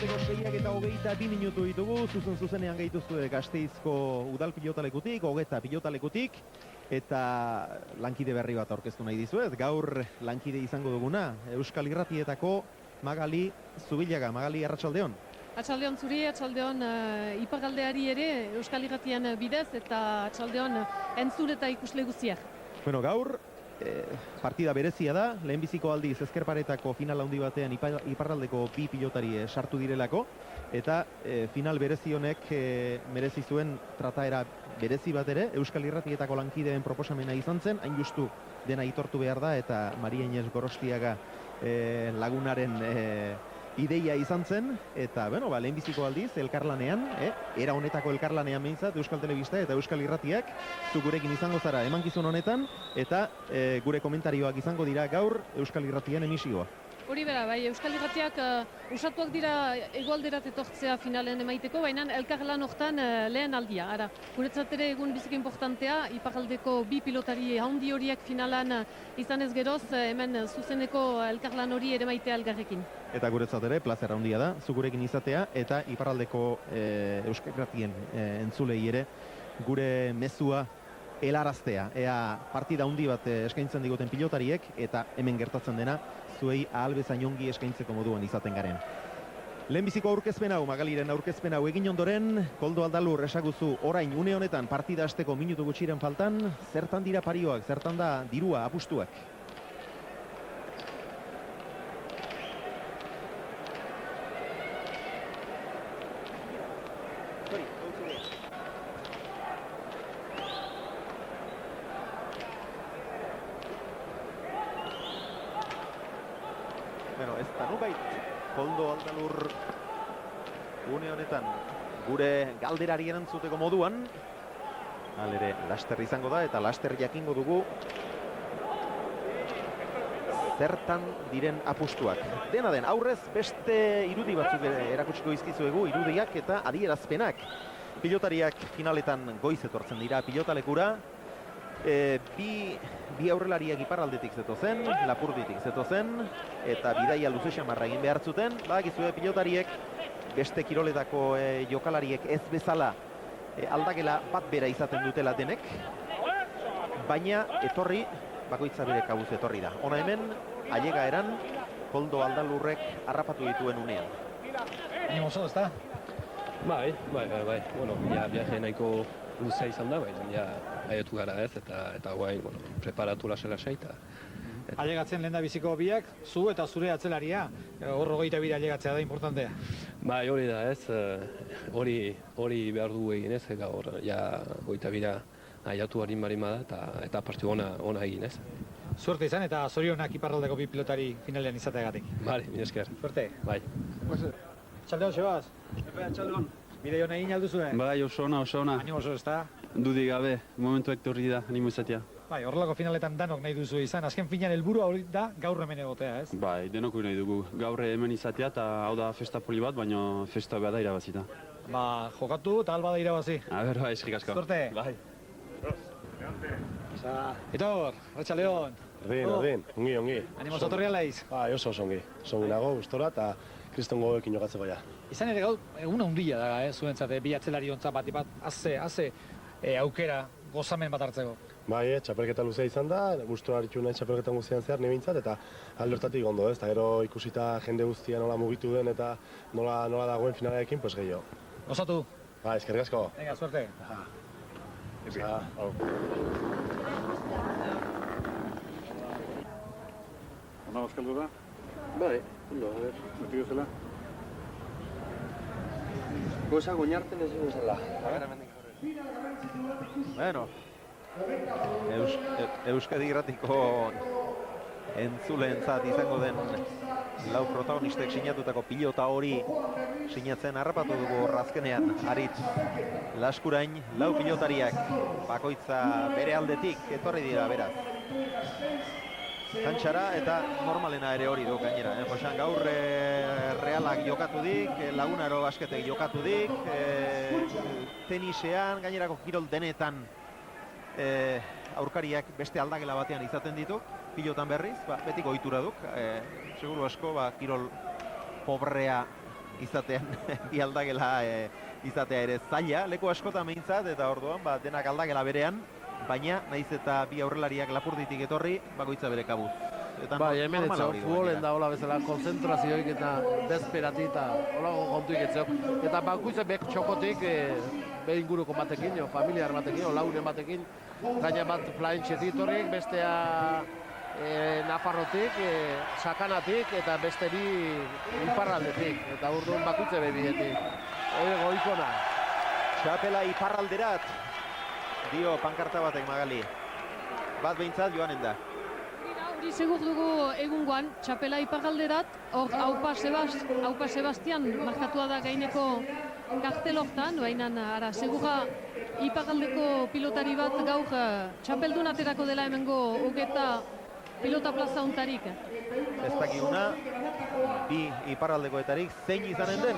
6:22 minutu ditugu, zuzenean gaituzue Gasteizko udal pilotalekutik, Ogeta pilotalekutik, eta lankide berri bat aurkeztu nahi dizuet. Gaur lankide izango duguna, Euskal Irratietako Magali Zubillaga. Magali, arratsaldeon. Arratsaldeon zuri, arratsaldeon iparraldeari ere Euskal Irratien bidez, eta arratsaldeon entzule eta ikusle guztiak. Bueno, gaur partida berezia da, lehenbiziko aldiz Ezkerparetako final handi batean iparraldeko bi pilotari sartu direlako, eta final berezi honek merezi zuen trataera berezi bat ere, Euskal Irratietako lankideen proposamena izan zen, hain justu dena aitortu behar da, eta Maria Inés Gorostiaga lagunaren ideia izan zen, eta lehenbiziko aldiz elkarlanean, era honetako elkarlanean behintzat Euskal Telebista eta Euskal Irratiak zu gurekin izango zara emankizun honetan, eta gure komentarioak izango dira gaur Euskal Irratien emisioa. Hori bera, bai, Euskal Irratiak usatuak dira egualderat etortzea finalen emaiteko, baina elkarlan hortan lehen aldia. Ara, guretzat ere egun biziki importantea, iparraldeko bi pilotari handi horiek finalan izan ez geroz, hemen zuzeneko elkarlan hori ere maitea elgarrekin. Eta guretzat ere, plazer handia da, zu gurekin izatea, eta iparraldeko Euskal Irratien entzulei ere gure mezua helaraztea. Ea partida handi bat eskaintzen diguten pilotariek, eta hemen gertatzen dena, zuei ahal bezain ongi eskaintzeko moduan izaten garen. Lehenbiziko aurkezpen hau, Magaliren aurkezpen hau egin ondoren, Koldo Aldalur esaguzu orain une honetan partida hasteko minutu gutxiren faltan, zertan dira parioak, zertan da dirua, apustuak? Ez da nubait, Koldo Aldalur une honetan gure galderari erantzuteko moduan, halere laster izango da eta laster jakingo dugu zertan diren apustuak. Dena den, aurrez beste irudi batzuk erakutsiko izkizuegu, irudiak eta adierazpenak. Pilotariak finaletan goiz etortzen dira pilotalekura, bi aurrelariak iparraldetik zetozen, Lapurditik zetozen, eta bidaia luze xamarra egin behar zuten. Badakizue pilotariek beste kiroletako jokalariek ez bezala aldakela bat bera izaten dutela denek, baina etorri, bakoitza bere kabuz etorri da. Ona hemen, ailega eran, Koldo Aldalurrek harrapatu dituen unean. Animoso, ez da? Bai. Bueno, viaje nahiko luzea izan da, baina aiatu gara ez, eta guain, preparatu lasai eta... Ailegatzen lehen da biziko biak, zu eta zure atzelaria, hor 22 ailegatzea da importantea. Bai, hori da ez, hori behar du egin ez, gaur, ja 22 aiatu harin barima da, eta partidu ona egin ez. Suerte izan eta zorionak iparraldeko bi pilotari finalean izateagatik. Bale, mi esker. Suerte. Bai. Txaldeon, Sebas? Txaldeon. Bide hona egin alduzue? Bai, oso ona. Animoso, ez da? Dudik gabe, momentuak torri da, animo izatea. Bai, horrelako finaletan danok nahi duzu izan. Azken finean helburua hori da gaur hemen egotea, ez? Bai, denok nahi dugu. Gaur hemen izatea eta hau da festa poli bat, baina festa behar da irabazita. Ba, jokatu eta alba da irabazi. Bai, eskerrik asko. Suerte. Bai. Etor, Arratsaldeon. Erdin, ongi. Animoso etorri alaiz? Bai, oso ongi. Ongi nago, gustora eta kriston gogoekin jokatzeko ja. Izan ere gaur, egun handia da, zuentzat, bi atzelari ontzat bat, haze aukera gozamen bat hartzeko. Bai, txapelketa luzea izan da, gustora aritu nahi txapelketan guztian zehar, nire bintzat, eta aldortatik ondo, ez? Eta gero ikusita jende guztia nola mugitu den eta nola dagoen finalarekin, pues gehiago. Gozatu. Bai, eskerrik asko. Venga, suerte. Ona bazkaldu da? Bai, ondo, a ver. Beti bezala? Goza goñarten ez bezala. Bueno, Euskadi Irratiko entzuleentzat izango den lau protagonistek sinatutako pilota hori sinatzen harrapatu dugu azkenean. Aritz Laskurain, lau pilotariak bakoitza bere aldetik etorri dira beraz kantxara, eta normalena ere hori du gainera. Josan, gaur Realak jokatu dik, Lagunaro Basketek jokatu dik, tenisean, gainerako kirol denetan aurkariak beste aldagela batean izaten ditu, pilotan berriz, betiko ohitura duk, seguru asko, kirol pobrea izatean bi aldagela izatea ere zaila, leku askotan behintzat, eta orduan denak aldagela berean, baina naiz eta bi aurrelariak lapurditik etorri, bakoitza bere kabuz. Eta Bai, hemen normala etxeok, hori futbolen da hola bezala, konzentrazioik eta desperati eta hola kontuik etxeok. Eta bakoitza bek txokotik, behin inguruko batekin, familiar batekin, lauren batekin, gaina bat Plaintxetik torrik, bestea Nafarrotik, Sakanatik eta beste bi iparraldetik. Eta urduan bakoitza bebidetik. Hori goikona. Txapela iparralderat, dio pankarta batek Magali. Bat behintzat joanen da. Hori segur dugu egungoan, txapela iparralderat, hor Aupa Sebastian markatua da gaineko kartel hortan, baina ara, segura iparraldeko pilotari bat gaur txapeldun aterako dela hemengo hogeta pilota plaza hontarik. Ez dakiguna, bi iparraldekoetarik zein izanen den?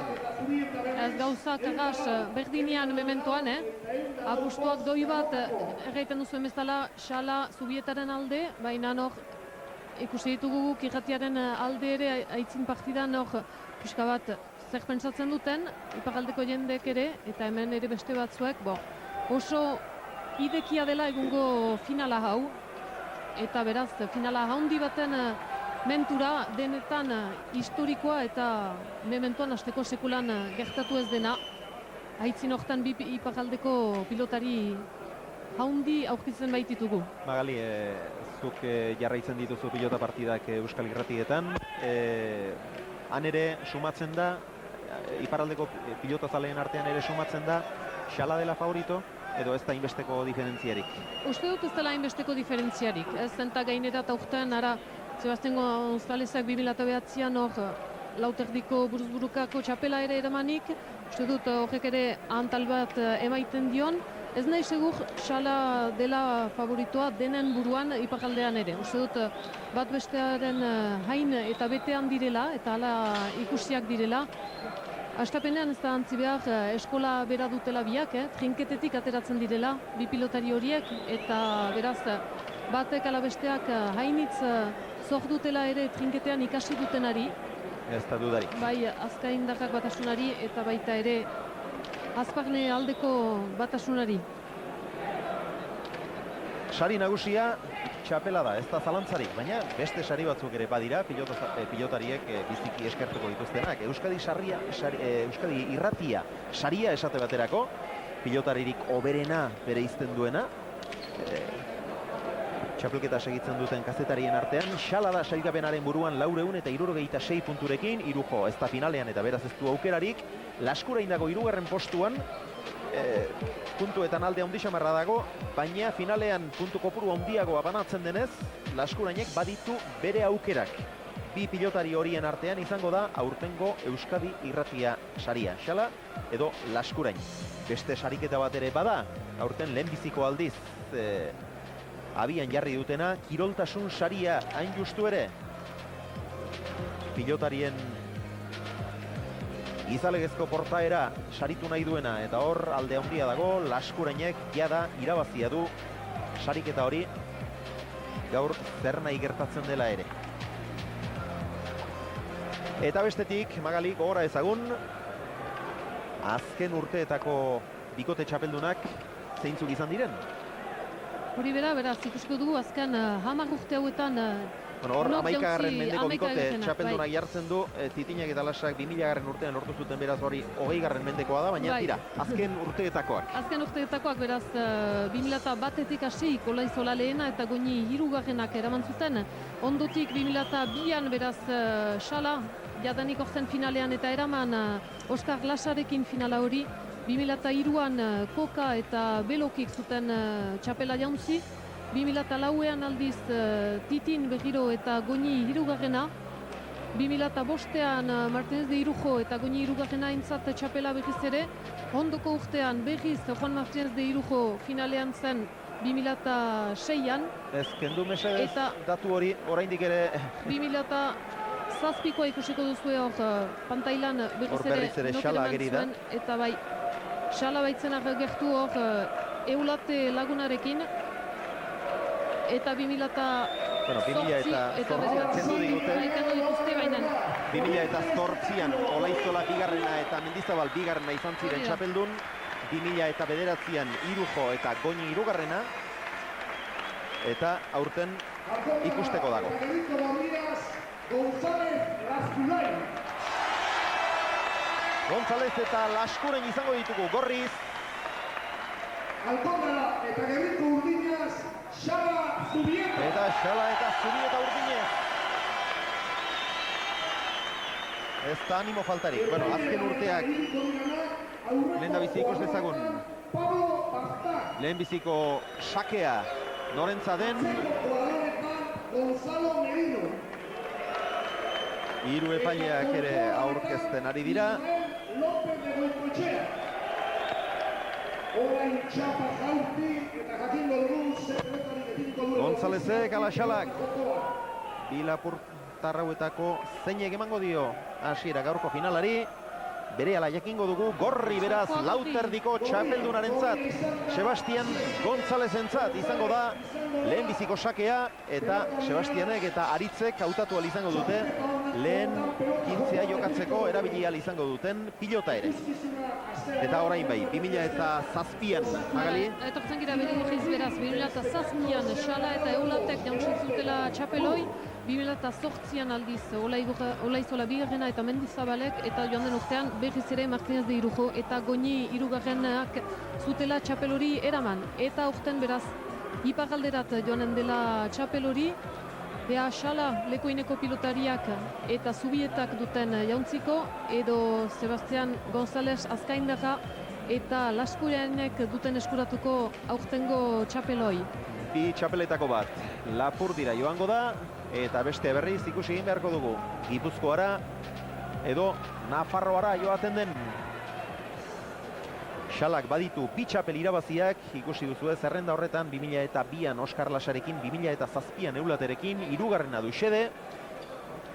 Ez gauza karras berdinean mementoan, apustuak doi bat erraiten duzu emezala Xala Zubietaren alde, baina hor ikusi ditugu kirratiaren alde ere aitzin partidan hor pixka bat zer pentsatzen duten, iparraldeko jendek ere, eta hemen ere beste batzuek, oso idekia dela egungo finala hau, eta beraz finala handi baten mentura denetan historikoa eta mementoan hasteko sekulan gertatu ez dena. Aitzin hortan bi iparraldeko pilotari haundi aurkitzen baititugu. Magali, zuk jarraitzen dituzu pilota partidak Euskal Irratietan. Han ere sumatzen da, iparraldeko pilota zaleen artean ere sumatzen da, Xala dela favorito, edo ez da inbesteko diferentziarik? Uste dut ez dela inbesteko diferentziarik. Ez zenta gainera eta urtean, ara, Sebastian Gonzalezak 2009an hor lauterdiko buruzburukako txapela ere eramanik, uste dut horrek ere antal bat emaiten dion. Ez nahi segur Xala dela favoritoa denen buruan iparraldean ere. Uste dut bat bestearen hain eta betean direla eta hala ikusiak direla. Astapenean ez da antzi behar eskola bera dutela biak, trinketetik ateratzen direla bi pilotari horiek eta beraz batek ala besteak hainitz zor dutela ere trinketean ikasi dutenari. Ez da dudarik. Bai azkaindarrak batasunari eta baita ere Azparne aldeko batasunari. Sari nagusia txapela da, ez da zalantzarik, baina beste sari batzuk ere badira pilotariek biziki eskertuko dituztenak. Euskadi Irratia saria esate baterako, pilotaririk oberena bere izten duena. Txapelketa segitzen duten kazetarien artean, Xala da sailkapenaren buruan 476 punturekin, Irujo ez da finalean eta beraz ez du aukerarik. Laskura indako 3. postuan, puntuetan alde handi xamarra dago, baina finalean puntu kopuru handiagoa banatzen denez, Laskurainek baditu bere aukerak. Bi pilotari horien artean izango da aurtengo Euskadi Irratia saria, Xala edo Laskurain. Beste sariketa bat ere bada, aurten lehenbiziko aldiz abian jarri dutena, kiroltasun saria hain justu ere. Pilotarien izalegezko portaera saritu nahi duena, eta hor alde handia dago, Laskurainek jada irabazia du sariketa hori, gaur zer nahi gertatzen dela ere. Eta bestetik, Magali, gogora ezagun, azken urteetako bikote txapeldunak zeintzuk izan diren? Hori bera, beraz, ikusko dugu azken 10 urte hauetan hor 11. mendeko bikote txapeldunak jartzen du, Titinak eta Lasak 2000. urtean lortu zuten, beraz hori 20. mendekoa da, baina tira, azken urteetakoak. Azken urteetakoak, beraz, 2001-etik hasi Kolaizola lehena eta Goñi 3. eraman zuten. Ondotik 2002an, beraz, Xala, jadanik orten finalean eta eraman Oskar Lasarekin finala hori. 2003an Koka eta Belokik zuten txapela jauntzi. 2004an aldiz Titin berriro eta Goñi 3. 2005an Martínez de Irujo eta Goñi 3. entzat txapela berriz ere. Ondoko urtean berriz Juan Martínez de Irujo finalean zen 2006an. Ez, kendu mesedez, datu hori, oraindik ere... 2007koa ikusiko duzue hor pantailan berriz ere Xala ageri da. Eta bai, Xala baitzen gertu hor Eulate lagunarekin. Eta Bueno, 2008an kendu digute. 2008an Olaizola bigarrena eta Mendizabal bigarrena izan ziren txapeldun. 2009an Irujo eta Goñi hirugarrena. Eta aurten ikusteko dago. González eta Laskuren izango ditugu Gorriz. Alkondara eta Gerriko Urdinaz, Xala Zubieta. Eta Xala eta Zubieta Urdinez. Ez da animo faltarik. Bueno, azken urteak lehen da bizi ikus dezagun. Lehen biziko sakea norentza den. Hiru epaileak ere aurkezten ari dira. Gonzálezek ala Xalak. Bi lapurtarrauetako zeinek emango dio hasiera gaurko finalari. Berehala jakingo dugu Gorri beraz lauterdiko txapeldunarentzat. Sebastian Gonzálezentzat izango da lehenbiziko sakea eta Sebastianek eta Aritzek hautatu ahal izango dute lehen 15a jokatzeko erabili ahal izango duten pilota ere. Eta orain bai, 2007an, Magali? Etortzen gira berriz beraz, 2007an Xala eta Eulatek jantzi zutela txapeloi, 2008an aldiz Olaizola bigarrena eta Mendizabalek, eta joan den urtean berriz ere Martínez de Irujo eta Goñi hirugarrenak zutela txapelori eraman. Eta urten beraz, iparralderat joanen dela txapelori, ea Xala lekoineko pilotariak eta Zubietak duten jauntziko, edo Sebastian González azkaindaka eta Laskurenek duten eskuratuko aurtengo txapeloi. Bi txapeletako bat Lapurdira joango da, eta beste berriz ikusi egin beharko dugu. Gipuzkoara edo Nafarroara joaten den. Xalak baditu bi txapel irabaziak, ikusi duzu zerrenda horretan 2002an Oskar Lasarekin, 2007an Eulaterekin, hirugarrena du Xede.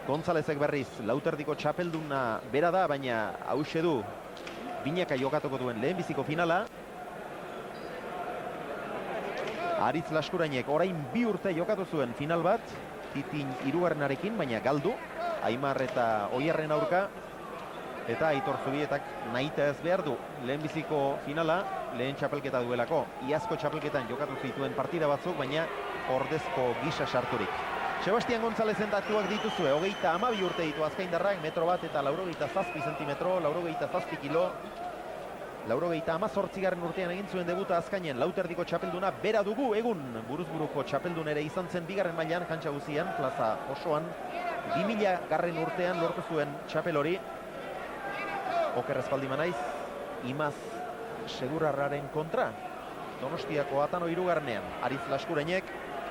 Gonzálezek berriz lauterdiko txapelduna bera da, baina hauxe du binaka jokatuko duen lehenbiziko finala. Aritz Laskurainek orain 2 urte jokatu zuen final bat, Titin hirugarrenarekin, baina galdu, Aimar eta Oierren aurka. Eta Aitor Zubietak nahita ez behar du lehenbiziko finala, lehen txapelketa duelako. Iazko txapelketan jokatu zituen partida batzuk, baina ordezko gisa sarturik. Sebastian Gonzálezen datuak dituzue, 32 urte ditu azkaindarrak, metro bat eta 97 zentimetro, 97 kilo. 98. urtean egin zuen debuta azkainen, lauterdiko txapelduna bera dugu egun. Buruzburuko txapeldun ere izan zen bigarren mailan kantxa guzian, plaza osoan. 2000 urtean lortu zuen txapel hori. Oker espaldima naiz, Imaz Segurarraren kontra. Donostiako Atano hirugarrenean, Aritz Laskurenek,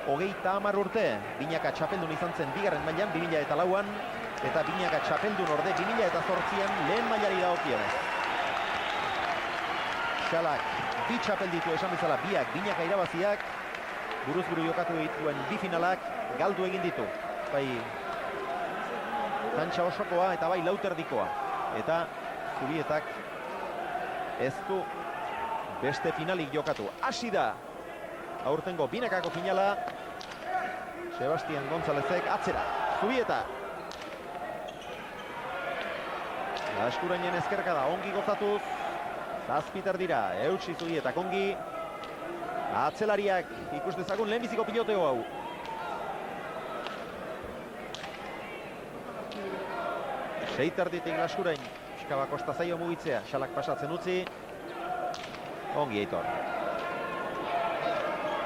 30 urte, binaka txapeldun izan zen bigarren mailan 2004an, eta binaka txapeldun orde 2008an lehen mailari dagokionez. Xalak bi txapel ditu esan bezala biak, binaka irabaziak, buruzburu jokatu dituen bi finalak galdu egin ditu. Bai kantxa osokoa eta bai lauterdikoa. Eta Zubietak ez du beste finalik jokatu. Hasi da aurtengo binakako finala. Sebastian Gonzálezek atzera. Zubieta. Laskurainen ezkerka da, ongi gozatuz. Zazpiter dira, eutsi Zubietak ongi. Atzelariak ikus dezagun lehenbiziko piloteo hau. Seitarditik Laskurain. Piskaba kosta zaio mugitzea, Xalak pasatzen utzi. Ongi Aitor.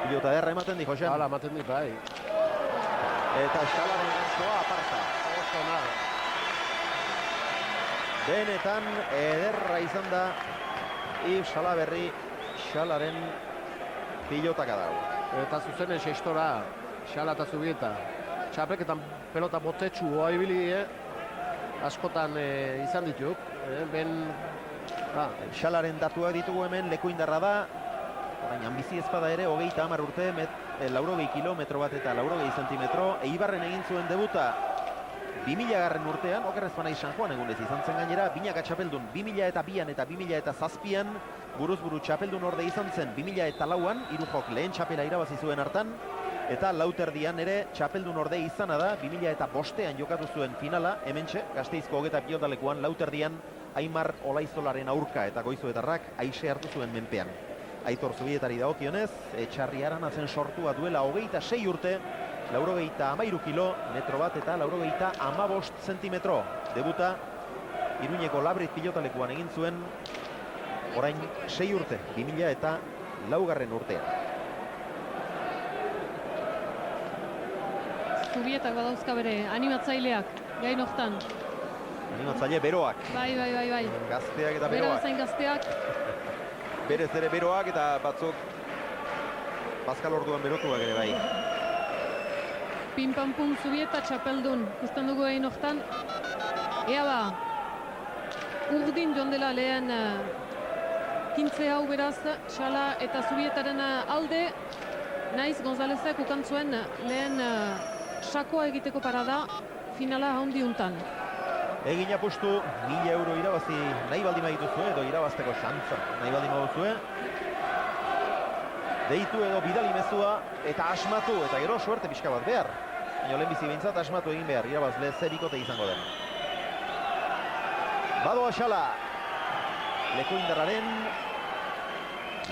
Pilota derra ematen di, Josean. Hala, ematen di, bai. Eta Xalaren gantzoa aparta. Oso nahi. Benetan ederra izan da Yves Salaberri Xalaren pilotaka dago. Eta zuzenen sextora, Xala eta Zubieta. Txapelketan pelota botetxu hoa ibili, askotan izan dituk. Xalaren datuak ditugu hemen, lekuindarra da. Orain, ambizi ezpada ere, 30 urte, 80 kilometro bat eta 80 zentimetro. Eibarren egin zuen debuta 2000 urtean, okerrez banaiz San Juan egunez izan zen gainera, binaka txapeldun 2002an eta 2007an, buruzburu txapeldun orde izan zen 2004an, Irujok lehen txapela irabazi zuen hartan, Eta Lauterdian ere txapeldun orde izana da, 2005an jokatu zuen finala, hementxe, Gasteizko hogeta pilotalekuan, Lauterdian Aimar Olaizolaren aurka eta Goizuetarrak aise hartu zuen menpean. Aitor Zubietari dagokionez, Etxarri Aranatzen sortua duela 26 urte, 93 kilo, metro bat eta 95 zentimetro. Debuta Iruñeko Labrit pilotalekuan egin zuen, orain 6 urte, 2004 urtean. Zubietak badauzka bere animatzaileak, gain hortan. Animatzaile beroak. Bai. Gazteak eta Bera beroak. bezain gazteak. Berez ere beroak eta batzuk Pascal Orduan berotuak ere bai. Pin-pam-pum Zubieta txapeldun. Ikusten dugu gain hortan. Ea ba, urdin jondela lehen kintze hau beraz, Xala eta Zubietaren alde, naiz Gonzalezek ukantzuen lehen sakoa egiteko parada finala haundi untan. Egin apustu, 1000 euro irabazi nahi baldin badituzue edo irabazteko xantza nahi baldin baduzue. Deitu edo bidali mezua eta asmatu eta gero suerte pixka bat behar. Baina lehenbizi behintzat asmatu egin behar, irabazle ze bikote izango den. Badoa Xala, leku indarraren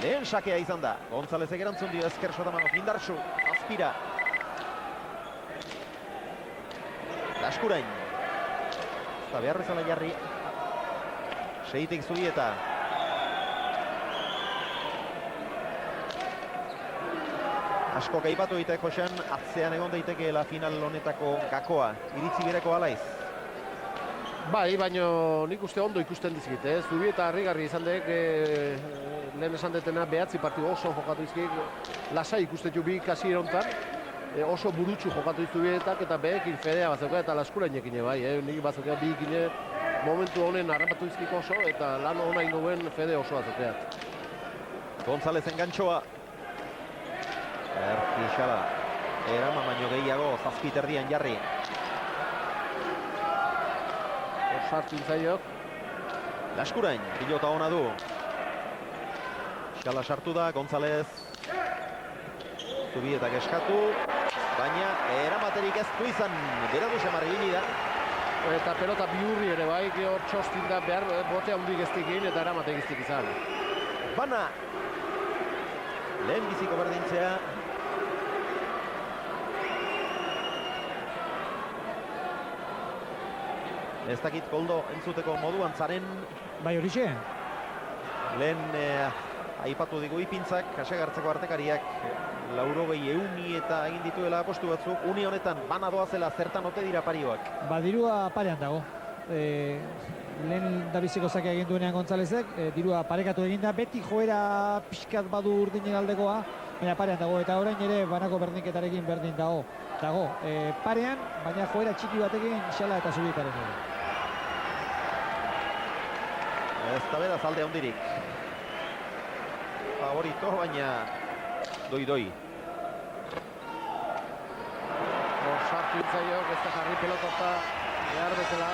lehen sakea izan da. Gonzalezek erantzun dio ezker Sotamanok, indartsu, azpira. Laskurain. Eta behar bezala jarri. Seitik Zubieta. Asko gaipatu egiteko Josean, atzean egon daitekeela final honetako gakoa. Iritzi bereko alaiz. Bai, baino nik uste ondo ikusten dizkit, Zubieta harrigarri izan dek, lehen esan detena 9 partidu oso jokatu izkik, lasai ikusten ju bi kasi erontan, oso burutsu jokatu izubietak eta behekin fedea batzeuka eta laskurainekin bai, nik batzeuka bi ikine momentu honen harrapatu izkik oso eta lan hona ingoen fede oso batzukeat. González engantxoa. Erki Xala. Erama baino gehiago, zazpiterdian jarri. Sartu intzaiok. Laskurain, pilota ona du. Xala sartu da, González. Zubietak eskatu, baina eramaterik ez du izan. Beradu Xamarri ibili da. Eta pelota bihurri ere bai, hor txostin da behar bote handik eztikin eta eramatek eztik izan. Bana. Lehen biziko berdintzea. Ez dakit Koldo entzuteko moduan zaren. Bai horixe. Lehen aipatu digu ipintzak, kasegartzeko artekariak 80 eta egin dituela apostu batzuk. Une honetan bana doazela zertan ote dira parioak. Dirua parean dago. Lehen dabiziko zakea egin duenean Gonzalezek, dirua parekatu eginda, beti joera pixkat badu urdinen aldekoa, baina parean dago, eta orain ere banako berdinketarekin berdin dago. Parean, baina joera txiki batekin Xala eta Zubietaren ere. Ez da beraz alde handirik. Favorito, baina doi. Sartu intzaiok, ez da jarri pelotota, behar bezala.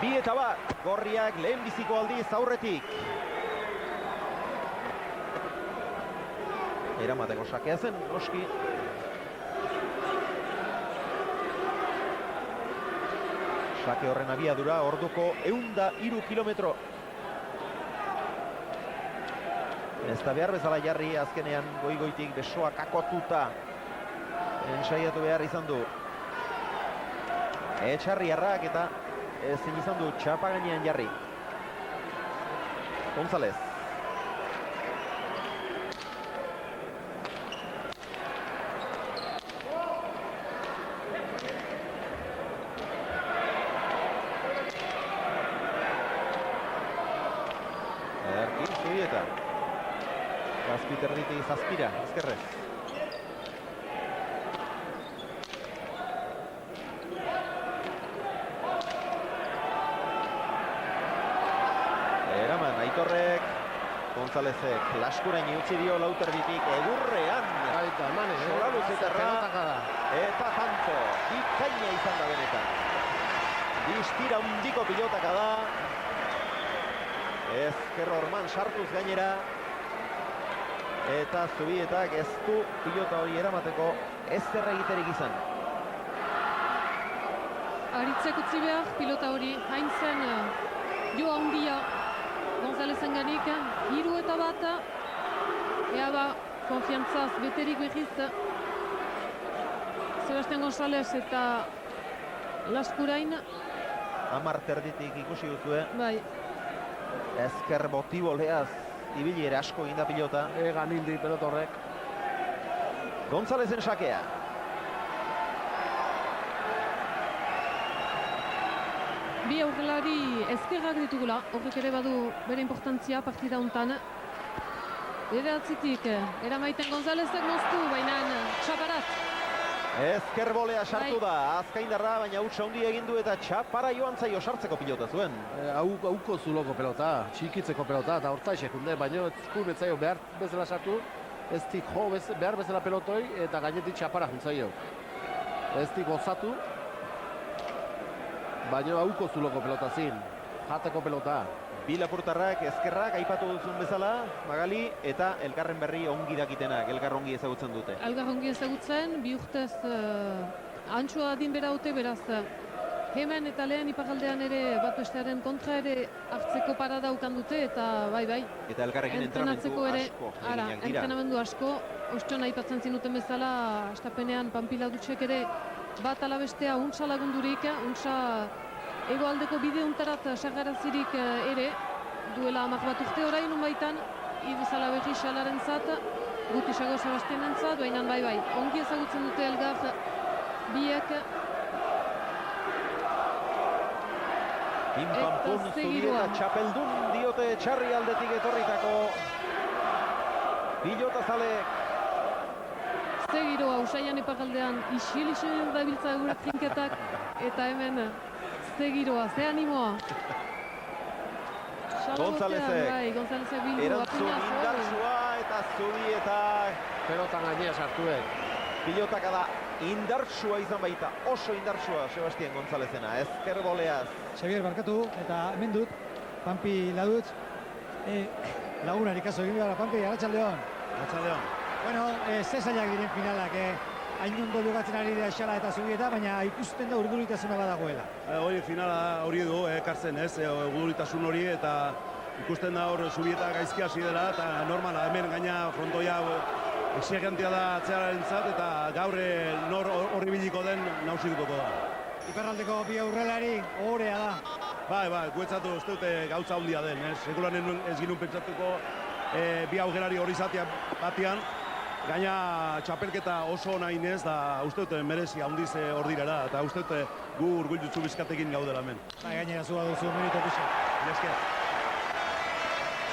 2-1, gorriak lehen biziko aldiz aurretik. Eramateko sakea zen, noski. Sake horren abiadura, orduko 103 kilometro. Ez da behar bezala jarri, azkenean goigoitik besoak akotuta ensaiatu behar izan du. Etxarriarrak eta ezin izan du txapa gainean jarri. González. Erkin Zubieta. Zazpiterditik zazpira, ezkerrez. Eraman, Aitorrek, Gonzálezek laskurain utzi dio Lauterditik egurrean. Aita, emane, Solaluzetarra pelotaka da. eta janto. Bikaina izan da benetan. Distira hundiko pilotaka da. Ezker Orman sartuz gainera. Eta Zubietak ez du pilota hori eramateko ez zer egiterik izan. Aritzek utzi behar, pilota hori hain zen jo handia Gonzalezen ganik, 3-1, ea ba, konfiantzaz beterik behiz Sebastián González eta Laskurain. 10 terditik ikusi duzue. Bai. Ezker botiboleaz, ibili ere asko ginda pilota. Egan hildi pelota horrek. Gonzalezen sakea. Bi aurrelari ezkerrak ditugula, horrek ere badu bere importantzia partida hontan. Bederatzitik, eramaiten Gonzalezek moztu, baina txaparat. Ezker bolea sartu da, azkaindarra, baina utsa handi egin du eta txapara joan zaio sartzeko pilota zuen. Hauko zuloko pelota, txikitzeko pelota, eta horta esekunde, baina ezkun etzaio behar bezala sartu, ez dik jo behar bezala pelotoi, eta gainetik txapara juntzaio. Ez dik gozatu, baina hauko zuloko pelota zin, jateko pelota. Bi lapurtarrak, ezkerrak, aipatu duzun bezala, Magali, eta elkarren berri ongi dakitenak, elkar ongi ezagutzen dute. Elkar ongi ezagutzen, bi urtez antxoa adin bera dute, beraz, hemen eta lehen iparaldean ere bat bestearen kontra ere hartzeko parada ukan dute, eta bai. Eta elkarrekin entrenamendu asko eginak dira. Entrenamendu asko, ostona aipatzen zinuten bezala, astapenean Pampila Dutxek ere bat alabestea untsa lagundurik, untsa egoaldeko bide untarat sagarazirik ere, duela 10 bat urte orain unbaitan, iduzala berri xalaren zat, Gutisago Sebastianen zat, baina bai, ongi ezagutzen dute elgar biek. Pinpampun zubieta txapeldun diote txarri aldetik etorritako pilota zaleek. Ze giroa, usaian iparaldean isil dabiltza gure trinketak, eta hemen ze giroa, ze animoa. Gonzalezek bildu, erantzun indartsua eta zubietak. Pelotan gainea sartuek. Pilotaka da indartsua izan baita, oso indartsua Sebastián Gonzalezena, ezker boleaz. Xavier barkatu, eta hemen dut, Pampi ladut. Lagunari kaso egin behar, Pampi, arratsaldeon. Arratsaldeon. Bueno, ze zailak diren finalak, hain ondo jokatzen ari dira Xala eta Zubieta, baina ikusten da urduritasuna badagoela. Hori finala hori du, ekartzen ez, urduritasun hori, eta ikusten da hor Zubieta gaizki hasi dela, eta normala, hemen gaina frontoia exigentia da atzearen zat, eta gaur nor horri biliko den nausituko da. Iparraldeko bi aurrelari ohorea da. Bai, guetzatu ez dute gauza handia den, sekulan ez ginun pentsatuko bi augerari hori zatea batean, gaina txapelketa oso nahi inez, da uste dute merezi handiz hor direla, eta uste dute gu urgultutzu bizkatekin gaudela hemen. Gainera zua duzu merito pixa. Esker.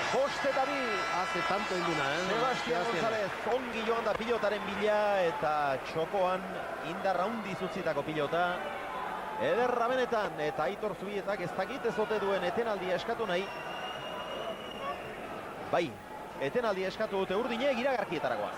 Bost eta bi. Hace tanto induna, Sebastián González ongi joan da pilotaren bila, eta txokoan indar handi zutzitako pilota. Ederra benetan, eta Aitor Zubietak ez dakit ez ote duen etenaldia eskatu nahi. Bai, etenaldia eskatu dute urdinek iragarkietarakoa.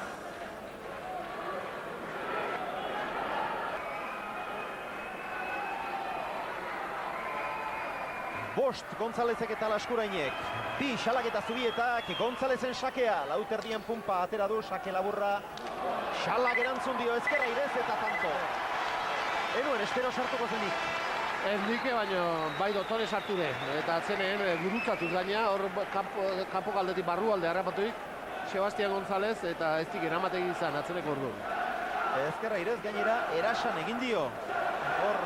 Bost Gonzalezek eta Laskurainek. Bi Xalak eta Zubietak, Gonzalezen sakea. Lauterdian pumpa atera du, sake laburra. Xalak erantzun dio ezkerra irez eta tanto. Enuen, espero sartuko zenik. Ez nike, baino bai dotore sartu de. Eta atzeneen gurutzatuz gaina, hor kanpo galdetik barru alde harrapatuik. Sebastián González eta ez dik eramatek izan atzeneko ordu. Ezkerra irez gainera erasan egin dio. Hor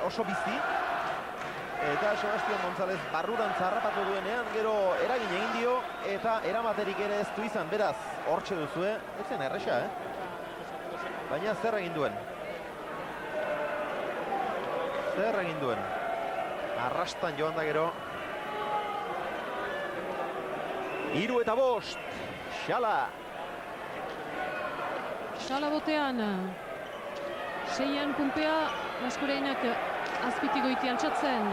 oso bizi. Eta Sebastián González barrurantz harrapatu duenean, gero eragin egin dio, eta eramaterik ere ez du izan, beraz, hortxe duzue, ez zen erresa, Baina zer egin duen? Zer egin duen? Arrastan joan da gero. 3 eta 5, Xala. Xala botean, 6an pumpea, Laskurainak azpitik goiti altxatzen.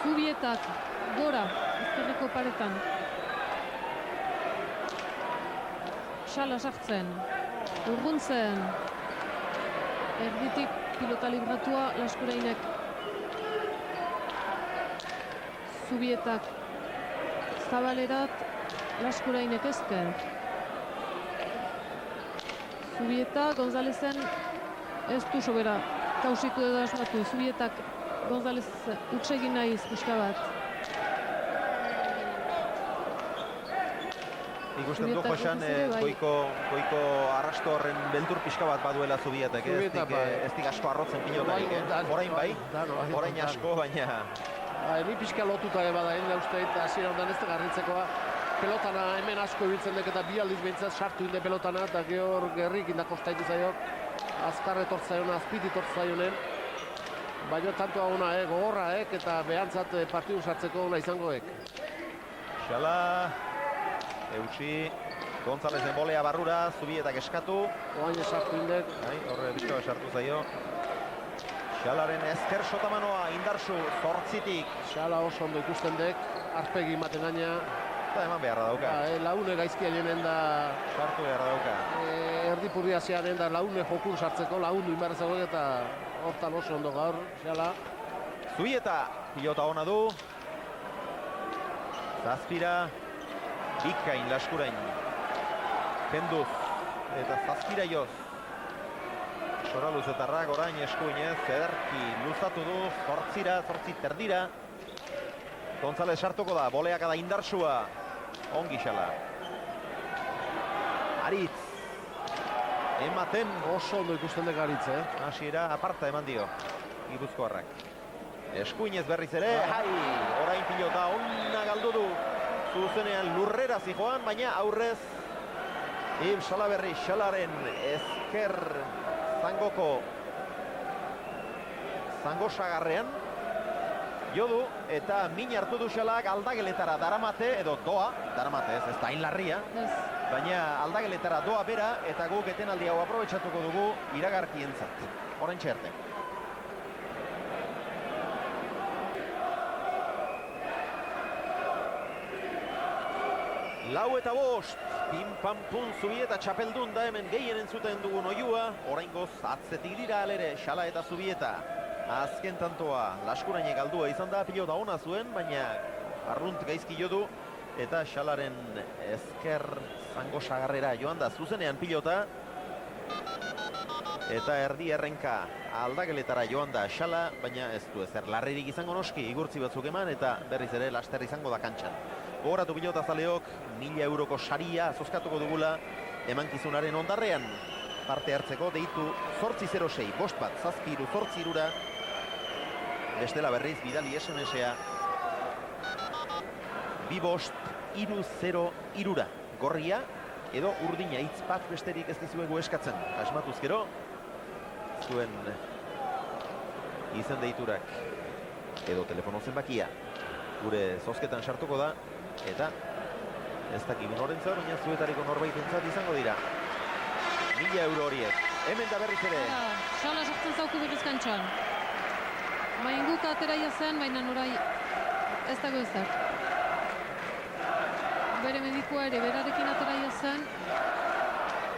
Zubietak gora, ezkerreko paretan. Xala sartzen, urruntzen. Erditik pilota libratua Laskurainek. Zubietak zabalerat, Laskurainek ezker. Zubieta, Gonzalezen ez du sobera kausitu edo asmatu. Zubietak Gonzalez utsegin nahiz pixka bat. Ikusten du, Josan, goiko arrasto horren beldur pixka bat baduela Zubietak, ez dik asko arrotzen pilotarik, orain bai, orain asko, baina... Ni pixka lotuta bada egin da uste, eta hasiera ondan ez da garritzekoa. Pelotana hemen asko ibiltzen dek eta bi aldiz behintzat sartu inde pelotana, eta gehor gerrik inda kostaitu zaio. Azkar etortzaiona, azpit etortzaionen. Baina tantoa ona, gogorra, eta behantzat partidu sartzeko ona izangoek. Xala, eutxi, Gonzalezen bolea barrura, Zubietak eskatu. Oain esartu indek. Horre bizko esartu zaio. Xalaren ezker sotamanoa, indarsu, zortzitik. Xala oso ondo ikusten dek, arpegi ematen gaina. Eta eman beharra dauka. Laune gaizkia jenen da... Sartu beharra dauka. Erdipurria zearen da laune jokun sartzeko, laundu inbarrezagoek eta hortan oso ondo gaur, Xala. Zubieta, pilota ona du. Zazpira, bikain laskurain. Kenduz, eta Zazpira joz. Sora luzetarrak orain eskuinez, ederki luzatu du, zortzi terdira. Gonzalez sartuko da, boleak da indarsua. Ongi Xala. Aritz. Ematen. Oso ondo ikusten dek Aritz, Hasiera aparta eman dio, Gipuzkoarrak. Eskuinez berriz ere, orain pilota onna galdu du. Zuzenean lurrera zijoan, baina aurrez Ib Salaberri, Xalaren ezker zango sagarrean jodu eta min hartu du Xalak aldageletara daramate, edo doa, daramate ez da hain larria, baina aldageletara doa bera eta guk etenaldi hau aprobetxatuko dugu iragarkientzat. Oraintxe arte. Lau eta bost, pim-pam-pun Zubieta txapeldun da hemen gehien entzuten dugun oiua. Oraingoz atzetik dira alere Xala eta Zubieta. Azken tantoa Laskurainek galdua izan da, pilota ona zuen, baina arrunt gaizki jodu. Eta Xalaren ezker zango sagarrera joan da zuzenean pilota. Eta erdi errenka aldageletara joan da Xala, baina ez du ezer larririk izango noski, igurtzi batzuk eman eta berriz ere laster izango da kantxan. Gogoratu pilota zaleok, 1000 euroko saria zozkatuko dugula emankizunaren ondarrean. Parte hartzeko deitu 806, bost bat, zazpiru, zortzirura. Bestela berriz, bidali SMS-a. 2 bost, 3-0 irura. Gorria, edo urdina hitz bat besterik ez dizuegu eskatzen. Asmatuz gero, zuen izen deiturak edo telefono zenbakia gure zozketan sartuko da. Eta ez dakik norentzat, baina Zuetariko norbaitentzat izango dira 1000 euro horiek. Hemen da berriz ere. Xala sortzen zauku berriz kantxan. Baina guk ateraia zen, baina orai ez dago ezer. Bere medikua ere berarekin ateraia zen.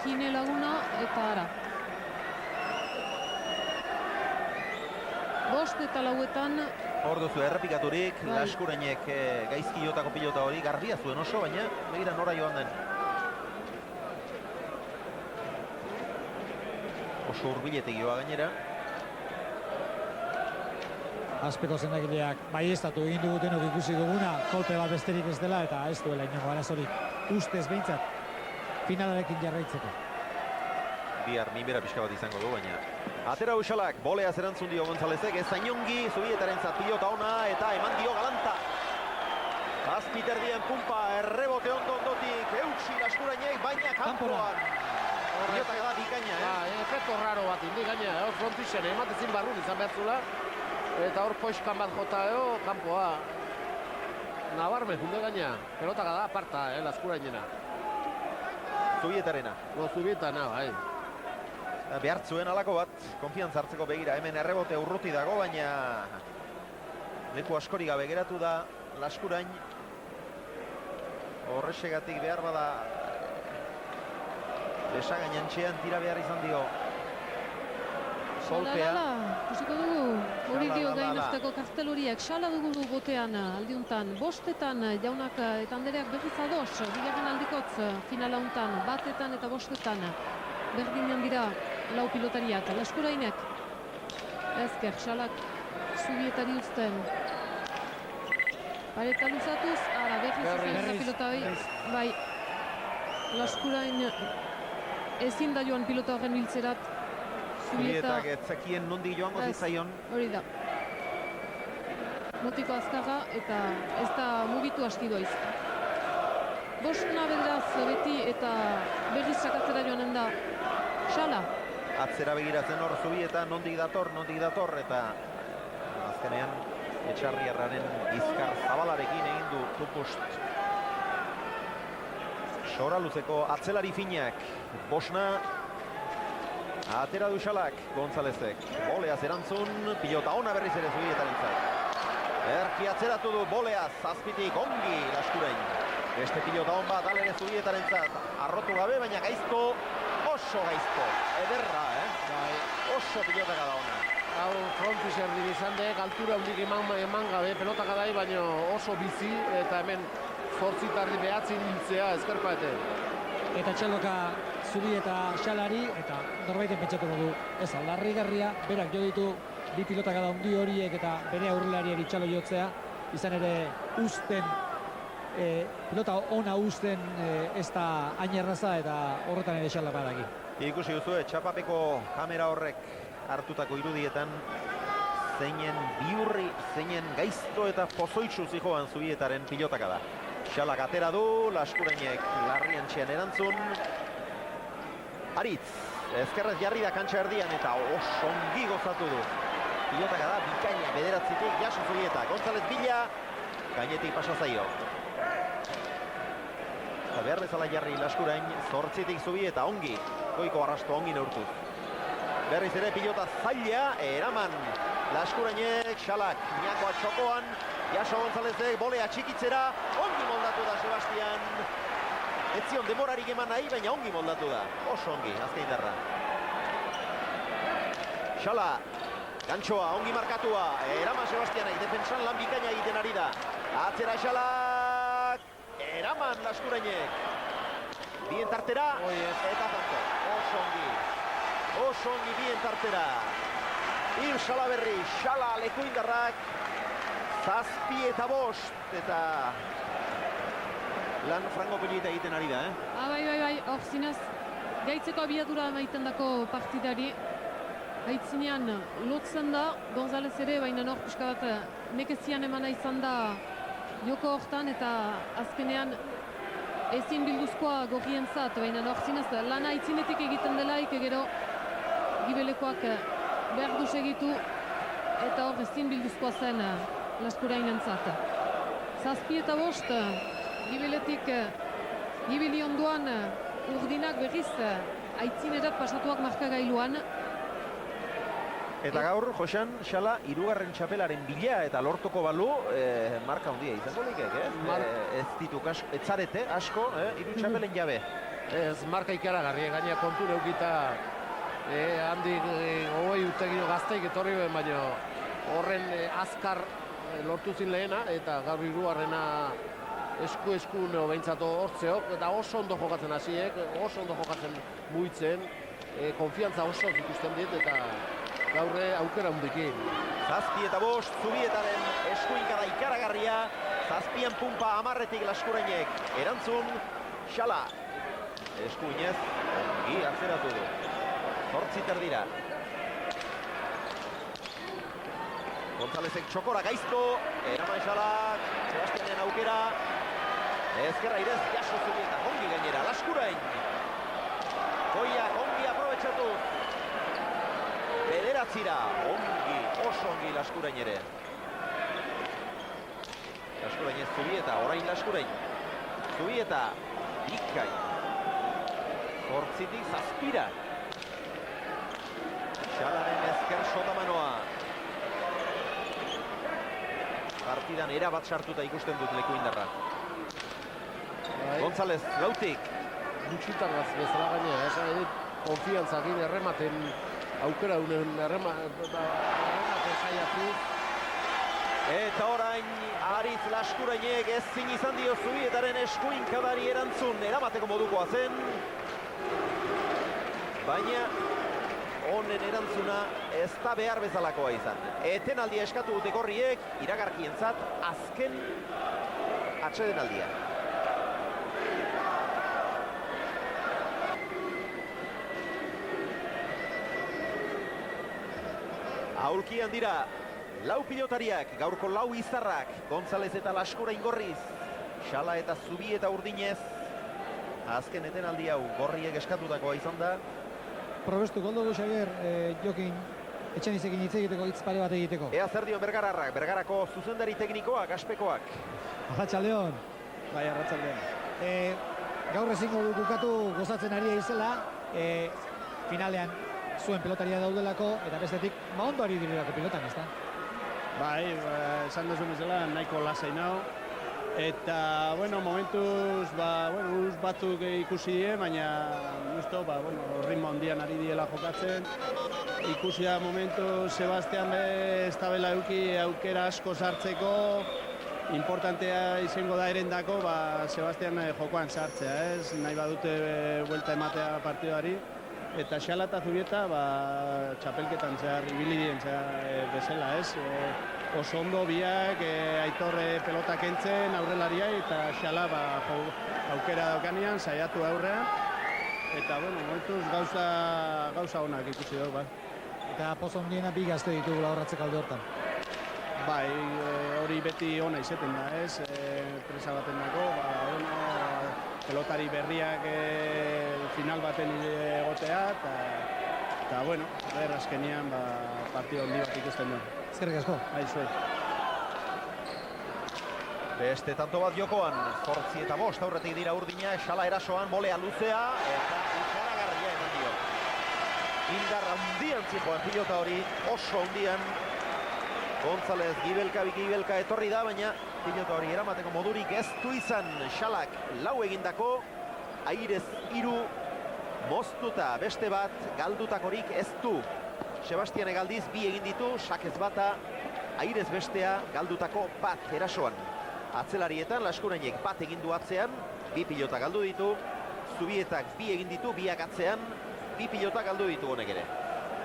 Kine laguna eta ara. 5 eta 4etan Hor duzu errepikaturik, Laskurainek gaizki jotako pilota hori garbia zuen oso, baina begira nora joan den. Oso hurbiletegioa gainera. Azpeko zendakileak baieztatu egin dugutenok ikusi duguna, kolpe bat besterik ez dela eta ez duela inongo arazorik. Ustez behintzat, finalarekin jarraitzeko. Bihar minbera pixka bat izango du, baina atera Uxalak, bolea zerantzun dio Gonzalezek, ez zainongi, Zubietaren pilota ona eta eman dio galanta. Azpiterdian pumpa, errebote ondotik, eutxi Laskurainek, baina kanpoan. Pilota da dikaina, efecto raro bat indi gaina, hor frontixen, ematezin barrun izan behartzula. Eta hor poiskan bat jota, kanpoa. Nabarme, junde gaina, pelota da aparta, Laskurainena. Zubietarena. Zubietana, bai. Behartzuen alako bat, konfiantza hartzeko begira, hemen errebote urruti dago, baina leku askori gabe geratu da Laskurain. Horrexegatik behar bada besagainantxean tira behar izan dio. Kolpea. Kusiko dugu, hori dio gain usteko kartel horiek, Xala dugu botean aldiuntan, 5etan jaunak eta andereak berriz ados, bigarren aldikotz finala untan, 1etan eta 5etan. berdinean dira lau pilotariak. Laskurainek, ezker, Xalak Zubietari uzten. Pareta luzatuz, ara, berriz pilota bai, Laskurain ezin da joan pilota horren biltzerat. Zubietak etzakien nondi joango zitzaion. Hori da. Motiko azkarra eta ez da mugitu aski doiz. Bosna beraz beti eta berriz sakatzera joanen da Xala. Atzera begiratzen hor Zubieta nondik dator eta azkenean Etxarriarraren izkar zabalarekin egin du tupust. Sora luzeko atzelari finak, Bosna atera du Xalak, Gonzalezek. Boleaz erantzun, pilota ona berriz ere Zubietarentzat. Erki atzeratu du Boleaz, azpitik ongi Laskurain. Beste pilota on bat alere Zubietarentzat. Arrotu gabe, baina gaizto, oso gaizto. Ederra, oso pilotak da ona. Hau frontizer dibizandek, altura hundik eman gabe, pelota gadai, baina oso bizi, eta hemen zortzitarri behatzin hiltzea ezkerpaete. Eta txaloka Zubi eta Xalari, eta norbaiten pentsatuko du ez aldarrigarria, berak jo ditu bi pilotak da hundi horiek eta bere aurrelariari txalo jotzea, izan ere usten, pilota ona usten ez da hain erraza eta horretan ere Xala badaki. Ikusi duzu, txapapeko kamera horrek hartutako irudietan zeinen biurri, zeinen gaizto eta pozoitsu zijoan Zubietaren pilotaka da. Xalak atera du, Laskurainek larrian txean erantzun. Aritz, ezkerrez jarri da kantxa erdian eta osongi gozatu du. Pilotaka da, bikaina, bederatzitik, jaso Zubieta. González Bila, gainetik pasa zaio. Eta behar bezala jarri Laskurain, zortzitik Zubieta, ongi. Goiko arrasto ongi neurtuz. Berriz ere pilota zaila, eraman Laskurainek, Xalak, Ñakoa txokoan, Jaso Gonzálezek, bolea txikitzera, ongi moldatu da Sebastian. Ez zion demorarik eman nahi, baina ongi moldatu da, oso ongi, azken darra. Xala, gantxoa, ongi markatua, eraman Sebastianek, defensan lan bikaina egiten ari da. Atzera Xalak, eraman Laskurainek. Bien tartera, eta zanko, oso ongi. Oso ongi bien tartera. Hil Xala berri, Xala lekuindarrak. Zazpi eta bost, eta lan frango pelita egiten ari da, Bai, hor zinez, gaitzeko abiadura maiten dako partidari. Gaitzinean lotzen da, González ere, baina hor pixka bat nekezian emana izan da joko hortan, eta azkenean ezin bilduzkoa gorrientzat, baina hor zinez, lana aitzinetik egiten delaik, gero gibelekoak behar du segitu, eta hor ezin bilduzkoa zen Laskurainentzat. Zazpi eta bost, gibeletik gibili ondoan urdinak berriz aitzinerat pasatuak markagailuan. Eta gaur, Josean, Xala, hirugarren txapelaren bila eta lortuko balu, marka handia izango likek, ez dituk ez zarete, asko, hiru txapelen jabe. Ez, marka ikaragarri, gaina kontu neukita handik hogei urtegio gazteik etorri ben, baina horren azkar lortu zin lehena, eta gaur hirugarrena esku neo behintzatu hortzeok, eta oso ondo jokatzen hasiek, oso ondo jokatzen muitzen, konfiantza oso ikusten dit, eta gaurre aukera hundikin. Zazpi eta bost, Zubietaren eskuinkada ikaragarria, zazpian pumpa amarretik Laskurainek, erantzun, Xala, eskuinez, ongi atzeratu du, zortziter dira. Gonzálezek txokora gaizto, eraman Xalak, Sebastianen aukera, ezkerra irez, jaso Zubieta, ongi gainera, Laskurain. Goiak ongi aprobetxatu. Bederatzira, ongi, oso ongi Laskurain ere. Laskurain ez Zubieta, orain Laskurain. Zubieta, bikain. Zortzitik zazpira. Xalaren ezker sotamanoa. Partidan erabat sartuta ikusten dut lekuindarra. González, gautik. Gutxitarraz bezala gainera, esan edit, konfiantzakin errematen aukera unen errematen saiatu. Eta orain, Aritz Laskurainek ezin izan dio Zubietaren eskuinkadari erantzun, eramateko modukoa zen. baina honen erantzuna ez da behar bezalakoa izan. Etenaldia eskatu dute gorriek, iragarkientzat azken atsedenaldia. Aulkian dira, lau pilotariak, gaurko lau izarrak, González eta Laskura Ingorriz, Xala eta Zubi eta Urdinez. Azken etenaldi hau gorriek eskatutakoa izan da. Probestu, goldo du Xavier, Jokin Etxenizekin hitz egiteko, hitz pare bat egiteko. Ea zer dio Bergararrak, Bergarako zuzendari teknikoak, Aspekoak. Arratsaldeon. Bai, arratsaldeon. Gaur ezingo du bukatu gozatzen ari izela, finalean zuen pelotaria daudelako, eta bestetik, ondo ari direlako pilotan, ezta? Bai, esan duzun bezala, nahiko lasai nao. Eta, bueno, momentuz, uz batzuk ikusi die, baina justo, ritmo handian ari diela jokatzen. Ikusi da momentu Sebastian ez tabela eduki aukera asko sartzeko. Importantea izango da erendako, Sebastian jokoan sartzea, ez? Nahi badute buelta ematea partidoari. Eta Xala eta Zubieta, txapelketan zehar, ibili dien zehar bezala, ez? Oso ondo biak, Aitor pelota kentzen aurrelaria eta Xala aukera daukanean, saiatu aurrean. Eta, momentuz gauza onak ikusi dugu, bai. Eta pozo handiena bi gazte ditugula horratzek alde hortan. Bai, hori beti ona izeten da, ez? Presa baten dago, pelotari berriak final baten egotea, eta azkenean partido handi bat ikusten du. Eskerrik asko. Aizu. Beste tanto bat jokoan, 8 eta 5 aurretik dira Urdina, Xala erasoan, molea luzea, eta ikaragarria eman dio. Indar handian zipoan pilota hori, oso handian. González, Gibelka etorri da, baina pilota hori eramateko modurik ez du izan. Xalak lau egindako, Airez 3, moztuta beste bat, galdutakorik ez du. Sebastian Egaldiz 2 egin ditu, Sakez bata, Airez bestea, galdutako bat erasoan. Atzelarietan, Laskurainek bat egin du atzean, 2 pilota galdu ditu, Zubietak 2 egin ditu, 2 atzean, 2 pilota galdu ditu honek ere.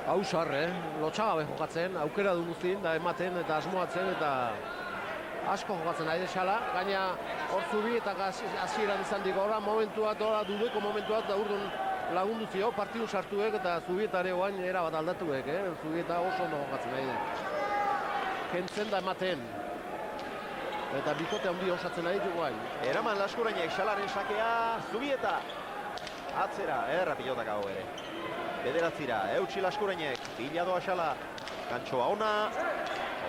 Hau sarre, lotxagabe jokatzen, aukera du guztien, da ematen eta asmoatzen eta asko jokatzen ari Xala. Gaina hor Zubi eta hasieran izan diko horra momentuak, dudeko momentuak da urdun lagundu zio, partidu sartuek eta Zubietare oain erabat aldatuek, Zubieta oso ondo jokatzen ari. Kentzen da ematen. Eta bikote handi osatzen ari dugu hain. Eraman Laskurainek Xalaren sakea, Zubieta. Atzera, erra pilotak hau ere. Bederatzira, eutxi Laskurainek, bila doa Xala. Gantxoa ona,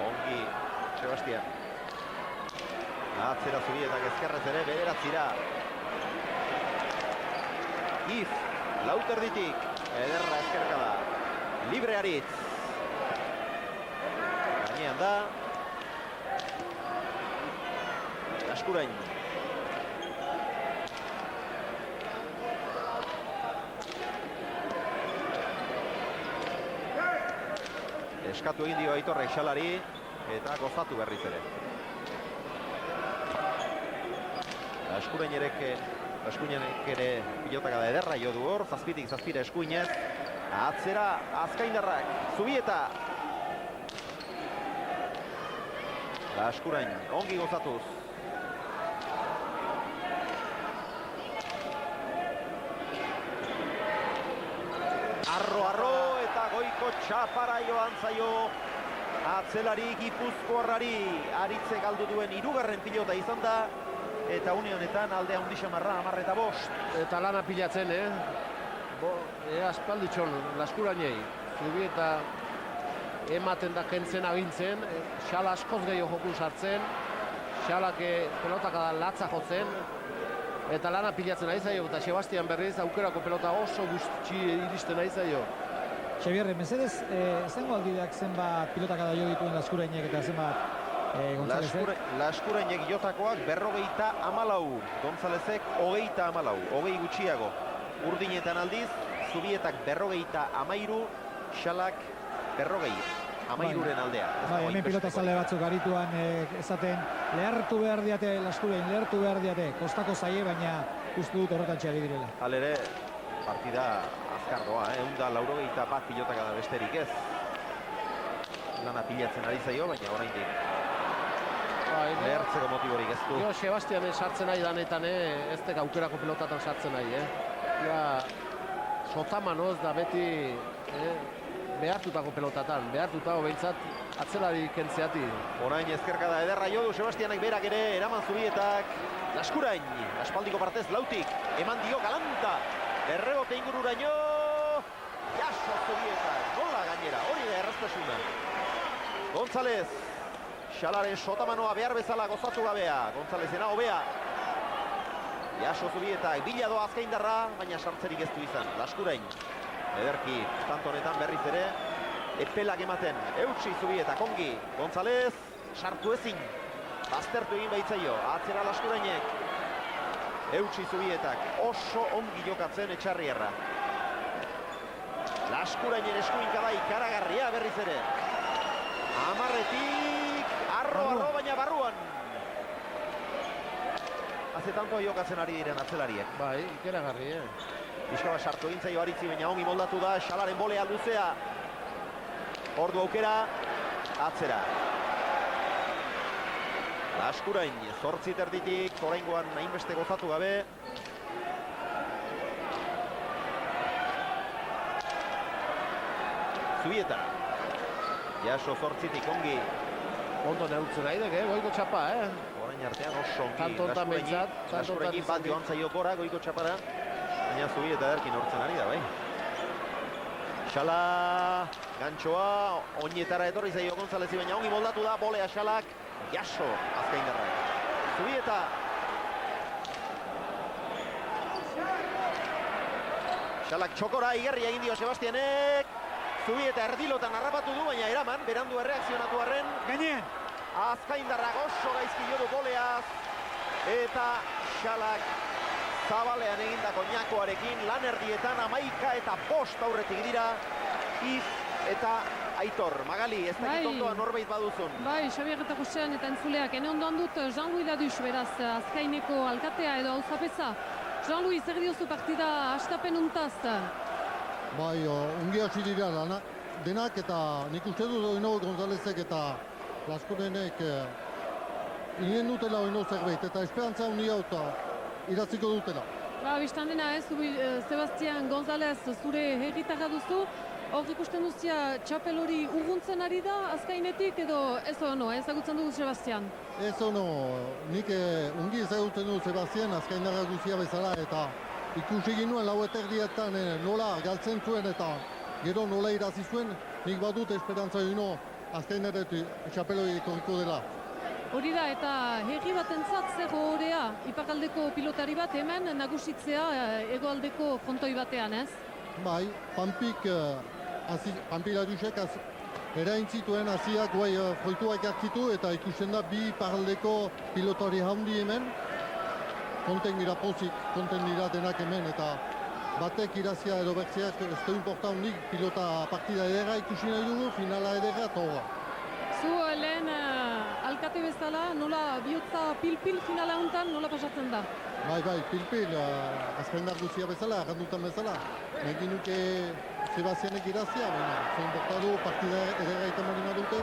ongi, Sebastian. Atzera Zubietak ezkerrez ere, bederatzira. If, lauterditik, ederra ezkerka da. Libre Aritz. Gainean da. Laskurain. Eskatu egin dio Aitorrek Xalari eta gozatu berriz ere. Laskurainek ere pilotaka da ederra jo du hor, zazpitik zazpira eskuinez. Atzera Azkaindarrak, Zubieta. Laskurain, ongi gozatuz. Arro eta goiko txapara joan zaio atzelari Gipuzkoarrari. Aritze galdu duen 3. pilota izan da. Eta une honetan alde handi xamarra, 10 eta 5. Eta lana pilatzen, aspalditxon Laskurainei. Zubieta ematen da kentzen agintzen. Xala askoz gehiago jokun sartzen. Xalak pelotak da latza jotzen. Eta lana pilatzen ari zaio, eta Sebastian berriz aukerako pelota oso guzti iristen ari zaio. Xavier, mesedez, zengo aldideak zenbat pilotak da jo dituen Laskurainek eta zenbat Gonzálezek? Laskurainek jotakoak 54, Gonzálezek 34, 20 gutxiago. Urdinetan aldiz, Zubietak 53, Xalak 40. Amairuren aldea. Hemen pilota zalde batzuk arituan esaten lehertu behar diate Laskurain, lehertu behar diate. Kostako zaie, baina uste dut horretan txari direla. Halere, partida azkar doa, 181 pilotak da besterik ez. Lana pilatzen ari zaio, baina oraindik lehertzeko motiborik ez du. Sebastian sartzen nahi danetan, ez dek aukerako pelotatan sartzen nahi. Sotamanoz da beti behartutako pelotatan, behartutako behintzat atzelari kentzeati. Orain ezkerkada ederra jo du Sebastianek berak ere eraman Zubietak. Laskurain, aspaldiko partez lautik, eman dio Galanta. Errebote ingururaino, jaso Zubietak, nola gainera, hori da erraztasuna. González, Xalaren sotamanoa behar bezala gozatu gabea, Gonzálezena hobea. Jaso Zubietak, bila doa azkaindarra, baina sartzerik ez du izan. Laskurain, ederki, tanto honetan berriz ere, epelak ematen, eutsi Zubietak, ongi. González, sartu ezin, baztertu egin baitzaio, atzera Laskurainek. Eutsi Zubietak, oso ongi jokatzen Etxarrierra. Laskurainen eskuinkada ikaragarria berriz ere. Amarretik, arro, baina barruan. Haze tanto jokatzen ari diren atzelariek. Bai, ikeragarri, Bizkaba sartu egin zaio Aritzi, baina ongi moldatu da, Xalaren bolea luzea. Ordu aukera, atzera. Laskurain, 8 terditik, oraingoan hainbeste gozatu gabe. Zubieta. Jaso 8tik ongi. Ondo neurtzen nahi dek, goiko txapa, Orain artean oso ongi. Tantontan behintzat. Laskurainin bat joan zaio gora, goiko txapara. Baina Zubieta ederkin hortzen ari da, bai. Xala, gantxoa, oinetara etorri zaio Gonzálezi, baina ongi moldatu da, bolea Xalak. Jaso, azkaindarrak. Zubieta. Xalak txokora, igerria egin dio Sebastianek. Zubieta erdilotan harrapatu du, baina eraman, berandu erreakzionatu arren. Gainen! Azkaindarrak oso gaizki jo du boleaz. Eta Xalak zabalean egindako Ñakoarekin lan erdietan 11 eta 5 aurretik dira. Iz eta Aitor, Magali, ez dakit ondoa norbait baduzun. Bai, Xabier eta Josean eta entzuleak. Ene ondoan dut Jean-Louis Laduz, beraz, azkaineko alkatea edo auzapeza. Jean-Louis, zer diozu partida hastapen untaz? Bai, ongi hasi dira denak eta nik uste dut oino Gonzálezek eta Laskurenek inen dutela oino zerbait eta esperantza unia eta iratziko dutela. Ba, biztan dena Sebastian González zure herritarra duzu. Hor ikusten duzia txapel hori urruntzen ari da azkainetik edo ez ono, ezagutzen dugu Sebastian? Ez ono, nik ongi ezagutzen dugu Sebastian azkaindarra guzia bezala eta ikusi ginuen lau eterdietan nola galtzen zuen eta gero nola irazi zuen, nik badut esperantza ino azkaineretik txapel hori etorriko dela. Hori da, eta herri batentzat zer horea iparraldeko pilotari bat hemen nagusitzea hegoaldeko frontoi batean, ez? Bai, Pampiladusek erain zituen hasiak guai joituak hartzitu eta ikusten da bi iparraldeko pilotari handi hemen. Konten dira pozik, konten dira denak hemen eta batek irazia edo bertzeak ez du importa hondik pilota partida edera ikusi nahi dugu, finala edera eta horra. Zu lehen alkate bezala, nola bihotza pil-pil finala honetan, nola pasatzen da? Bai, pil-pil, azkaindar guzia bezala, errandutan bezala. Egin nuke Sebastianek irazia, baina zuen bortadu partida edera eta marina dute,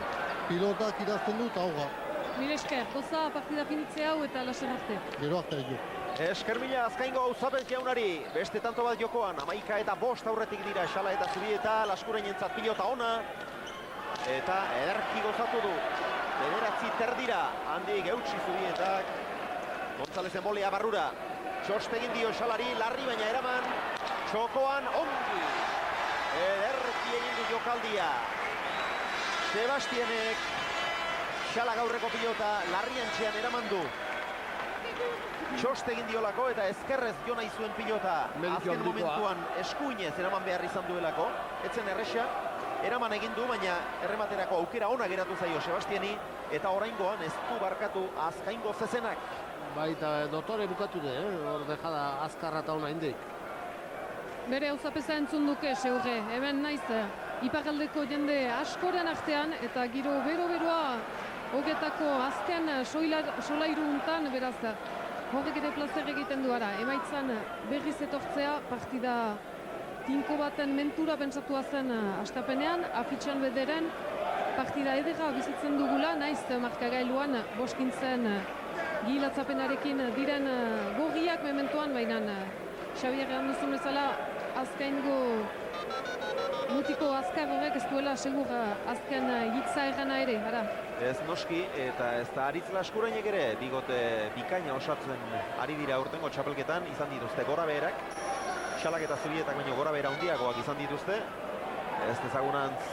pilotak irazten du eta horra. Mire esker, goza partida finitzea hau eta laser arte. Gero arte jo. Esker mila azkaingo auzapez jaunari, beste tanto bat jokoan, 11 eta 5 aurretik dira Xala eta Zubieta, Laskurainentzat pilota ona. Eta ederki gozatu du, 9 terdira, handik eutsi Zubietak. Gonzalezen bolea barrura, txostegin dio Xalari, larri baina eraman, txokoan ongi. Ederki egin du jokaldia. Sebastianek, Xala gaurreko pilota, larrian txean eraman du. Txostegin diolako eta ezkerrez jo nahi zuen pilota. Azken momentuan eskuinez eraman behar izan duelako. Etzen erresa, eraman egin du, baina errematerako aukera ona geratu zaio Sebastiani. Eta oraingoan ez du barkatu azkaingo zezenak. Baita dotore bukatu de, hor dejada azkarra eta ona indik. Bere auzapeza entzun duke, Seurre, hemen naiz iparraldeko jende askoren artean eta giro bero-beroa hogetako azken solairu untan, beraz, horrek ere plazer egiten du ara. Emaitzan berriz etortzea partida tinko baten mentura pentsatua zen astapenean, afitxan bederen partida edera bizitzen dugula, naiz markagailuan boskintzen gilatzapenarekin diren gorriak mementoan, baina Xabier egan duzun ezala azkaingo mutiko azkar horrek ez duela segur azken hitza errana ere, ara. Ez noski, eta ez da Aritz Laskurainek ere bigote bikaina osatzen ari dira urtengo txapelketan, izan dituzte gora beherak. Xalak eta Zubietak baino gora behera handiagoak izan dituzte. Ez dezagunantz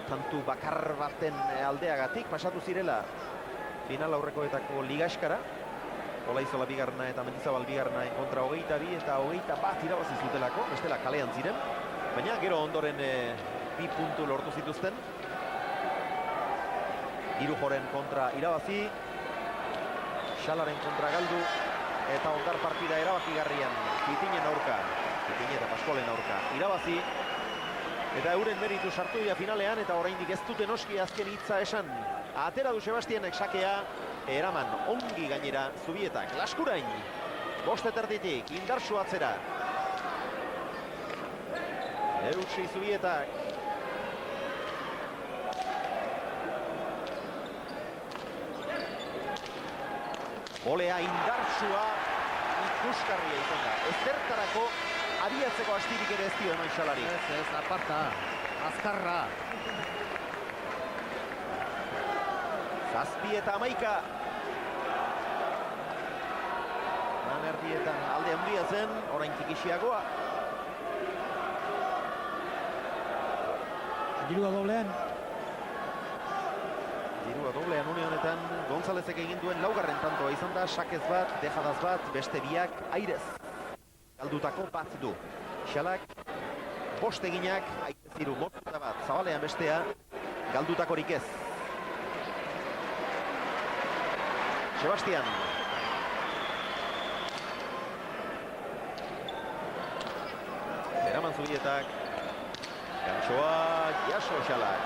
tantu bakar baten aldeagatik pasatu zirela final aurrekoetako ligaskara. Olaizola bigarna eta Mendizabal bigarna kontra 22 eta 21 irabazi zutelako, bestela kalean ziren. Baina gero ondoren 2 puntu lortu zituzten. Irujoren kontra irabazi, Xalaren kontra galdu, eta ondar partida erabakigarrian Kitinen aurka, Kitine eta Paskolen aurka irabazi. Eta euren meritu sartu dira finalean, eta oraindik ez dute noski azken hitza esan. Atera du Sebastienek sakea, eraman ongi gainera Zubietak. Laskurain, 5:30 indartsu atzera. Eutsi Zubietak. Olea indartsua ikusgarria izan da. Ezertarako abiatzeko astirik ere ez dio eman Xalari. Ez, aparta, azkarra. 7 eta 11. Han erdietan alde handia zen, orain tikisiagoa. Dirua doblean. Dirua doblean une honetan, Gonzalezek egin duen laugarren tantoa izan da, sakez bat, dejadaz bat, beste biak airez. Galdutako bat du. Xalak, 5 eginak, airez 3, motza bat, zabalean bestea, galdutakorik ez. Sebastian. Eraman Zubietak. Gantxoa, jaso Xalak.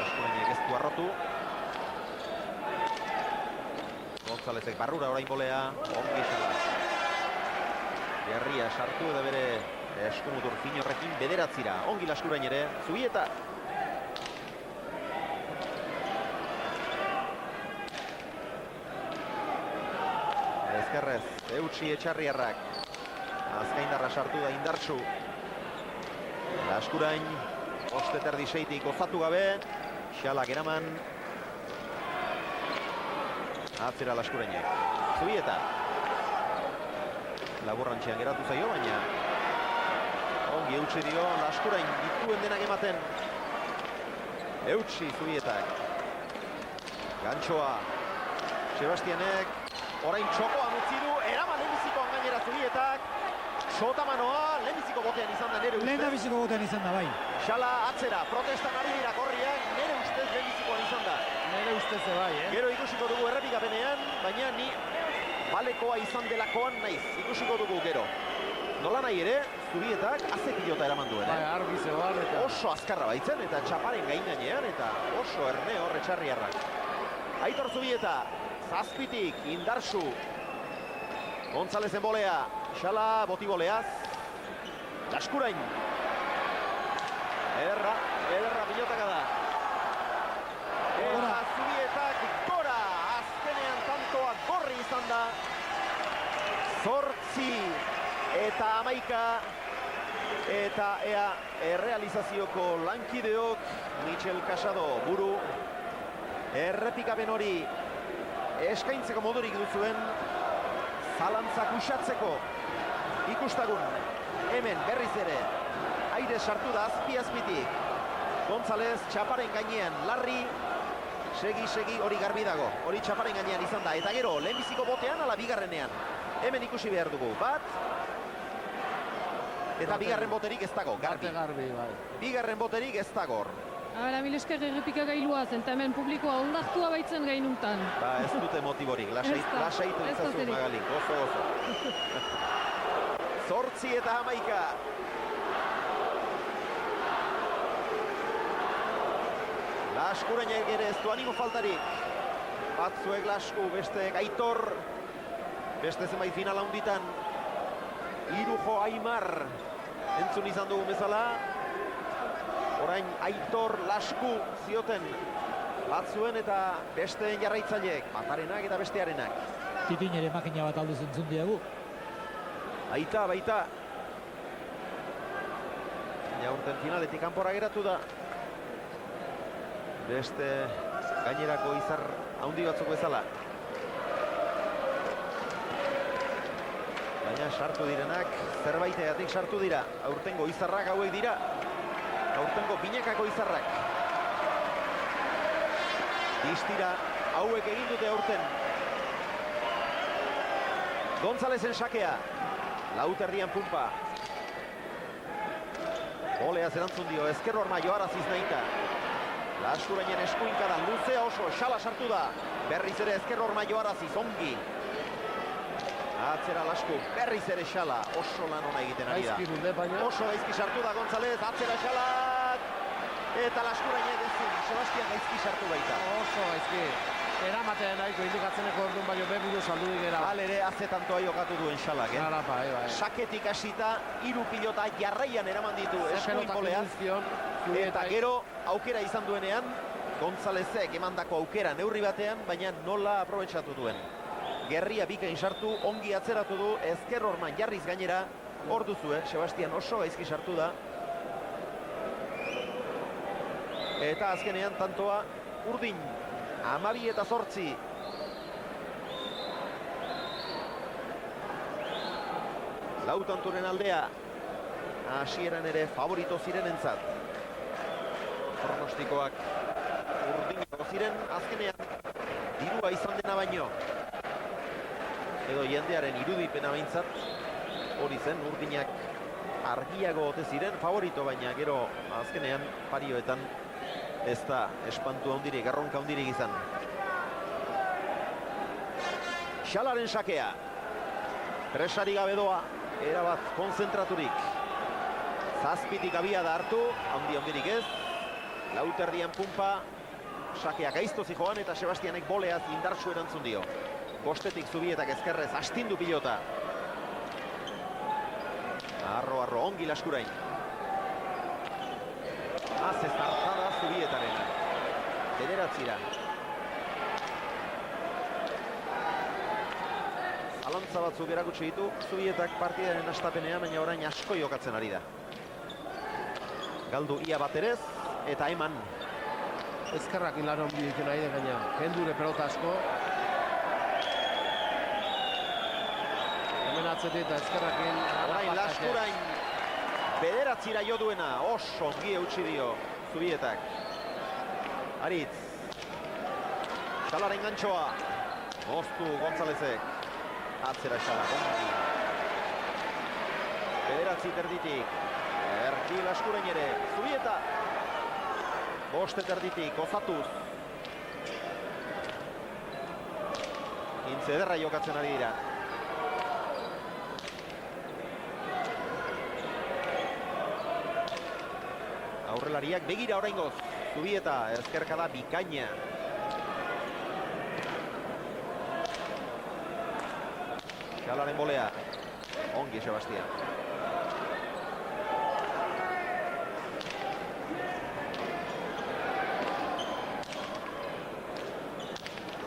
Askurainek ez du arrotu. Gonzalezek barrura orain bolea. Ongi Xalak. Gerria sartu eta bere eskumutur finorrekin bederatzira. Ongi Laskurain ere. Zubietak. Ezkerrez, Eutsi Etxarriarrak. Azkaindarra sartu da indartsu. Laskurain, 5:36 gozatu gabe. Xalak eraman. Atzera Laskurainek. Zubieta. Laburrantxean geratu zaio, baina ongi Eutsi dio, Laskurain dituen denak ematen. Eutsi Zubietak. Gantxoa. Sebastianek. Orain txokoan utzi du, eraman lehenbizikoan gainera Zubietak. Sotamanoa, lehenbiziko botean izan da nere ustez. Lehenbiziko botean izan da, bai. Xala atzera, protestan ari dira gorriak, nere ustez lehenbizikoan izan da. Nere ustez bai, Gero ikusiko dugu errepikapenean, baina ni balekoa izan delakoan naiz, ikusiko dugu gero. Nola nahi ere, Zubietak aze pilota eraman duen. Bai, argi zegoan eta... Oso azkarra baitzen eta txaparen gain gainean eta oso erne hor Etxarriarrak. Aitor Zubieta. 7tik, indartsu. Gonzalezen bolea. Xala, boti boleaz. Laskurain. Ederra pilotaka da. Eta Zubietak gora. Azkenean tantoa gorri izan da. 8 eta 11. Eta ea errealizazioko lankideok Michel Casado buru. Errepikapen hori eskaintzeko modurik duzuen, zalantzak usatzeko ikustagun. Hemen berriz ere, aire sartu da azpi-azpitik. Gonzalez txaparen gainean, Larri, segi hori garbi dago. Hori txaparen gainean izan da. Eta gero, lehenbiziko botean ala bigarrenean. Hemen ikusi behar dugu. Bat, eta bigarren boterik ez dago, garbi. Bigarren boterik ez dago. Ara, milesker errepika gailua zen, eta hemen publikoa ondartua baitzen gainuntan. Ba, ez dute motibori, lasaitu izazu Magalik, oso. 8 eta 11. Laskurainek ere ez du animo faltarik. Batzuek Lasku, beste Aitor, beste zenbait final handitan Irujo Aimar entzun izan dugu bezala. Orain Aitor Lasku zioten batzuen eta besteen jarraitzaileek, batarenak eta bestearenak. Titin ere makina bat alduz entzun diagu. Baita. Ja, urten finaletik kanpora geratu da. Beste gainerako izar handi batzuk bezala. Baina sartu direnak, zerbaitegatik sartu dira. Aurtengo izarrak hauek dira. Aurtengo binekako izarrak. Distira hauek egin dute aurten. Gonzalezen sakea. Lauterrian Pumpa. Oleaz erantzun dio, ezker horma joaraziz nahita. Laskurainen eskuinka da, luzea oso, Xala sartu da. Berriz ere ezker horma joaraziz, ongi. Atzera Lasku, berriz ere Xala, oso lan ona egiten ari da. Oso gaizki sartu da Gonzalez, atzera Xalak. Eta Laskurainek ezin, Sebastian gaizki sartu baita. Oso gaizki. Eramatea nahiko indikatzeneko orduan baino bebidu saldudik era. Ere azetantoa jokatu duen Xalak, Saketik hasita, 3 pilota jarraian eraman ditu eskuin bolean. Eta gero aukera izan duenean, Gonzalezek emandako aukera neurri batean, baina nola aprobetxatu duen. Gerria bikain sartu, ongi atzeratu du, ezker horman jarriz gainera, hor duzu, Sebastian oso gaizki sartu da. Eta azkenean tantoa Urdin, 12-8. Lautanturen aldea, hasieran ere favorito zirenentzat. Pronostikoak urdineko ziren, azkenean dirua izan dena baino. Edo jendearen irudipena behintzat, hori zen urdinak argiago ote ziren favorito, baina gero azkenean parioetan ez da espantu handirik, erronka handirik izan. Xalaren sakea. Presari gabe doa, erabat konzentraturik. Zazpitik abia da hartu, handirik ez. Lauterdian Pumpa, sakea gaizto zijoan eta Sebastianek boleaz indartsu erantzun dio. Bostetik Zubietak ezkerrez, astindu pilota. Arro, ongi Laskurain. Ez hartada Zubietaren. Bederatzira. Zalantza batzuk erakutsi ditu Zubietak partidaren hastapenean, baina orain asko jokatzen ari da. Galdu ia baterez eta eman. Ezkerrakin lan ongi ditu nahi da gaina. Kendure pelota asko. Hemen atzetik eta ezkerrakin. Orain Laskurain bederatzira jo duena. Oso ongi eutsi dio Zubietak. Aritz. Xalaren gantxoa. Moztu Gonzalezek. Atzera Xala, ongi. Bederatzi terditik. Erki Laskurain ere. Zubieta. Boste terditik, osatuz. Intze ederra jokatzen ari dira. Aurrelariak begira oraingoz. Zubieta, ezkerkada bikaina. Xalaren bolea. Ongi Sebastian.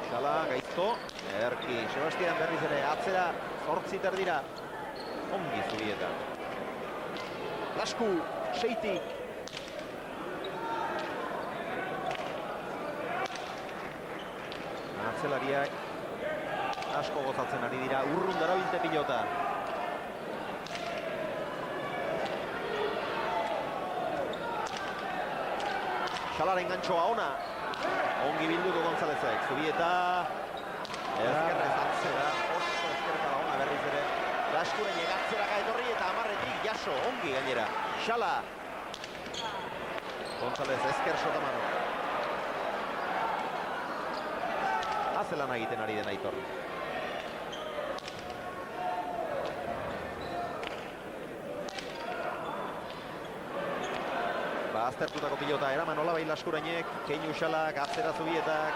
Xala, gaizto. Erki, Sebastian berriz ere atzera. 8 terdira. Ongi Zubieta. Lasku, 6tik. Atzelariak asko gozatzen ari dira, urrun darabilte pilota. Xalaren gantxoa ona. Ongi bilduko Gonzalezek. Zubieta. Ezkerrez atzera. Oso ezkerkada ona berriz ere. Laskurain egatzeraka etorri eta 10-etik jaso. Ongi gainera. Xala. Gonzalez ezker sotamano. Zelan egiten ari den Aitor. Aztertutako pilota eraman olabai Laskurainek, Keinu Xalak, atzera Zubietak,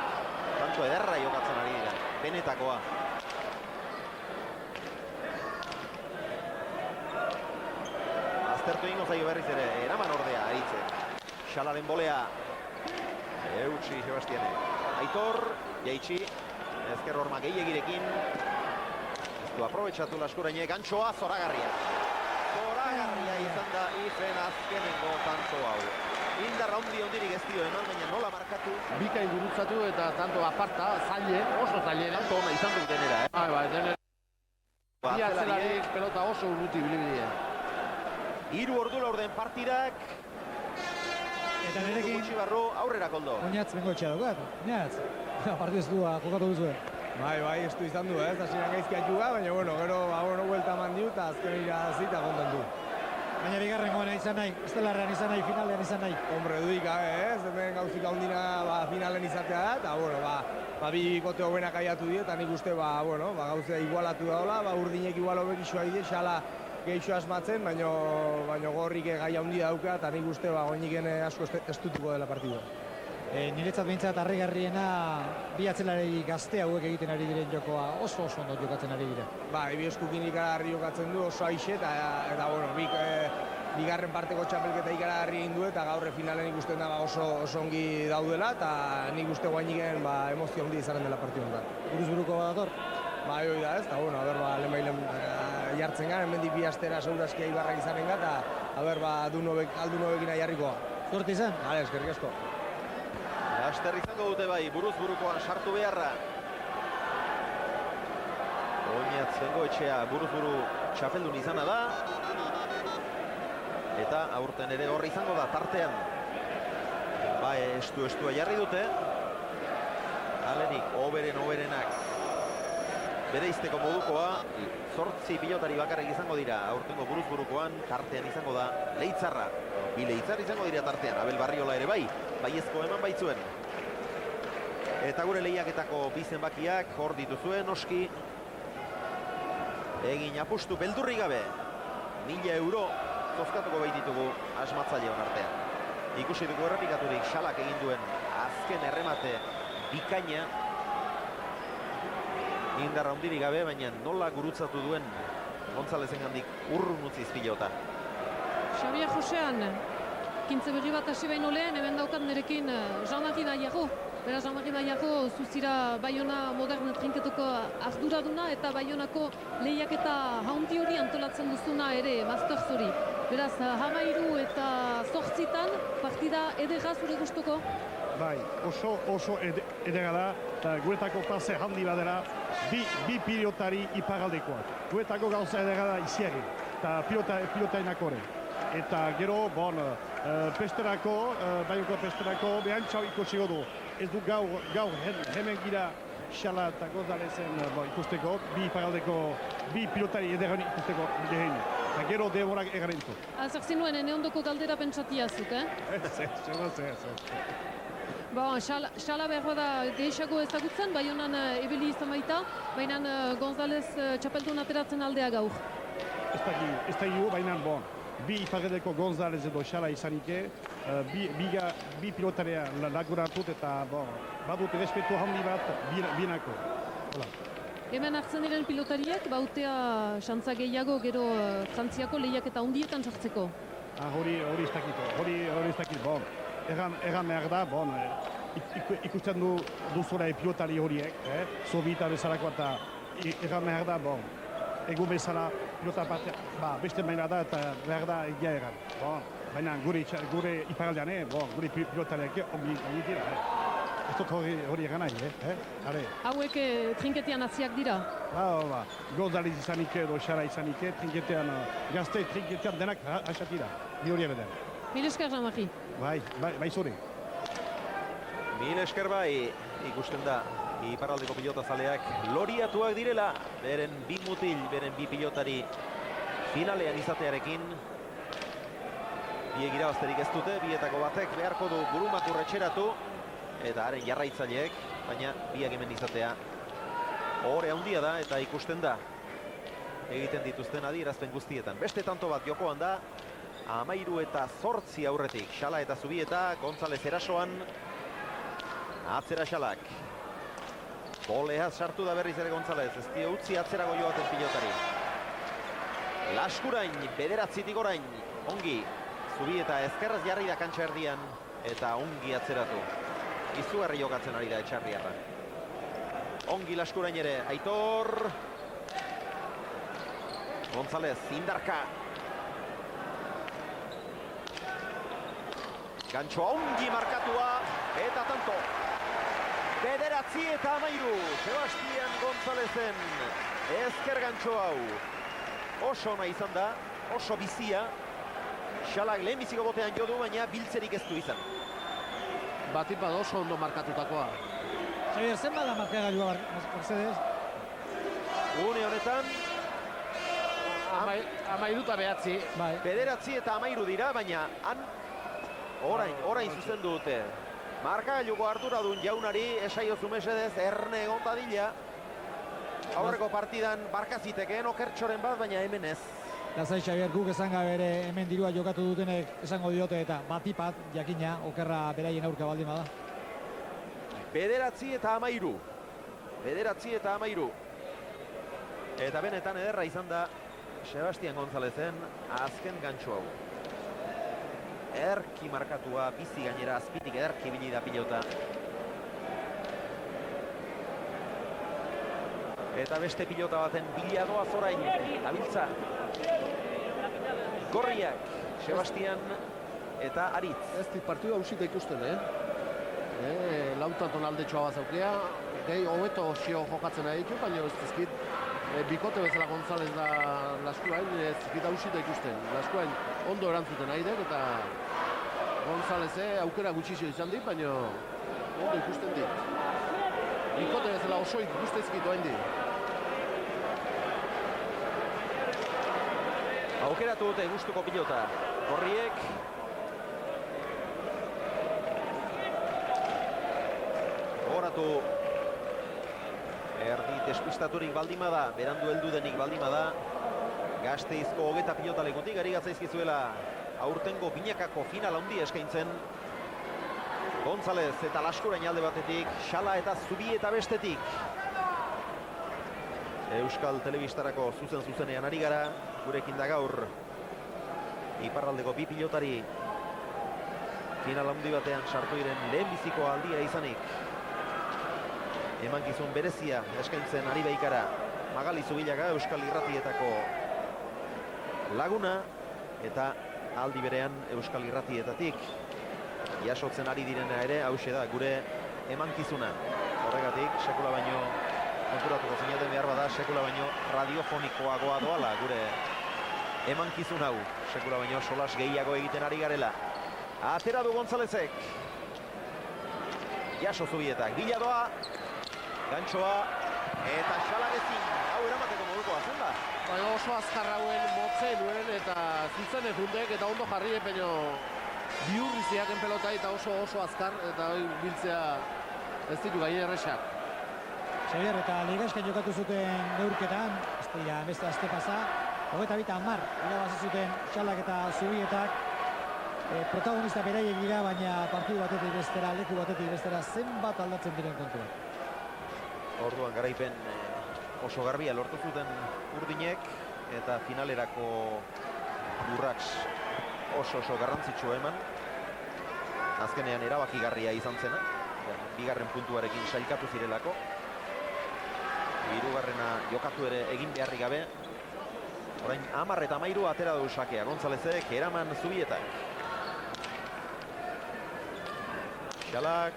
tanto ederra jokatzen ari dira, benetakoa. Aztertu egingo zaio berriz ere, eraman ordea, Aritze. Xalaren bolea. Eutsi, Sebastiane. Aitor, jaitsi. Ezker horma gehiagirekin. Ez du aprobetsatu Laskuraine, gantxoa, zoragarria. Zoragarria izan da Ifen azkenengo tanto hau. Indar handirik ez dio eman, baina nola markatu. Bikain gurutzatu eta tanto aparta, zaile, oso zaile. Tanto ona izan dut denera, Bai, denera. Bi atzelari pelota oso urruti bilibidea. 3 ordu laurden partidak. Eta nerekin gutxi barru aurrera koldo. Oinatz bengoetxea daukat. Oinatz. Partidu ez du jokatu duzu. Bai, ez du izan du, ez? Hasieran gaizkia juga, baina gero buelta eman diu eta azken irazita konten du. Baina bigarrengoan izan nahi, estelarrean izan nahi, finalean izan nahi. Hombre, dudik gabe, ez? Hemen gauzik handina finalen izatea da, eta bi bikote hobenak aiatu die, eta nik uste, gauzea igualatu daola, urdinek igual hobekixoa ide, Xala geixo asmatzen, baina gorrik gai handi dauka, eta nik uste, goiniken asko estutuko dela partidua. Niretzat behintzat harrigarriena bi atzelari gazte hauek egiten ari diren jokoa oso ondo jokatzen ari dira. Bi eskukin ikaragarri jokatzen du oso aixe eta bigarren parteko txapelketa ikaragarri egin du eta gaur finalen ikusten da oso ongi daudela eta nik uste guainiken emozio handi izaren dela partidu honetan. Buruz buruko badator? Bai, hori da ez, eta lehen jartzen gara, hemendik bi astera segurazkia ibarrak izanen gara eta aldunobekin jarrikoa. Zorte izan? Hale, eskerrik asko. Laster izango dute bai, buruz burukoan sartu beharra. Oinatz bengoetxea buruz buru txapeldun izana da. Eta aurten ere horri izango da tartean. Estua jarri dute. Alenik, oberenak. Bere izteko modukoa, 8 pilotari bakarrik izango dira. Aurtengo buruz burukoan tartean izango da Leitzarra. Bi Leitzar izango dira tartean, Abel Barriola ere bai. Baiezko eman baitzuen. Eta gure lehiaketako bi zenbakiak hor dituzuen, noski. Egin apustu beldurri gabe. 1000 euro zozkatuko baititugu asmatzaile artean. Ikusi dugu errepikaturik Xalak egin duen azken erremate bikaina. Indar handirik gabe, baina nola gurutzatu duen Gonzalezengandik urrun utziz pilota. Xabier Josean, kintze berri bat hasi baino lehen, hemen daukat nerekin Jean-Marie Nahiago. Beraz, Jean-Marie Nahiago zuzira Baiona modern trinketoko arduraduna eta Baionako lehiaketa haundi hori antolatzen duzuna ere, Masters hori. Beraz, 13 eta 8 partida edera zure gustuko? Bai, oso edera da, eta guretako pase handi badera, bi pilotari iparaldekoak. Guretako gauza edera da iziari, eta pilotainako ere. Eta gero, pesterako, Baionako pesterako, behantxau ikusi du. Ez du gaur hemen gira Xala eta Gonzalezen ikusteko, bi iparaldeko, bi pilotari ederan ikusteko dehen. Eta gero demorak egarentu. Zer zinuen, ene ondoko galdera pentsatiazuk, Xala behar da gehiago ezagutzen, Baionan ebili izan baita, baina Gonzalez txapeldun ateratzen aldea gaur. Ez da gu, baina bi iparaldeko Gonzalez edo Xala izanike, bi pilotarea laguratut eta badut respetu handi bat binako. Hemen hartzen diren pilotariek, bautea xantza gehiago gero Frantziako lehiaketa hundietan sartzeko. Hori ez dakit, Erran behar da, ikusten duzura pilotari horiek, Sobita bezalako eta erran behar da, egun bezala pilota bat, beste maila da eta behar da egia erran. Baina gure iparaldean, gure pilotariak ongi dira. Ez dut hori egan nahi, Hauek trinketian hasiak dira? Gonzalez izanik edo Xala izanik, gazte trinketean denak hasatira, bi hori ebeden. Mil esker, Jean-Marie. Bai zure. Mil esker bai, ikusten da, iparraldeko pilotazaleak loriatuak direla, beren bi mutil, beren bi pilotari finalean izatearekin. Biek irabazterik ez dute, bietako batek beharko du burumakur etxeratu, eta haren jarraitzaileek, baina biak hemen izatea ohore handia da eta ikusten da egiten dituzten adierazpen guztietan. Beste tanto bat jokoan da, 13 eta 8 aurretik, Xala eta Zubieta, Gonzalez erasoan, atzera Xalak. Boleaz sartu da berriz ere Gonzalez, ez utzi atzerago joaten pilotari. Laskurain, 9tik orain, Ongi, Zubieta ezkerrez jarri da kantxa erdian, eta ongi atzeratu. Izugarri jokatzen ari da Etxarriarra. Ongi Laskurain ere, Aitor. González, Indarka. Gantxoa ongi markatua, eta tanto. 9-13, Sebastian Gonzálezen ezker gantxo hau. Oso ona izan da, oso bizia. Xalak lehenbiziko botean jo du, baina biltzerik ez du izan. Batipat oso ondo markatutakoa. Xavier, zenbat da markagailua Mercedes? Une honetan... 13 eta 9. 9 eta 13 dira, baina han orain zuzendu dute. Markagailuko arduradun jaunari esaiozu mesedez erne egon dadila. Aurreko partidan barkazitekeen okertxoren bat, baina hemen ez. Lazai, Xavier, guk esan gabe ere hemen dirua jokatu dutenek esango diote eta batipat jakina okerra beraien aurka baldin bada. 9 eta 13. 9 eta 13. Eta benetan ederra izan da Sebastian Gonzálezen azken gantxo hau. Ederki markatua, bizi gainera azpitik ederki bili da pilota. Eta beste pilota baten biladoa zorain, abiltza. Gorriak, Sebastian eta Aritz. Ez dit partidua hausita ikusten, Lautanton aldetxoa bazaukea, gehi hobeto xio jokatzen nahi ditu, baina ez dizkit bikote bezala González da Laskurain, ez dizkit hausita ikusten. Laskurain ondo erantzuten nahi dek, eta González aukera gutxixo izan dit, baina ondo ikusten dit. Bikote bezala oso ikustezkit oain dit. Aukeratu dute gustuko pilota. Gorriek. Gogoratu. Erdi despistaturik baldima da, berandu heldu denik baldima da. Gasteizko hogeta pilota lekutik ari gatzaizkizuela aurtengo binakako final handi eskaintzen. González eta Laskurain alde batetik, Xala eta Zubieta bestetik. Euskal Telebistarako zuzenean ari gara, gurekin da gaur iparraldeko bi pilotari final handi batean sartu diren lehenbiziko aldia izanik. Emankizun berezia eskaintzen ari baikara Magali Zubillaga Euskal Irratietako laguna eta aldi berean Euskal Irratietatik jasotzen ari direna ere hauxe da gure emankizuna. Horregatik sekula baino konturatuko zineten behar bada, sekula baino radiofonikoagoa doala gure emankizun hau. Sekula baino solas gehiago egiten ari garela. Atera du Gonzálezek. Jaso Zubietak. Biladoa. Gantxoa. Eta Xalagezin. Hau eramateko modukoa zen da. Baina oso azkar hauen motzen nuen eta zuzen ezundek eta ondo jarri peño biurriziaken pelota eta oso azkar eta hori biltzea ez ditu gaien erresak. Xavier, eta ligaizkan jokatu zuten neurketan, ez dira beste aste pasa, 22-10 irabazi zuten Xalak eta Zubietak. Protagonista beraiek dira, baina partidu batetik bestera, leku batetik bestera, zenbat aldatzen diren kontuak. Orduan garaipen oso garbia lortu zuten urdinek, eta finalerako urrats oso garrantzitsu eman. Azkenean erabakigarria izan zena, bigarren puntuarekin sailkatu zirelako. Hirugarrena jokatu ere egin beharrik gabe. Orain 10 eta 13 atera du sakea Gonzálezek, eraman Zubietak. Xalak.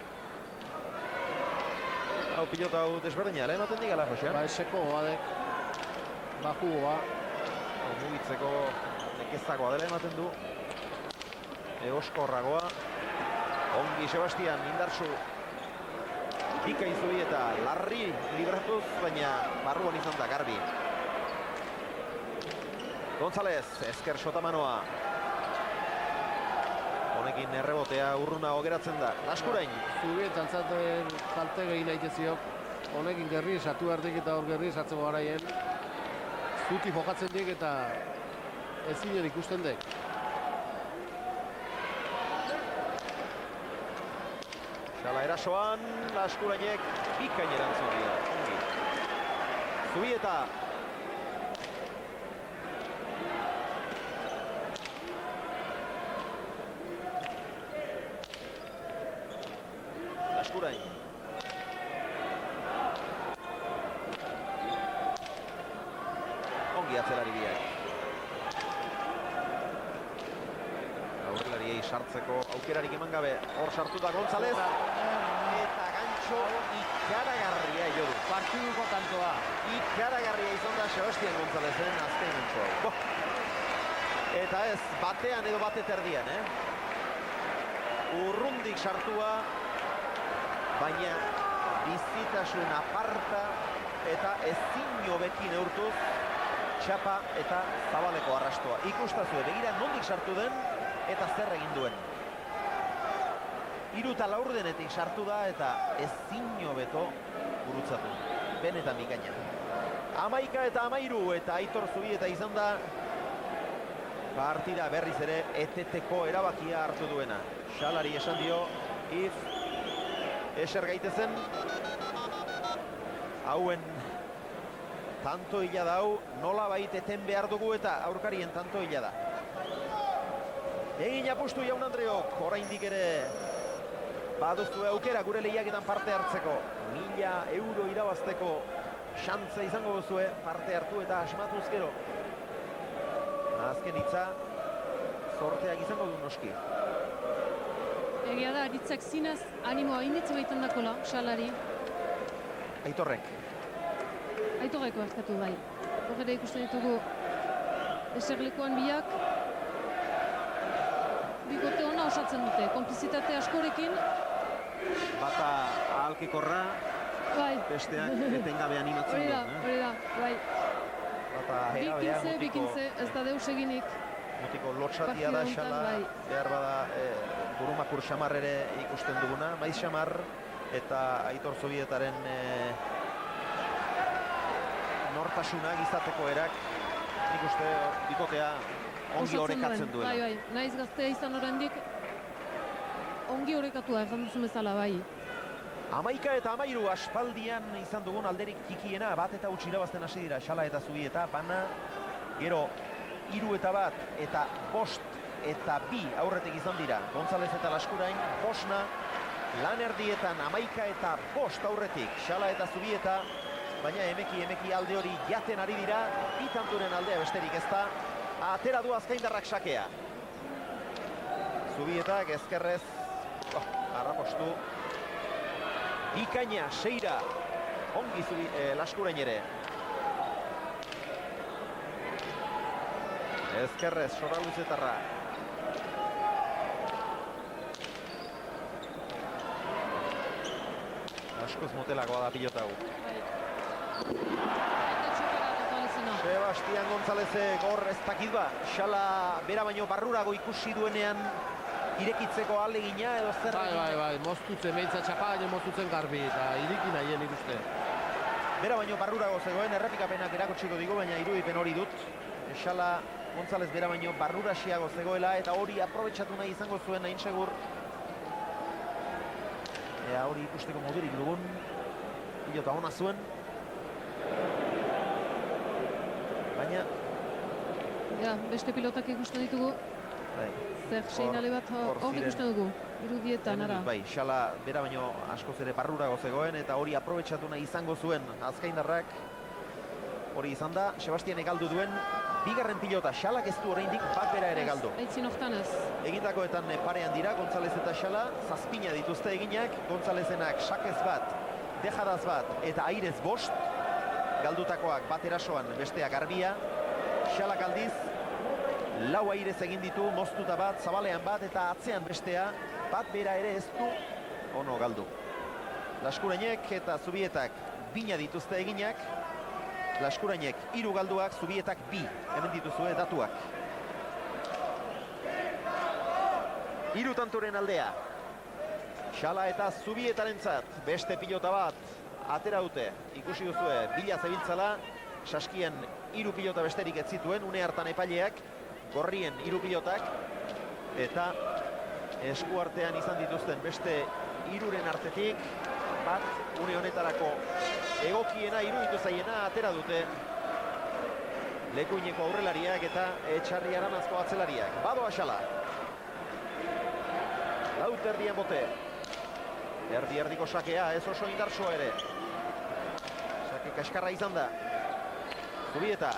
Hau pilota hau desberdina, ematen digala, Josean? Ba, eseko badek. Bajugoa. Mugitzeko nekezagoa dela ematen du. Eoskorragoa. Ongi Sebastian, indartsu. Bikain Zubieta, larri libratuz, baina barruan izan da garbi. González, ezker sotamanoa. Honekin errebotea urruna ogeratzen da. Laskurain. Zubietan zaten kalte gehi naiteziok. Honekin gerri esatu hartik eta hor gerri esatzeko garaien. Zuti jokatzen dik eta ezinen ikusten dek. Xala erasoan, Laskurainek bikain erantzun dira. Zubieta. Laskurain. Ongi atzelari biak. Aurrelariei sartzeko aukerarik eman gabe. Hor sartu da González. Eta gantxo ikaragarria jo du. Partiduko kantoa. Ikaragarria izan da Sebastian Gonzálezen azken gantxo. Eta ez, batean edo bate terdian, Urrundik sartua, baina bizitasun aparta eta ezin hobeki neurtuz txapa eta zabaleko arrastoa. Ikustazue, begira nondik sartu den eta zer egin duen. 3 eta 4 denetik sartu da eta ezin hobeto gurutzatu. Benetan bikaina. 11 eta 13 eta Aitor Zubieta izan da partida berriz ere eteteko erabakia hartu duena. Xalari esan dio, eser gaitezen, hauen tanto hila dau, nola baiteten behar dugu eta aurkarien tanto hila da. Egin apustu Jaun Andreok, oraindik ere baduztu aukera gure lehiaketan parte hartzeko. 1000 euro irabazteko xantza izango duzue parte hartu eta asmatuz gero. Azken hitza, sorteak izango du noski. Egia da, aritzak zinez, animoa inditzu baiten dakola, Xalari. Aitorrek. Aitorreko erkatu bai. Horre ikusten ditugu eserlekuan biak. Bikote hona osatzen dute, konplizitate askorekin. Bata ahalkekorra, besteak etengabe animatzen du. Hori da, bai. Bata bikintze, ez da deus eginik. Mutiko lotxatia da Xala, behar bada burumakur xamar ere ikusten duguna. Maiz xamar eta Aitor Zubietaren nortasunak izateko erak, nik uste bikotea ongi horrekatzen duela. Bai, naiz gaztea izan oraindik ongi horrekatua erran duzu bezala, bai. 11 eta 13 aspaldian izan dugun alderik txikiena, bat eta huts irabazten hasi dira Xala eta Zubieta, bana gero 3 eta 1 eta 5 eta 2 aurretik izan dira González eta Laskurain, bosna lan erdietan 11 eta 5 aurretik Xala eta Zubieta, baina emeki alde hori jaten ari dira, bitanturen aldea besterik ez da, atera du azkaindarrak sakea. Zubietak ezkerrez, harrapostu, bikaina, seira, ongi Laskurain ere. Ezkerrez, Soraluzetarra. Askoz motelagoa da pilota hau. Sebastian Gonzálezek hor ez dakit ba, Xala bera baino barrurago ikusi duenean irekitzeko ahalegina edo zer? Bai, moztutzen, behintza txapa baino moztutzen garbi eta iriki nahien ikuste. Bera baino barrurago zegoen, errepikapenak erakutsiko digu, baina irudipen hori dut. Xala González bera baino barrurasiago zegoela eta hori aprobetxatu nahi izango zuen hain segur. Ea hori ikusteko modurik dugun, pilota ona zuen. Baina... Ja, beste pilotak ikusten ditugu. Zer seinale bat hor ikusten dugu, irudietan, ara. Bai, Xala bera baino askoz ere barrurago zegoen eta hori aprobetxatu nahi izango zuen azkaindarrak. Hori izan da, Sebastianek galdu duen bigarren pilota, Xalak ez du oraindik bat bera ere galdu. Aitzin hortan ez. Egindakoetan parean dira, González eta Xala, zazpina dituzte eginak, Gonzálezenak sakez bat, dejadaz bat eta airez 5, galdutakoak bat erasoan besteak garbia, Xalak aldiz, 4 airez egin ditu, moztuta bat, zabalean bat eta atzean bestea, bat bera ere ez du, ono galdu. Laskurainek eta Zubietak bina dituzte eginak, Laskurainek 3 galduak, Zubietak 2, hemen dituzue datuak. 3 tantoren aldea. Xala eta Zubietarentzat beste pilota bat atera dute. Ikusi duzue, bila zebiltzala, saskian 3 pilota besterik ez zituen, une hartan epaileak, gorrien 3 pilotak, eta eskuartean izan dituzten beste 3-ren artetik, bat une honetarako egokiena, iruditu zaiena atera dute Lekuineko aurrelariak eta Etxarri Aranazko atzelariak. Badoa Xala. Lauterdien bote. Erdi-erdiko sakea, ez oso indartsua ere. Sake kaskarra izan da. Zubieta.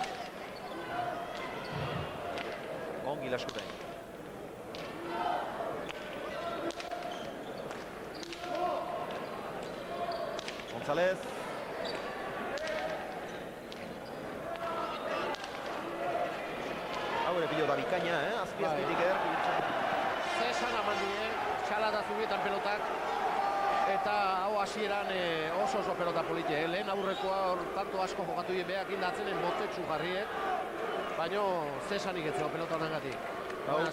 Ongi Laskurain. González. Hau ere pilota bikaina, azpiazpitik Zesan amandie, Xala da Zubietan pelotak. Eta hau hasieran oso pelota politie. Lehen aurrekoa hor tanto asko jokatu beak indatzenen motetsu jarriek. Baina Zesanik etzeko pelota honengatik.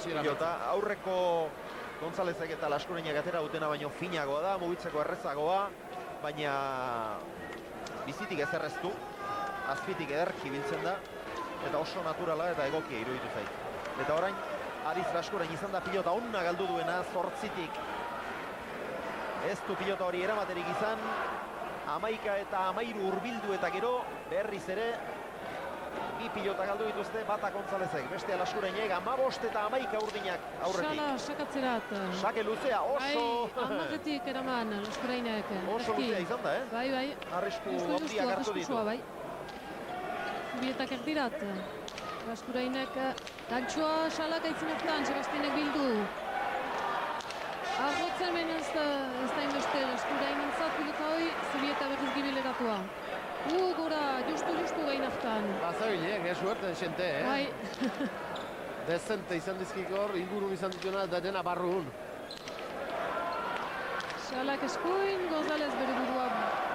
Pilota aurreko Gonzálezek eta Laskurainak atera dutena baino finagoa da, mugitzeko errezagoa. Baina bizitik ez erreztu, azpitik ederki biltzen da, eta oso naturala eta egokia iruditu zait. Eta orain, Ariz Laskurain izan da pilota onna galdu duena, 8tik. Ez du pilota hori eramaterik izan, 11 eta 13 hurbildu eta gero, berriz ere, 2 pilota galdu dituzte, bata Gonzálezek, bestea Laskurainek, 15 eta 11 urdinak aurretik. Xala, sakatzerat. Sake luzea, oso... Amarretik eraman Laskurainek. Oso luzea izan da, Bai. Arrisku handiak hartu ditu. Bai. Zubietak erdirat. Laskurainek gantxoa Xalak aitzin hortan, Sebastianek bildu. Arrotzen ben ez da inbeste Laskurainen zat pilota hoi, Zubieta berriz gibeleratua. Gora, justu gain hartan. Bazabilek, suerte xente, Bai. Dezente izan dizkikor, ingurun izan dituna da dena barrun. Xalak eskuin, González bere burua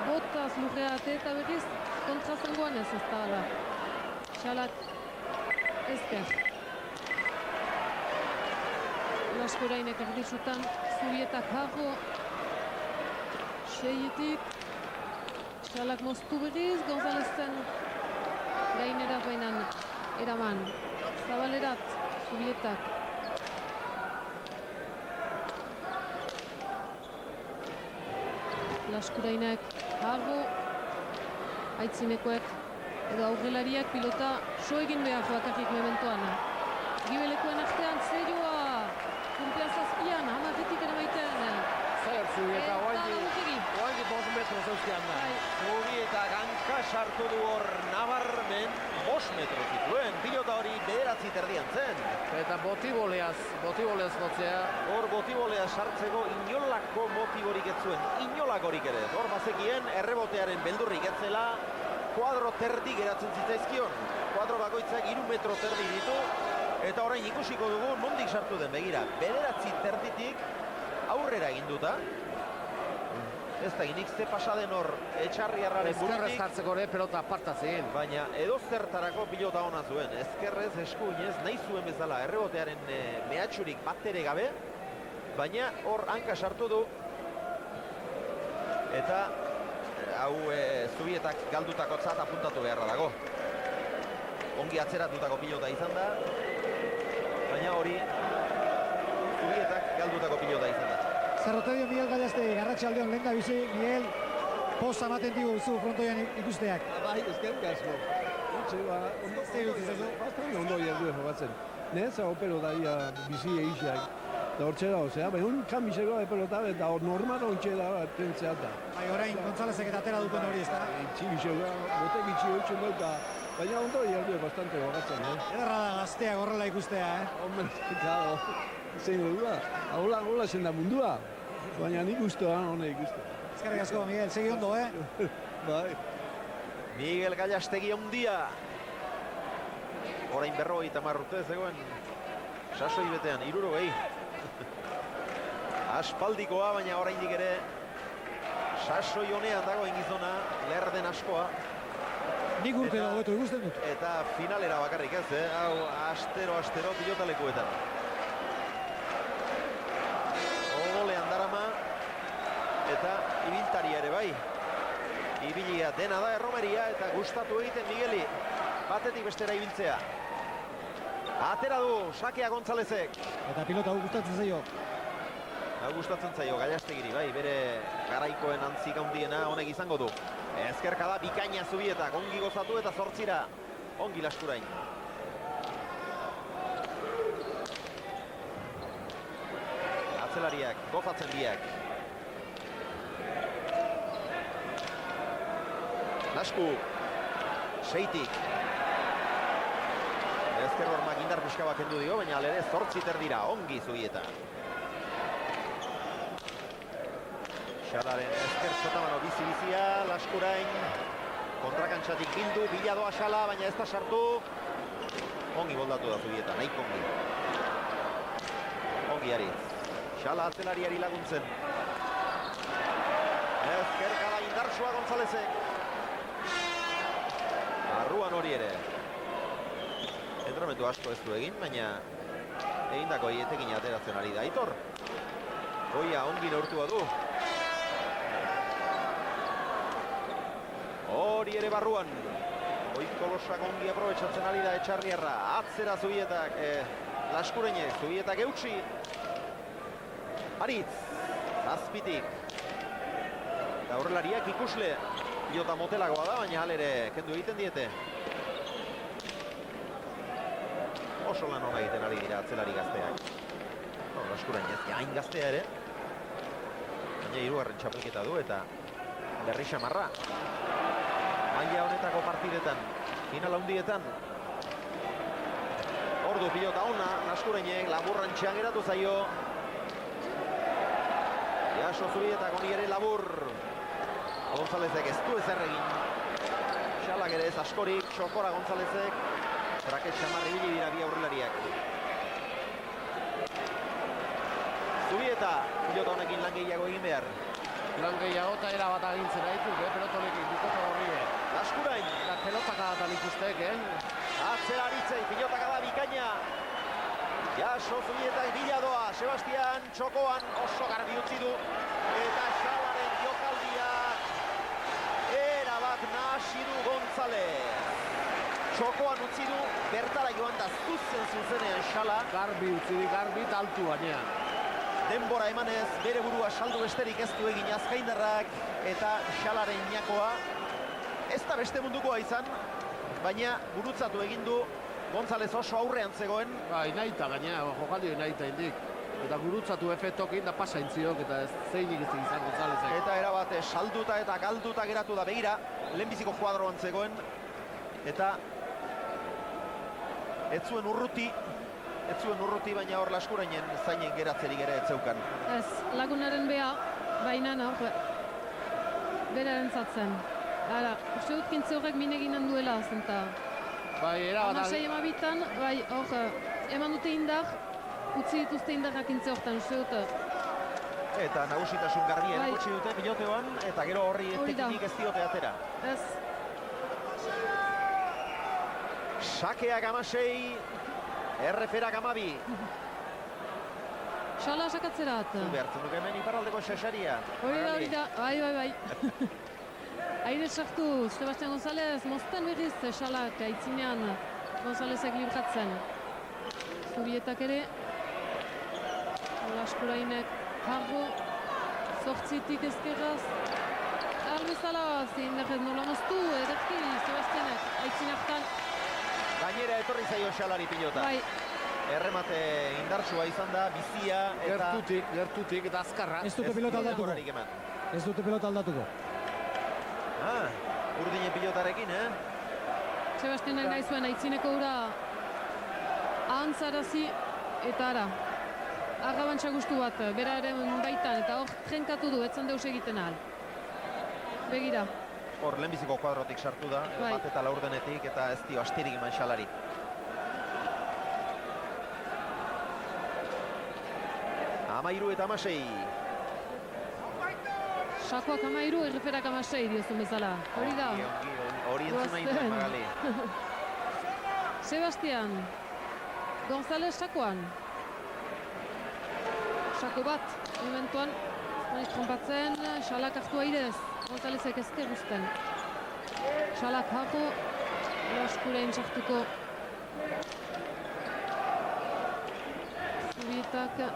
botaz lurreate eta berriz kontrazangoan ez da ala. Xalak ezker. Laskurainek erditsutan, Zubietak harro. Seietik. Xalak moztu berriz, Gonzálezen gainera bainan eraman. Zabalerat, Zubietak. Laskurainek harro, aitzinekoek edo aurrelariak pilota so egin behar bakarrik mementoan. Gibelekoen artean zerioa, kumpianzazpian, hamarretik eramaiten. Zer, Zubieta, oaindik 5 metro zeuzkian da. Zubieta ganka sartu du hor nabarmen 5 metro zituen. Pilota hori 9 terdian zen. Eta botiboleaz jotzea. Hor botibolea sartzeko inolako motiborik ez zuen. Inolakorik ere. Hor bazekien errebotearen beldurrik etzela kuadro terdi geratzen zitzaizkion. Kuadro bakoitzak 3 metro terdi ditu. Eta orain ikusiko dugu nondik sartu den, begira. 9 terditik aurrera eginduta. Ez da inik ze pasaden hor Etxarriarraren burutik. Ezkerrez jartzeko ere pelota apartatzen. Baina edo zertarako pilota ona zuen. Ezkerrez, eskuinez, nahi zuen bezala errebotearen mehatxurik bat ere gabe. Baina hor hanka sartu du. Eta hau Zubietak galdutako zat apuntatu beharra dago. Ongi atzeratutako pilota izan da. Baina hori Zubietak galdutako pilota izan da. Zerrote dio Miguel Gallastegi, Arratsaldeon lehen da bizi, Miguel, poza ematen digu zu frontoian ikusteak. Bai, ezkerrik asko. Ondo jardu jokatzen. Neza opero daia bizi egixak. Da hortxe da, ozea, behun kamiseko pelota eta normal ontxe da tentzea da. Bai, orain Gonzálezek eta atera duten hori, ez da? Itxibixeko, botek itxibixeko dauka. Baina ondo jardu bastante jokatzen, Ederra da gazteak horrela ikustea, Hombre, claro. Zein dudua, hola zen da mundua. Baina nik ustoa, hone ikuste. Ezkerrik asko, Miguel, segi ondo, Bai. Miguel Gallastegi ondia. Orain 50 urte zegoen sasoi betean, 60. Aspaldikoa, baina oraindik ere sasoi honean dagoen gizona, lerden askoa. Nik urte hobeto ikusten dut. Eta finalera bakarrik ez, hau astero pilotalekuetan. Odolean darama eta ibiltaria ere bai. Ibilia dena da erromeria eta gustatu egiten Migueli batetik bestera ibiltzea. Atera du, sakea Gonzálezek. Eta pilota hau gustatzen zaio. Hau gustatzen zaio Gallastegiri, bai, bere garaikoen antzik handiena honek izango du. Ezkerka da, bikaina Zubietak, ongi gozatu eta 8 ongi Laskurain. Atzelariak, gozatzen biak. Lasku, seitik. Ezker hormak indar pixka bat kendu dio, baina alere 8 dira, ongi Zubieta. Xalaren ezker sotamano bizi-bizia, Laskurain. Kontrakantxatik bildu, bila doa Xala, baina ez da sartu. Ongi boldatu da Zubieta, nahiko ongi. Ongi Aritz. Xala atzelariari laguntzen. Ezkerkada indartsua Gonzalezek. Barruan hori ere. Entrenamendu asko ez du egin, baina egindako etekin ateratzen ari da Aitor. Goia ongi neurtua du. Hori ere barruan. Goikolosak ongi aprobetsatzen ari da Etxarriarra. Atzera Zubietak, Laskurenek, Zubietak eutsi. Aritz, zazpitik. Eta horrelariak ikusle. Pilota motelagoa da, baina halere kendu egiten diete. Oso lan hona egiten ari dira atzelari gazteak. Laskurain ez, hain gaztea ere. Baina hirugarren txapelketa du eta berri xamarra. Maila honetako partidetan, final handietan. Ordu pilota ona, Laskurainek laburrantxean geratu zaio. Jaso Zubietak honi ere labur. Gonzalezek ez du ezer egin. Xalak ere ez askorik, txokora Gonzalezek. Braket xamarri bili dira bi aurrelariak. Zubieta, pilota honekin lan gehiago egin behar. Lan gehiago eta erabat agintzen ditu, pelotonekin, bikote horri. Laskurain. Eta pelotaka datan ikustek, Atzera Aritzei, pilotaka da bikaina. Jaso Zubietak bila doa, Sebastian txokoan oso garbi utzi du. Eta Xalaren jokaldia erabat nahasi du Gonzalez. Txokoan utzi du, bertara joan da zuzenean Xala. Garbi utzi di, garbi eta altu banean. Denbora emanez, bere burua saldu besterik ez du egin Azkaindarrak eta Xalaren jakoa. Ez da beste mundukoa izan, baina gurutzatu egin du Gonzalez oso aurrean zegoen. Bai, nahita gaina, jokaldio nahita indik. Eta gurutzatu efektokin da pasaintziok eta ez zeinik ez izan Gonzalezek. Eta erabate salduta eta galduta geratu da begira. Lehenbiziko kuadroan zegoen. Eta ez zuen urruti, baina hor Laskurainen zainen geratzerik ere ez zeukan. Ez, lagunaren beha, baina hor, beraren zatzen. Ara, uste dut kintze horrek mineginen duela, zenta. Bai, erabat... Amasei emabitan, bai, hor, eman dute indar, utzi dituzte indarrak kintze horretan, uste dut. Eta nagusitasun garbien erakutsi dute piloteoan, eta gero horri teknik ez diote atera. Ez. Sakeak Amasei, erreferak 12. Xala sakatzerat. Behartzen duk hemen iparraldeko xaxaria. Hori da, bai. Aire sartu, Sebastian González, mozten berriz Xalak aitzinean Gonzálezek libratzen. Zubietak ere, Laskurainek jarro, 8tik ezkerraz. Arbezala, zindarret nola moztu, ederki, Sebastianek aitzinartan. Gainera etorri zaio Xalari pilota. Bai. Erremate indartsua izan da, bizia eta... Gertutik eta azkarra. Ez dute pilota aldatuko. Urdinen pilotarekin, Sebastianek nahi zuen aitzineko ura ahantzarazi eta ara. Arrabantza gustu bat, beraren baitan, eta hor jenkatu du, etzan deus egiten ahal. Begira. Hor, lehenbiziko kuadrotik sartu da, bat eta laurdenetik, eta ez dio astirik eman Xalari. Amairu eta Amasei. Sakoak 13, erreferak 16 diozun bezala. Hori da. Hori entzun nahi duen Magali. Sebastian. González sakoan. Sako bat, momentuan. Naiz trompatzen, Xalak hartu airez. Gonzálezek ezker uzten. Xalak hartu. Laskurain sartuko. Zubietak.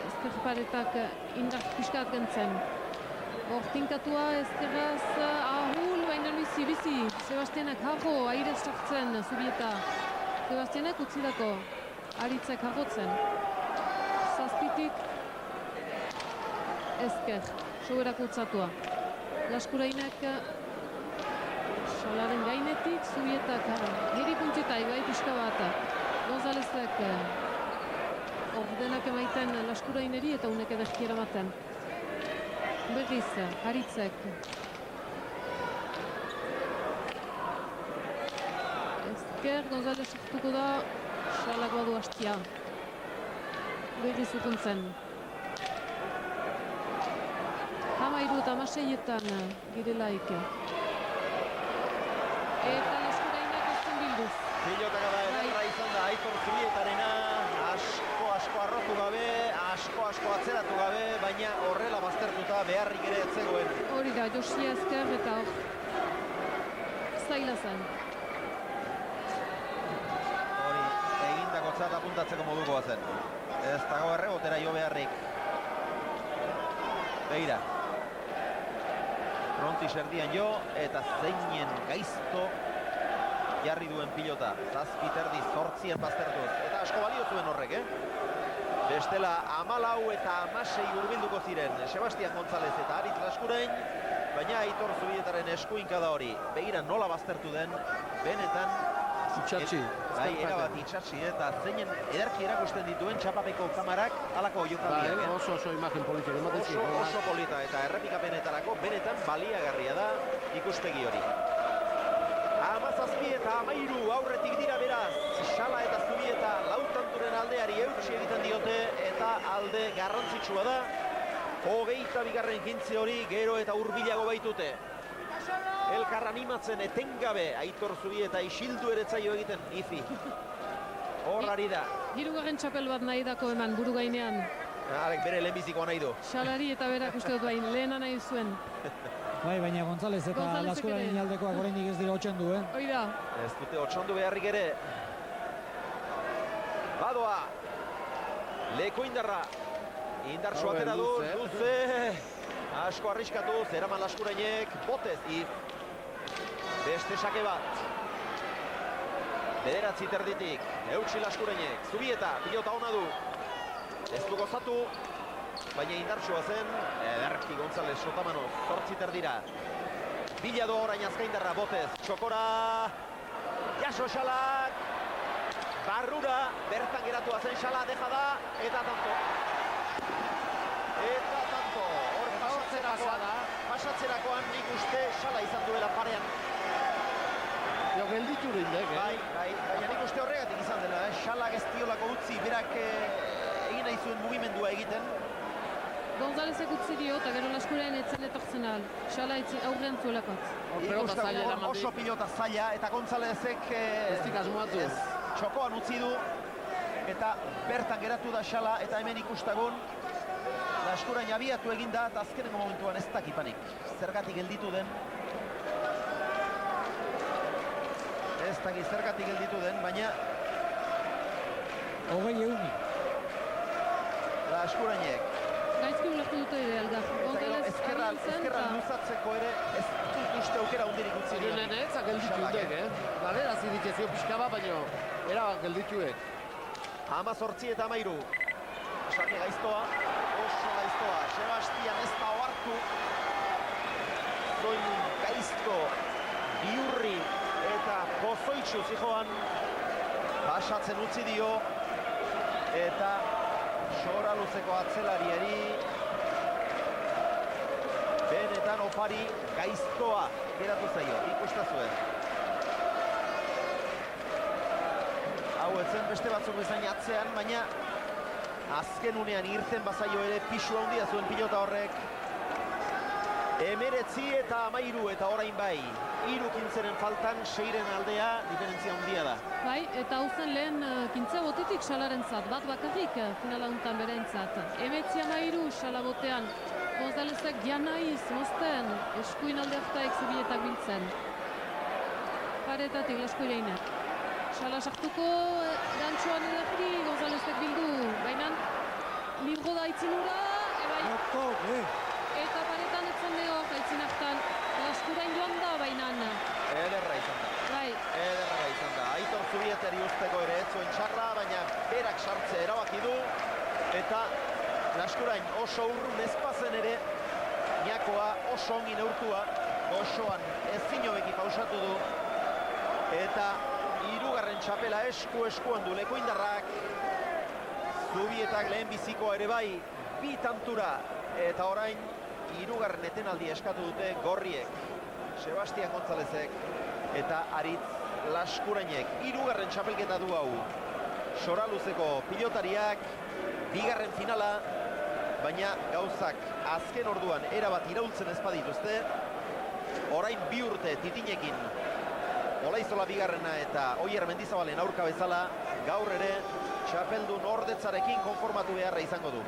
Ezker paretak indar piskat gentzen. Hortinkatua ezkerraz ahul, baina bizi. Sebastianek harro, aire sartzen Zubieta. Sebastianek utzidako, Aritzek harrotzen. Zazpitik ezker, soberak utzatua. Laskurainek Salaren gainetik, Zubietak geri puntietai, bai pixka bat. Gonzalezek ordenak emaiten Laskuraineri eta unek ederki eramaten. Berriz, Haritzek. Ezker, Gonzalez sartuko da, Salak badu hastia. Berriz urruntzen. 13:16 girelaik. Eta Laskurainak ezten bilduz. Pilotaka da ederra izan da Aitor Zubietarena, asko arrotu gabe, asko atzeratu gabe, baina horrela baztertuta beharrik ere ez zegoen. Hori da, Josia Ezker eta hor zaila zen. Hori, egindakotzat apuntatzeko modukoa zen. Ez dago errebotera jo beharrik. Begira. Frontis erdian jo, eta zeinen gaizto jarri duen pilota. Zazpit erdi 8 baztertuz. Eta asko balio zuen horrek, Bestela 14 eta 16 hurbilduko ziren Sebastian González eta Aritz Laskurain, baina Aitor Zubietaren eskuinka da hori. Begira nola baztertu den, benetan itxatxi. Bai, erabat itxatxi eta zeinen ederki erakusten dituen txapapeko kamarak alako jokaldiak. Oso imagen politik ematen oso polita eta errepikapenetarako benetan baliagarria da ikuspegi hori. 17 eta 13 aurretik dira beraz. Sala eta Zubieta lautanturen aldeari eutsi egiten diote eta alde garrantzitsua da. 22. gintze hori gero eta hurbilago baitute. Elkar animatzen etengabe Aitor Zubieta isildu ere zaio egiten Ifi. Horrari da. Hirugarren txapel bat nahi dako eman buru gainean. Arek bere lehenbizikoa nahi du. Salari eta berak uste dut bain lehena nahi zuen. Bai, baina González eta Laskurain aldekoak oraindik ez dira otxendu, Hoi da. Ez dute otxondu beharrik ere. Badoa. Leko indarra. Indartsu atera du, luze. Asko arriskatu, zeraman Laskurainek, botez, beste sake bat. Bederatzi terditik, eutsi Laskurainek, Zubieta, pilota ona du. Ez du gozatu, baina indartsua zen, ederki González Sotamano, 8 terdira. Bilado orain azkaindarra, botez, txokora, jaso Xalak, barrura, bertan geratua zen Xala, deja da, eta tanto. Eta tanto, hor pasatzerakoan nik uste Xala izan duela parean. Jo, gelditu rindek, Bai, baina nik uste horregatik izan dela, Xalak ez diolako utzi, berak egin nahi zuen mugimendua egiten. Gonzálezek utzi dio, eta gero Laskurain etzen etortzen ahal. Xala aurrean zuelakotz. Oso pilota zaila, eta Gonzálezek txokoan utzi du, eta bertan geratu da Xala, eta hemen ikustagun, Laskurain abiatu eginda, eta azkenengo momentuan ez dakipanik. Zergatik gelditu den. Ez dakit zergatik gelditu den, baina... 20 euni. Laskurainek. Gaizki ulertu dute ere alda. Ezkerra luzatzeko ere ez dut uste aukera hundirik utzi dira. Zirenenez, gelditu dut, Galera zidikezio pixka bat, baina erabat geldituek. 18 eta 13. Sake gaiztoa, oso gaiztoa. Sebastian ez da ohartu. Zoin gaizto, biurri eta pozoitxu zijoan. Pasatzen utzi dio. Eta Sora luzeko atzelariari benetan opari gaiztoa geratu zaio, ikustazuen. Hau etzen beste batzuk bezain atzean, baina azken unean irten bazaio ere pisu handia zuen pilota horrek. 19 eta 13 eta orain bai. 3 kintzeren faltan, 6-ren aldea, diferentzia handia da. Bai, eta hau zen lehen kintze botetik Xalaren zat, bat bakarrik finala untan beren zat. 19-13 Xala botean, Gonzálezek janaiz, mozten, eskuin alde hartaik Zubietak biltzen. Paretatik Laskurainek. Xala sartuko, gantxoan ederki, Gonzálezek bildu, baina libro da itzinura, eta paretan etzen leo, aitzin hartan, Laskurain joan da, baina. Ederra izan da. Bai. Ederra izan da. Aitor Zubietari usteko ere ez zuen txarra, baina berak sartze erabaki du. Eta Laskurain oso urrun ezpazen ere, Ñakoa oso ongi neurtua. goxoan ezin hobeki pausatu du. Eta hirugarren txapela eskuan du Lekoindarrak. Zubietak lehenbizikoa ere bai, 2 tantura. Eta orain, hirugarren etenaldi eskatu dute gorriek. Sebastian Gonzalezek eta Aritz Laskurainek. Hirugarren txapelketa du hau. Soraluzeko pilotariak, bigarren finala, baina gauzak azken orduan erabat iraultzen ez badituzte. Orain 2 urte Titinekin Olaizola bigarrena eta Oier Mendizabalen aurka bezala, gaur ere txapeldun ordetzarekin konformatu beharra izango du.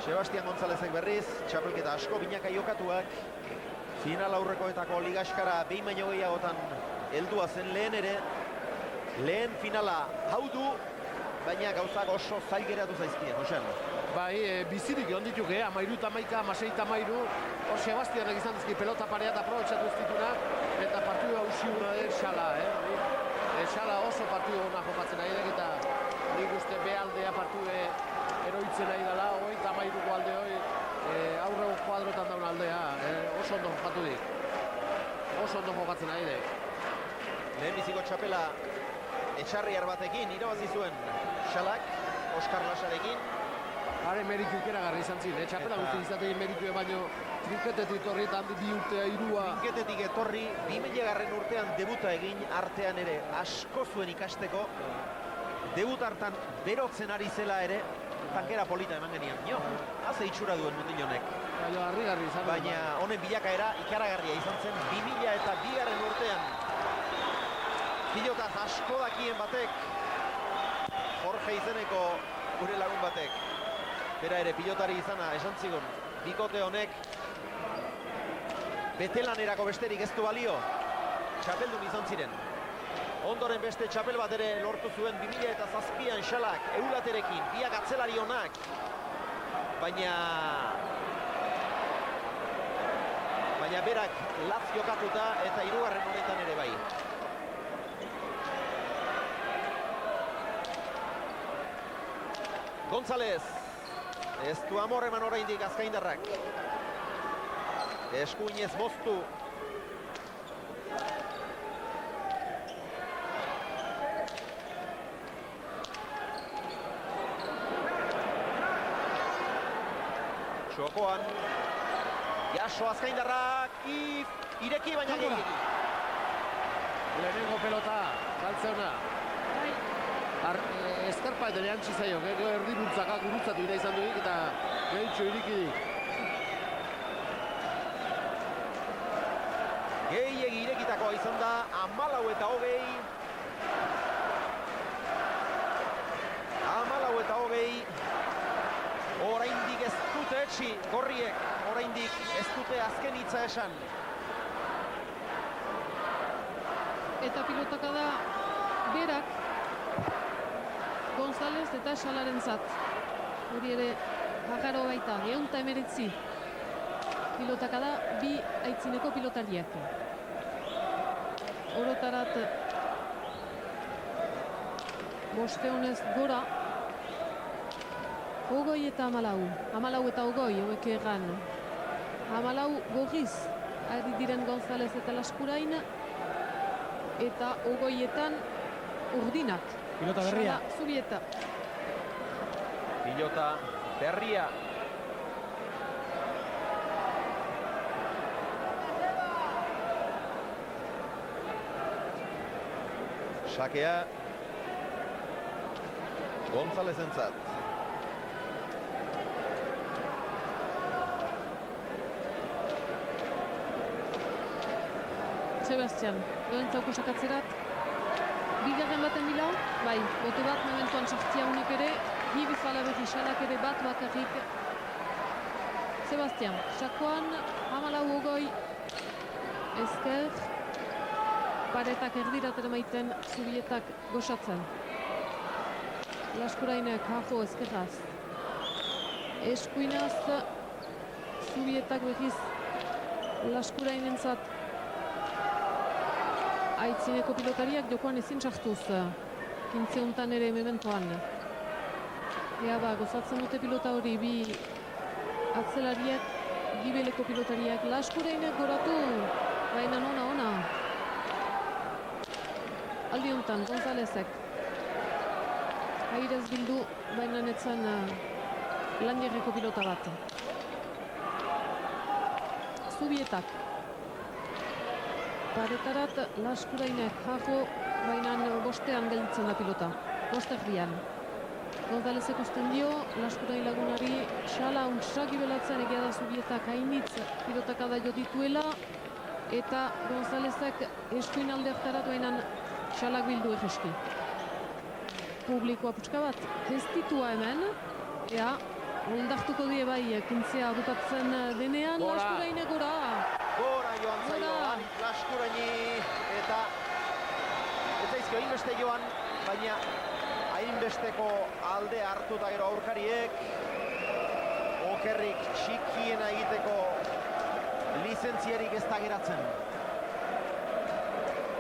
Sebastian Gonzalezek berriz, txapelketa asko binaka jokatuak, final aurrekoetako ligaskara behin baino gehiagotan heldua zen lehen ere, lehen finala hau du, baina gauzak oso zail geratu zaizkien, Josean. Bai, bizirik egon dituk, 13-11, 16-13, Sebastianek izan dizki pelota parea eta aprobetxatu zituna, eta partidua usiuna Xala, Xala oso partidu hona jokatzen nahi dek, eta nik uste behaldea partide eroitzen nahi dela, 13ko alde hoi, aurrego kuadrotan daun aldea, oso ondo jokatu dik. Oso ondo jokatzen nahi dek. Lehenbiziko txapela etxarriar batekin irabazi zuen Xalak, Oskar Lasarekin. Hare meritu ikeragarri izan zin, txapela guzti izatekin meritue baino trinketetik etorri eta handi 2 urtea 3. Trinketetik etorri, 2000 urtean debuta egin, artean ere asko zuen ikasteko. Debut hartan berotzen ari zela ere, tankera polita eman genian. Jo, haze itxura duen mundin honek. Baina honen bilakaera ikaragarria izan zen 2002 urtean. Pilotaz asko dakien batek, Jorge izeneko gure lagun batek. Bera ere pilotari izana esan zigun, bikote honek betelanerako besterik ez du balio. Txapeldun izan ziren. Ondoren beste txapel bat ere lortu zuen 2007an Xalak, Eulaterekin, biak atzelari honak. Baina berak laz jokatuta eta hirugarren honetan ere bai. González, ez du amor eman oraindik Azkaindarrak. Eskuinez moztu. Txokoan. Jaso Azkaindarrak, ireki baina gehiagin. Lehenengo pelota, galtzeuna. Eskarpa eta lehantzi zaio, erdi bultzakak gurutzatu ira izan duik eta gehitxo irikidik. Gehiegi irekitakoa izan da, 14-20. 14-20. Oraindik ez dute etxi, gorriek, oraindik ez dute azken hitza esan. Eta pilotaka da berak, González eta Xalaren zat. Hori ere, bakaro baita, 119. Pilotaka da, 2 aitzineko pilotariak. Orotarat, boste honez gora, 20 eta 14. 14 eta 20, hauek egan. 14 gorriz, ari diren González eta Laskurain, eta 20etan urdinak. Pilota berria. Zubieta. Pilota berria. Sakea Gonzalezentzat. Sebastian, doentzauko sakatzerat. Bigarren baten bila, bai, bote bat momentuan sartzia unik ere, hi bizala berri Xalak ere bat bakarrik. Sebastian, sakoan, 14-20, ezker, paretak erdirat maiten, Zubietak goxatzen. Laskurainek hajo ezkerraz. Eskuinaz, Zubietak berriz Laskurainentzat aitzineko pilotariak jokoan ezin sartuz. Kintze hontan ere mementoan. Ea ba, gozatzen dute pilota hori 2 atzelariek Gibeleko pilotariak Laskurainek goratu, baina ona. Aldi honetan, Gonzalezek. Airez bildu, baina netzen Langerreko pilota bat. Zubietak. Paretarat Laskurainek jajo, baina bostean gelditzen da pilota. Bosterrian. Gonzalezek usten dio, Laskurain lagunari xala untsa gibelatzen egia da Zubietak hainitz pilotakada jo dituela, eta Gonzalezek eskuin alde hartarat baina xalak bildu egeski. Publikoa putska bat ez ditua hemen, ea, ondartuko die bai kintzea bukatzen denean, Laskurainek gora. Gora joan zaio, Laskuraini, eta ez zaizkio hainbeste joan, baina hainbesteko alde hartu eta gero aurkariek okerrik txikiena egiteko lizentziarik ez da geratzen.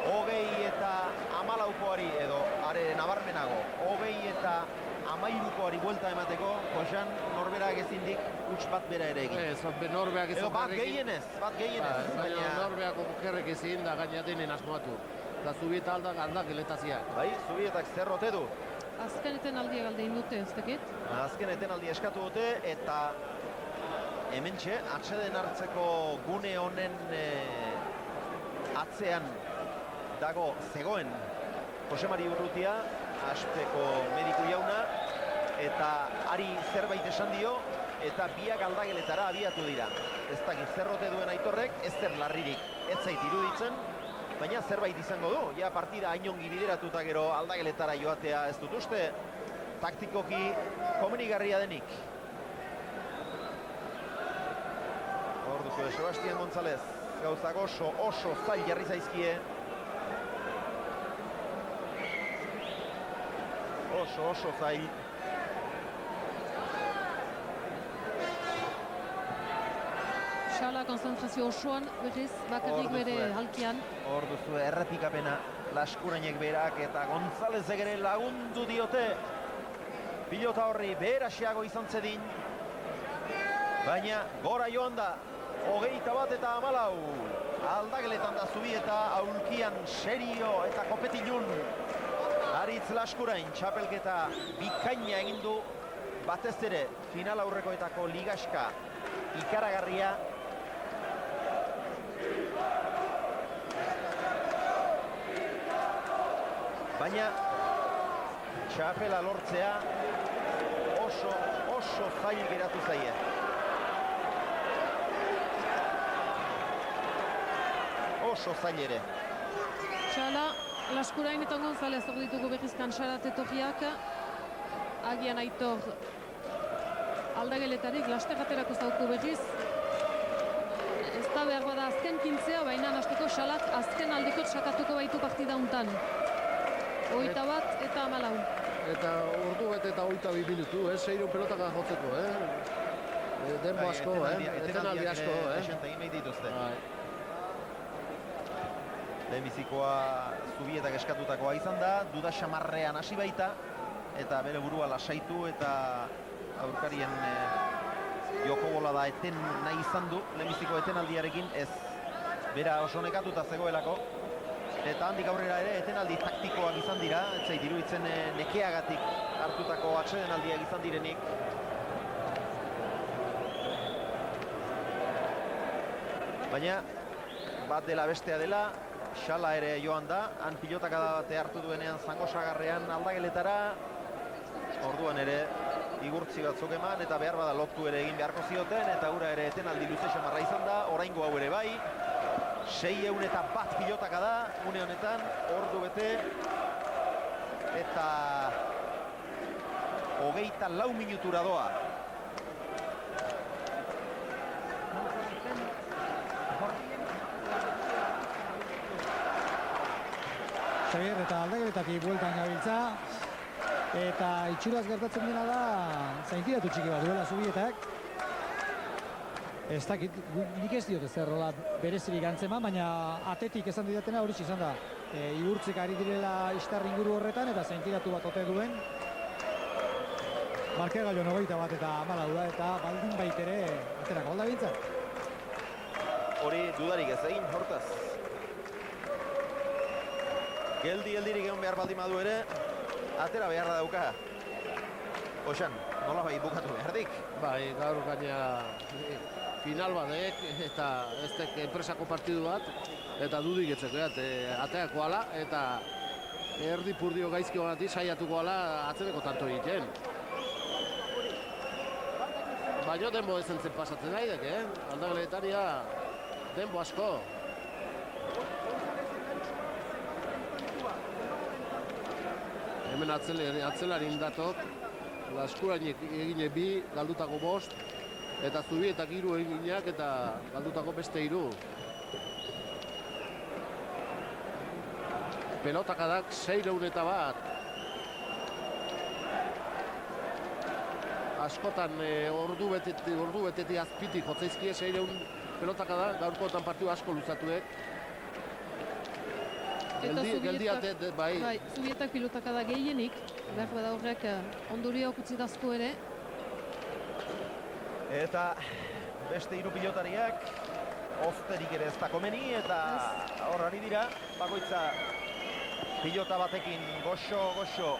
24 edo are nabarmenago, 23koari buelta emateko, Josan norberak ezindik huts bat bera ere egin. Ez, norbeak ez edo bat gehienez. Baina norbeak okerrek ezin da gaina denen asmoatu. Eta Zubieta aldak geletaziak. Bai, Zubietak zerrote du. Azken etenaldia galdein dute, ez dakit? Azken etenaldia eskatu dute, eta hementxe, atseden hartzeko gune honen atzean dago zegoen Jose Mari Urrutia, Aspeko mediku jauna, eta ari zerbait esan dio, eta biak aldageletara abiatu dira. Ez dakit zerrote duen Aitorrek, ez zer larririk ez zait iruditzen, baina zerbait izango du. Ja partida hainongi bideratuta gero aldageletara joatea ez dut uste, taktikoki komenigarria denik. Hor duzu, Sebastián González, gauzak oso zail jarri zaizkie. Oso zail. Xala konzentrazio osoan, berriz, bakarrik bere halkian. Hor duzu, errepikapena Laskurainek berak eta Gonzalezek ere lagundu diote. Pilota horri berasiago izan zedin. Baina gora joan da, 21 eta 14. Aldageletan da Zubieta, aulkian serio eta kopetilun. Aritz Laskurain txapelketa bikaina egin du, batez ere final aurrekoetako ligaska ikaragarria. Baina txapela lortzea oso zail geratu zaie. Oso zail ere. Xala, Laskurain eta Gonzalez hor ditugu berriz Kantxarat etorriak. Agian Aitor aldageletarik lasterraterako zauku berriz. Ez da behar bada azken kintzea, baina hasteko Xalak azken aldeko txakatuko baitu partida untan. 21 eta 14. Eta ordu bat eta 22 minutu, 6 pelotaka jotzeko, denbo asko, etenaldi asko, Egin behit dituzte. Lehenbizikoa Zubietak eskatutakoa izan da, duda xamarrean hasi baita, eta bere burua lasaitu eta aurkarien joko bola da eten nahi izan du, lehenbiziko etenaldiarekin ez bera oso nekatuta zegoelako. Eta handik aurrera ere etenaldi taktikoak izan dira, ez zait iruditzen nekeagatik hartutako atsedenaldiak izan direnik. Baina bat dela bestea dela, Xala ere joan da, han pilotakada bate hartu duenean zango sagarrean aldageletara, orduan ere igurtzi batzuk eman eta behar bada loktu ere egin beharko zioten, eta ura ere etenaldi luze xamarra izan da, oraingo hau ere bai, 601 pilotakada, une honetan, ordu bete, eta 24 minutura doa. Xavier eta aldageletatik bueltan gabiltza, eta itxuraz gertatzen dena da zaintiratu txiki bat duela Zubietak. Ez dakit, nik ez diote zerrola berezirik antzema, baina atetik esan didatena hori izan da. Igurtzik ari direla istar inguru horretan eta zaintiratu bat ote duen. Markegailu 21 eta 14 da, eta baldin baitere aterako alda bintzat. hori dudarik ez egin, hortaz. Geldirik egon behar baldin badu ere, atera beharra dauka. Oxan, nola bai bukatu behardik? Bai, gaur gaina final badek eta ez tek enpresako partidu bat, eta dudik etzeko, ateako ala, eta erdi purdio gaizki honatik saiatuko ala atzereko tanto egiten. Baina denbo ezen zen pasatzen nahi dek, aldageletaria denbo asko. Hemen atzelari indatok, Laskurainek egine 2, galdutako 5, eta Zubietak 3 eginak eta galdutako beste 3. Pelotakadak 601. Askotan ordu beteti azpitik jotzaizkie 600 pelotakada, gaurkotan partidu asko luzatuek. Bai, Zubietak pilotakada gehienik, behar bada horrek ondorio utzi dazko ere. Eta beste 3 pilotariak ozterik ere ez da komeni, eta horrari dira, bakoitza pilota batekin goxo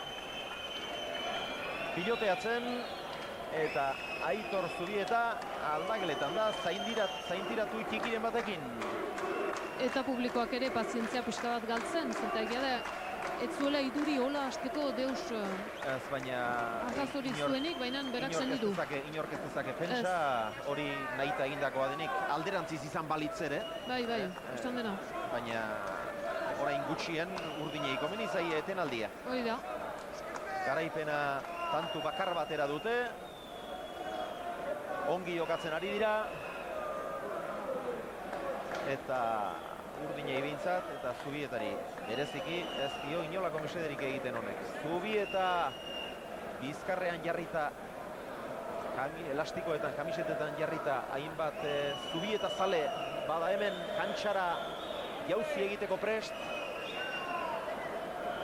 piloteatzen, eta Aitor Zubieta aldageletan da, zaintiratu txikiren batekin. Eta publikoak ere pazientzia pixka bat galtzen, zenta egia da, ez zuela iduri hola hasteko deus arrazori zuenik, baina berak zen didu. Inork ez dezake pentsa, hori nahita egindakoa denik, alderantziz izan balitz ere. Bai, esan dena. Baina orain gutxien urdinei komeni zaie etenaldia. Hori da. Garaipena tantu bakar batera dute, ongi jokatzen ari dira, eta urdinei behintzat, eta Zubietari bereziki ez dio inolako mesederik egiten honek. Zubieta bizkarrean jarrita, elastikoetan, kamisetetan jarrita, hainbat Zubieta zale bada hemen kantxara jauzi egiteko prest,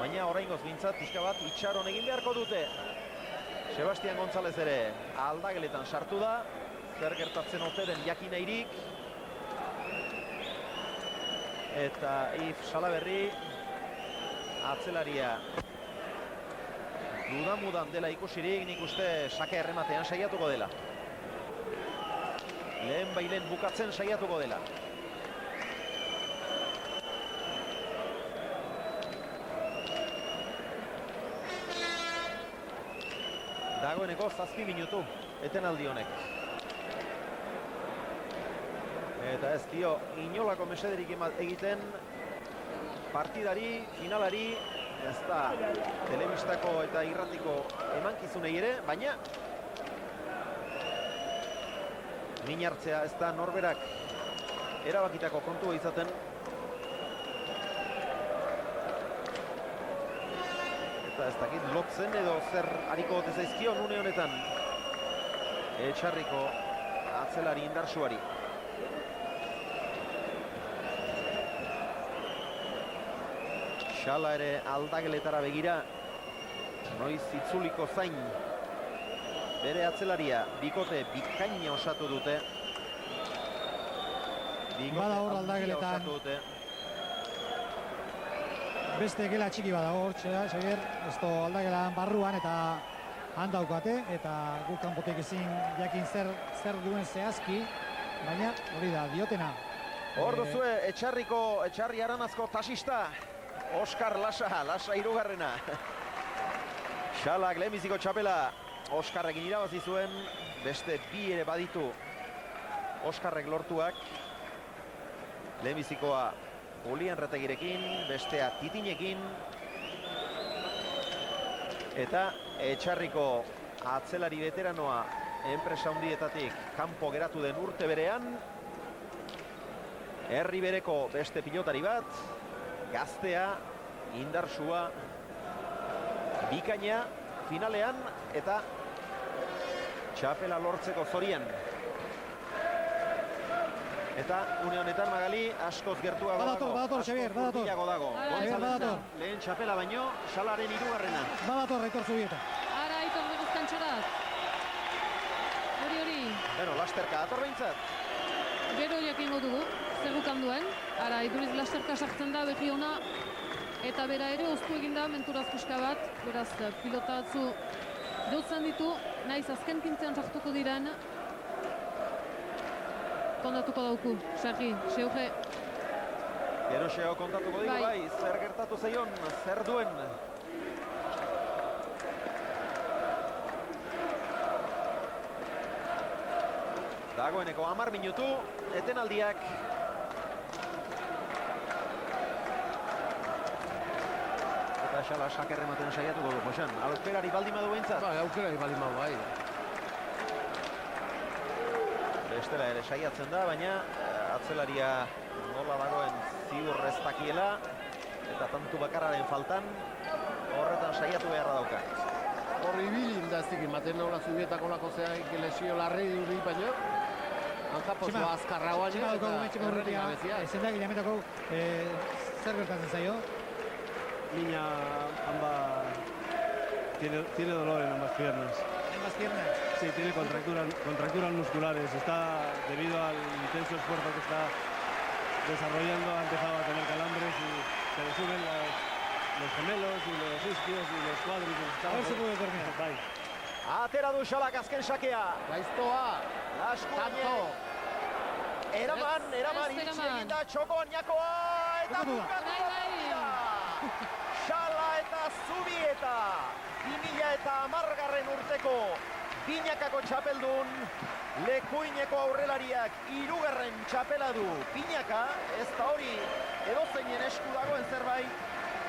baina oraingoz behintzat pixka bat itxaron egin beharko dute. Sebastian González ere aldageletan sartu da, zer gertatzen ote den jakinairik. Eta Yves Salaberri atzelaria dudamudan dela ikusirik, nik uste sake errematean saiatuko dela. Lehen bailen bukatzen saiatuko dela. Dagoeneko 7 minutu etenaldi honek. Eta ez dio inolako mesederik egiten partidari, finalari, ez da telebistako eta irratiko emankizunei ere, baina min hartzea ez da norberak erabakitako kontua izaten. Eta ez dakit lotzen edo zer hariko ote zaizkion une honetan Etxarriko atzelari indartsuari. Xala ere aldageletara begira, noiz itzuliko zain bere atzelaria, bikote bikaina osatu dute. Bada hor aldageletan beste gela txiki badago hor, Xabier, esto aldagelan barruan eta handaukate, eta guk kanpotek ezin jakin zer duen zehazki, baina hori da, diotena. Hor duzue, Etxarri Aranazko tasista, Oskar Lasa 3. Xalak lehenbiziko txapela Oskarrekin irabazi zuen, beste 2 ere baditu Oskarrek lortuak. Lehenbizikoa Julien Retegirekin, bestea Titinekin. Eta Etxarriko atzelari veteranoa enpresa handietatik kanpo geratu den urte berean. Herri bereko beste pilotari bat, gaztea, indartsua, bikaina finalean eta txapela lortzeko zorian. Eta une honetan Magali askoz gertuago dago. Badator, Xabier, dago. González lehen txapela baino, Xalaren 3. Badator, Aitor Zubieta. Ara, Aitor beguz kantxorat. Hori. Bueno, lasterka dator behintzat. gero jakingo dugu, zerrukan duen. Ara, iduriz lasterka sartzen da berri ona. Eta bera ere, oztu eginda menturaz puska bat. Beraz, pilota batzu dutzen ditu. Naiz azken kintzean sartuko diren. Kontatuko dauku, Sergi, Xeuge. Gero Xeo kontatuko digu, bai, zer gertatu zaion, zer duen. Dagoeneko 10 minutu, etenaldiak. Eta Xala saker ematen saiatuko du, Josean. Aukerari baldin badu behintzat? Bai, aukerari baldin badu, bai. Bestela ere saiatzen da, baina atzelaria nola dagoen ziur ez dakiela. Eta tantu bakarraren faltan, horretan saiatu beharra dauka. Horri bilin da ez dikin, maten nola zubietako lako zeak lesio larri duri baino. Hankapozo azkarra guaino eta horretik gabezia. Ezen da gilametako zer gertatzen zaio? Niña tiene dolor en ambas piernas. ¿Ambas piernas? Sí, tiene contracturas musculares. Está, debido al intenso esfuerzo que está desarrollando, ha empezado a tener calambres y se le suben los gemelos y los isquios y los cuádriceps. A ver si puede terminar. Bai. Atera du Xalak azken sakea. Gaiztoa. Tanto. Eraman, iritsi eginda txokoan Jakoa. Eta bukatu da. Xala eta Zubieta. 2010 urteko Binakako txapeldun. Lekuineko aurrelariak 3. txapela du. Binaka, ez da hori edozeinen esku dagoen zerbait.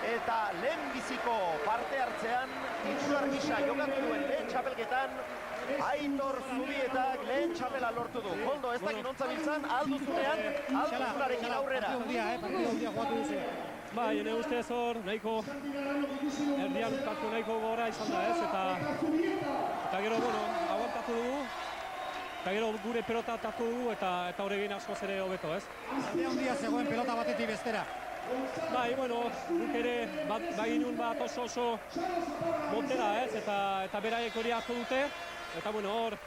Eta lehenbiziko parte hartzean, titular gisa jokatu duen lehen txapelketan, Aitor Zubietak lehen txapela lortu du. Koldo, ez dakit nontza biltzan, alduzunarekin aurrera. Partido handia jugatu duzu. Bai, ene ustez hor, nahiko erdian partu nahiko gora izan da ez, eta gero, aguantatu dugu, eta gero gure pelota tatu dugu, eta horregin askoz ere hobeto ez. Alde handia zegoen pelota batetik bestera. Bai, guk ere baginun bat oso montera ez, eta beraiek hori hartu dute, eta hor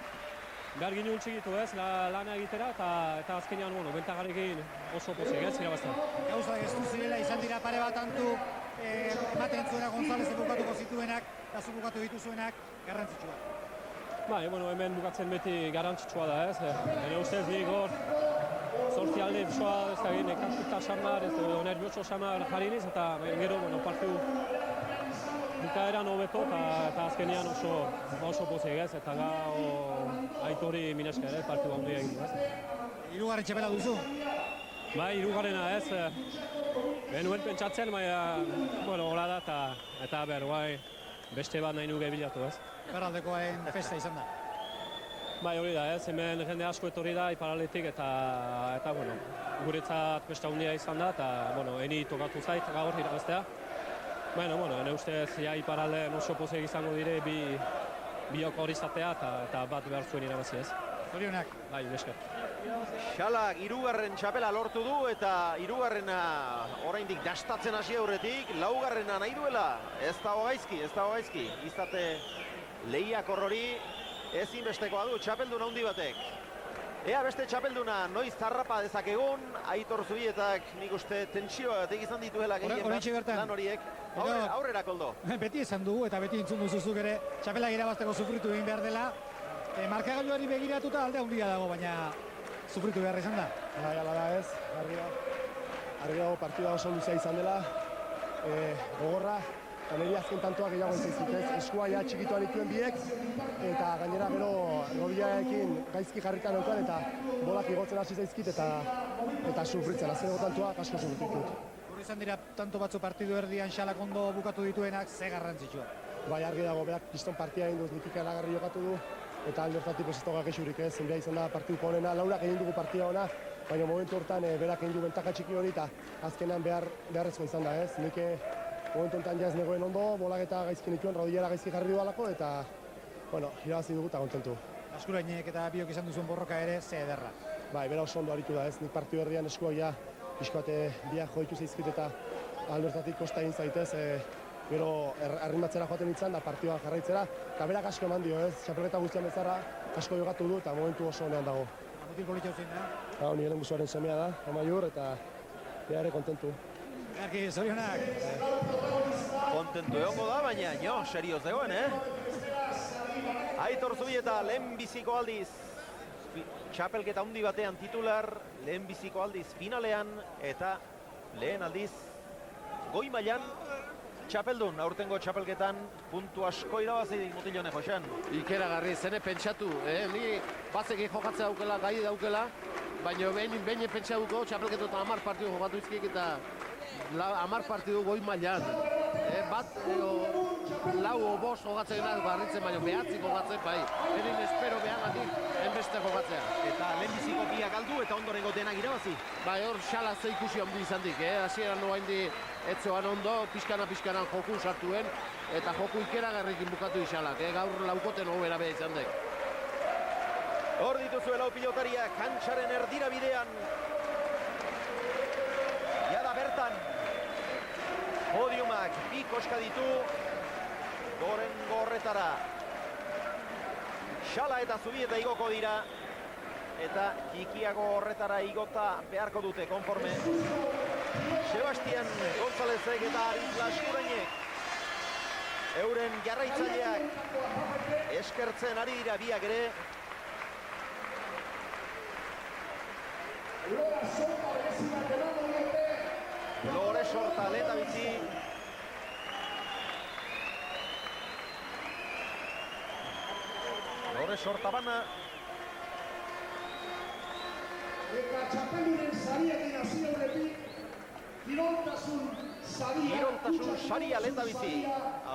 behar ginen txigitu ez, lana egitera, eta azkenean, bentagarekin oso pozik ez, irabazten. Gauzak ez duzirela, izan dira pare bat antu, ematen zuena González bukatuko zituenak, eta zu bukatu dituzuenak, garrantzitsua. Bai, hemen bukatzen beti garrantzitsua da ez, ene ustez nik hor, zortzi alde psoa, ez da egin, ekatuta samar, ez da nervioso samar jariniz, eta gero, partidu bukaeran hobeto, eta azkenean oso pozik ez, eta Aitori mineska ere, partidu handia egin du ez. 3. txapela duzu? Bai, 3. ez, benuen pentsatzen, baina, hola da, eta bai, beste bat nahi nuke bilatu ez. Iparraldekoen festa izan da. Bai, hori da ez, hemen jende asko etorri da Iparraldetik eta guretzat beste handia izan da, eta, eni tokatu zait gaur irabaztea. Baina, ene ustez, Iparraldean oso pozik izango dire biok hori izatea eta bat behar zuen irabazi ez. Zorionak. Bai, esker. Xalak 3. txapela lortu du eta 3. oraindik dastatzen hasi aurretik, 4. nahi duela. Ez dago gaizki, izate lehiak horrori ezinbestekoa du txapeldun handi batek. Ea beste txapelduna noiz zarrapa dezakegun, Aitor Zubietak nik uste tentsioa batek izan dituela gehien lan horiek. Aurrera, Koldo. Beti esan dugu eta beti entzun duzuzuk ere txapela irabazteko sufritu egin behar dela. Markagailuari begiratuta alde handia dago, baina sufritu behar izan da. Bai, ala da ez, argi dago partida oso luzea izan dela, gogorra, eta niri azken tantoak gehiago entzizit ez, eskua ja txikituan dituen biek, eta gainera gero robiaekin gaizki jarrita neukan, eta bolak igotzen hasi zaizkit, eta sufritzen, azkeneko tantoak asko sufritu. Hor izan dira tanto batzu partidu erdian Xalak ondo bukatu dituenak, ze garrantzitsua. Bai, argi dago, berak piston partia egin duz, nitik alagarri jokatu du, eta alde hortatik ez dago gexurik ez, zenbea izan da partiduko honena, laurak egin dugu partida hona, baina momentu hortan berak egin du bentaka txiki hori, eta azkenean beharrezko izan da ez. Nik momentu honetan jaz negoen ondo, bolak eta gaizki nituen, rodillera gaizki jarri dualako, eta, irabazi dugu eta kontentu. Askurainek eta biok izan duzuen borroka ere, ze ederra. Bai, bera oso ondo aritu da ez, nik partidu erdian eskuak ja, pixkoate biak joitu zaizkit eta alde hortatik kosta egin zaitez, gero arrimatzera joaten nintzen da partidua jarraitzera, eta berak asko eman dio ez, txapelketa guztian bezala asko jogatu du eta momentu oso honean dago. mutil politxau zein da. Nire lehenguzuaren semea da, Amaiur, eta behar kontentu. Erki, zorionak. Kontentu egongo da, baina jo, serioz dagoen, Aitor Zubieta, lehenbiziko aldiz, txapelketa handi batean titular, lehenbiziko aldiz finalean, eta lehen aldiz goi mailan txapeldun, aurtengo txapelketan puntu asko irabazi Mutilone, Josean. Ikeragarri, zene pentsatu, ni bazekin jokatzea daukela, gai daukela, baina behin pentsatuko txapelketan 10 partidu jokatu izkik eta 10 partidu goi mailan. Bat, lau o bost jokatzen gara garritzen, baina behatzik jokatzen, bai. Erin espero behagatik, enbeste jokatzea. Eta lehenbiziko biak galdu eta ondorengo denak irabazi. Bai, hor xala ze ikusi handi izan dik, hasieran noa indi etzoan ondo, pixkana joku sartuen, eta joku ikeragarrekin bukatu izalak, gaur laukoten hobera beha izan dek. Hor dituzue lau pilotaria, kantxaren erdira bidean. Jada bertan, podiumak bi koska ditu, goren gorretara. Xala eta Zubieta igoko dira, eta Kikiago horretara igota beharko dute konforme. Sebastian Gonzalezek eta Aritz Laskurainek euren jarraitzaileak eskertzen ari dira biak ere. Lore Sorta lehen da bizi. Lore Sorta bana. Eta txapelduren sariakin hasi horretik, kiroltasun saria lehen da bizi.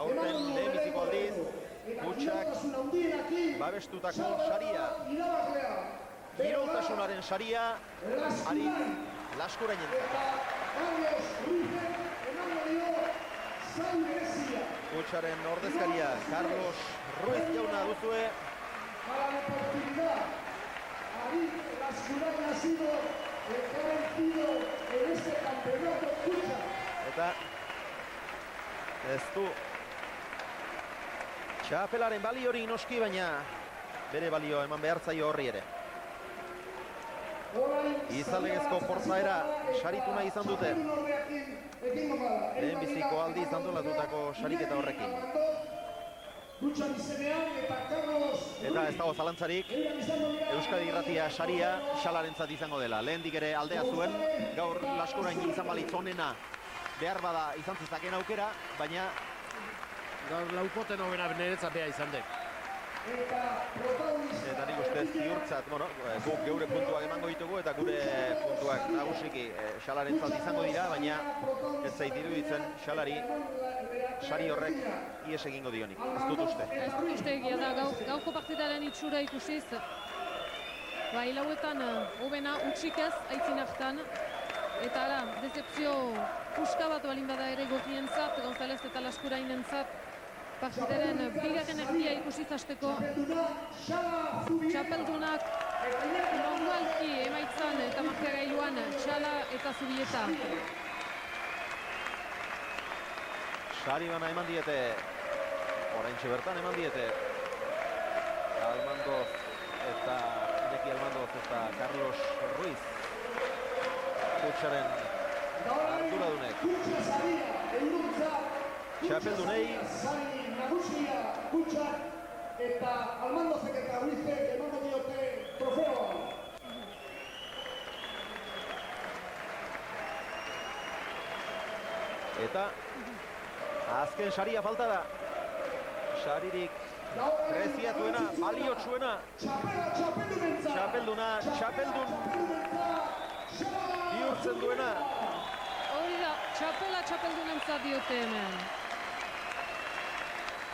Aurten lehen biziko aldiz, Kutxak babestutako saria. Kiroltasunaren saria, Aritz Laskurainentzat. Kutxaren ordezkaria, Carlos Ruiz jauna duzue. Eta ez du txapelaren bali hori noski, baina bere balio eman behar zaio horri ere. Izalegezko portzaera saritu nahi izan dute. Lehenbiziko aldiz antolatutako sariketa horrekin. Eta ez dago zalantzarik, Euskadi Irratia saria Xalarentzat izango dela. Lehendik ere aldea zuen, gaur Laskurain izan balitz onena behar bada izan zezakeen aukera, baina gaur laukoten hobena niretzat beha izan dek. Eta nik uste ziurtzat, guk geure puntuak emango ditugu eta gure puntuak nagusiki Xalarentzat izango dira, baina ez zait iruditzen Xalari sari horrek ies egingo dionik, ez dut uste. Ez dut uste egia da, gauko partidaren itxura ikusiz. Hilauetan hobena utxik ez, aitzin hartan. Eta ara, decepzio puska bat balin bada ere gorrientzat, Gonzalez eta Laskurainentzat. Partidaren bigarren erdia ikusiz hasteko. Txapeldunak normalki emaitzan eta markagailuan Xala eta Zubieta. Sari bana eman diete, oraintxe bertan eman diete. Almandoz eta Iñaki Almandoz eta Carlos Ruiz. Kutxaren arduradunek. Txapeldunei. Kutxak eta Almandozek eta Ruizek emango diote trofeoa. Eta azken saria falta da. Saririk preziatuena, baliotsuena. Txapelduna, txapeldun bihurtzen duena. Hori da, txapela txapeldunentzat diote hemen.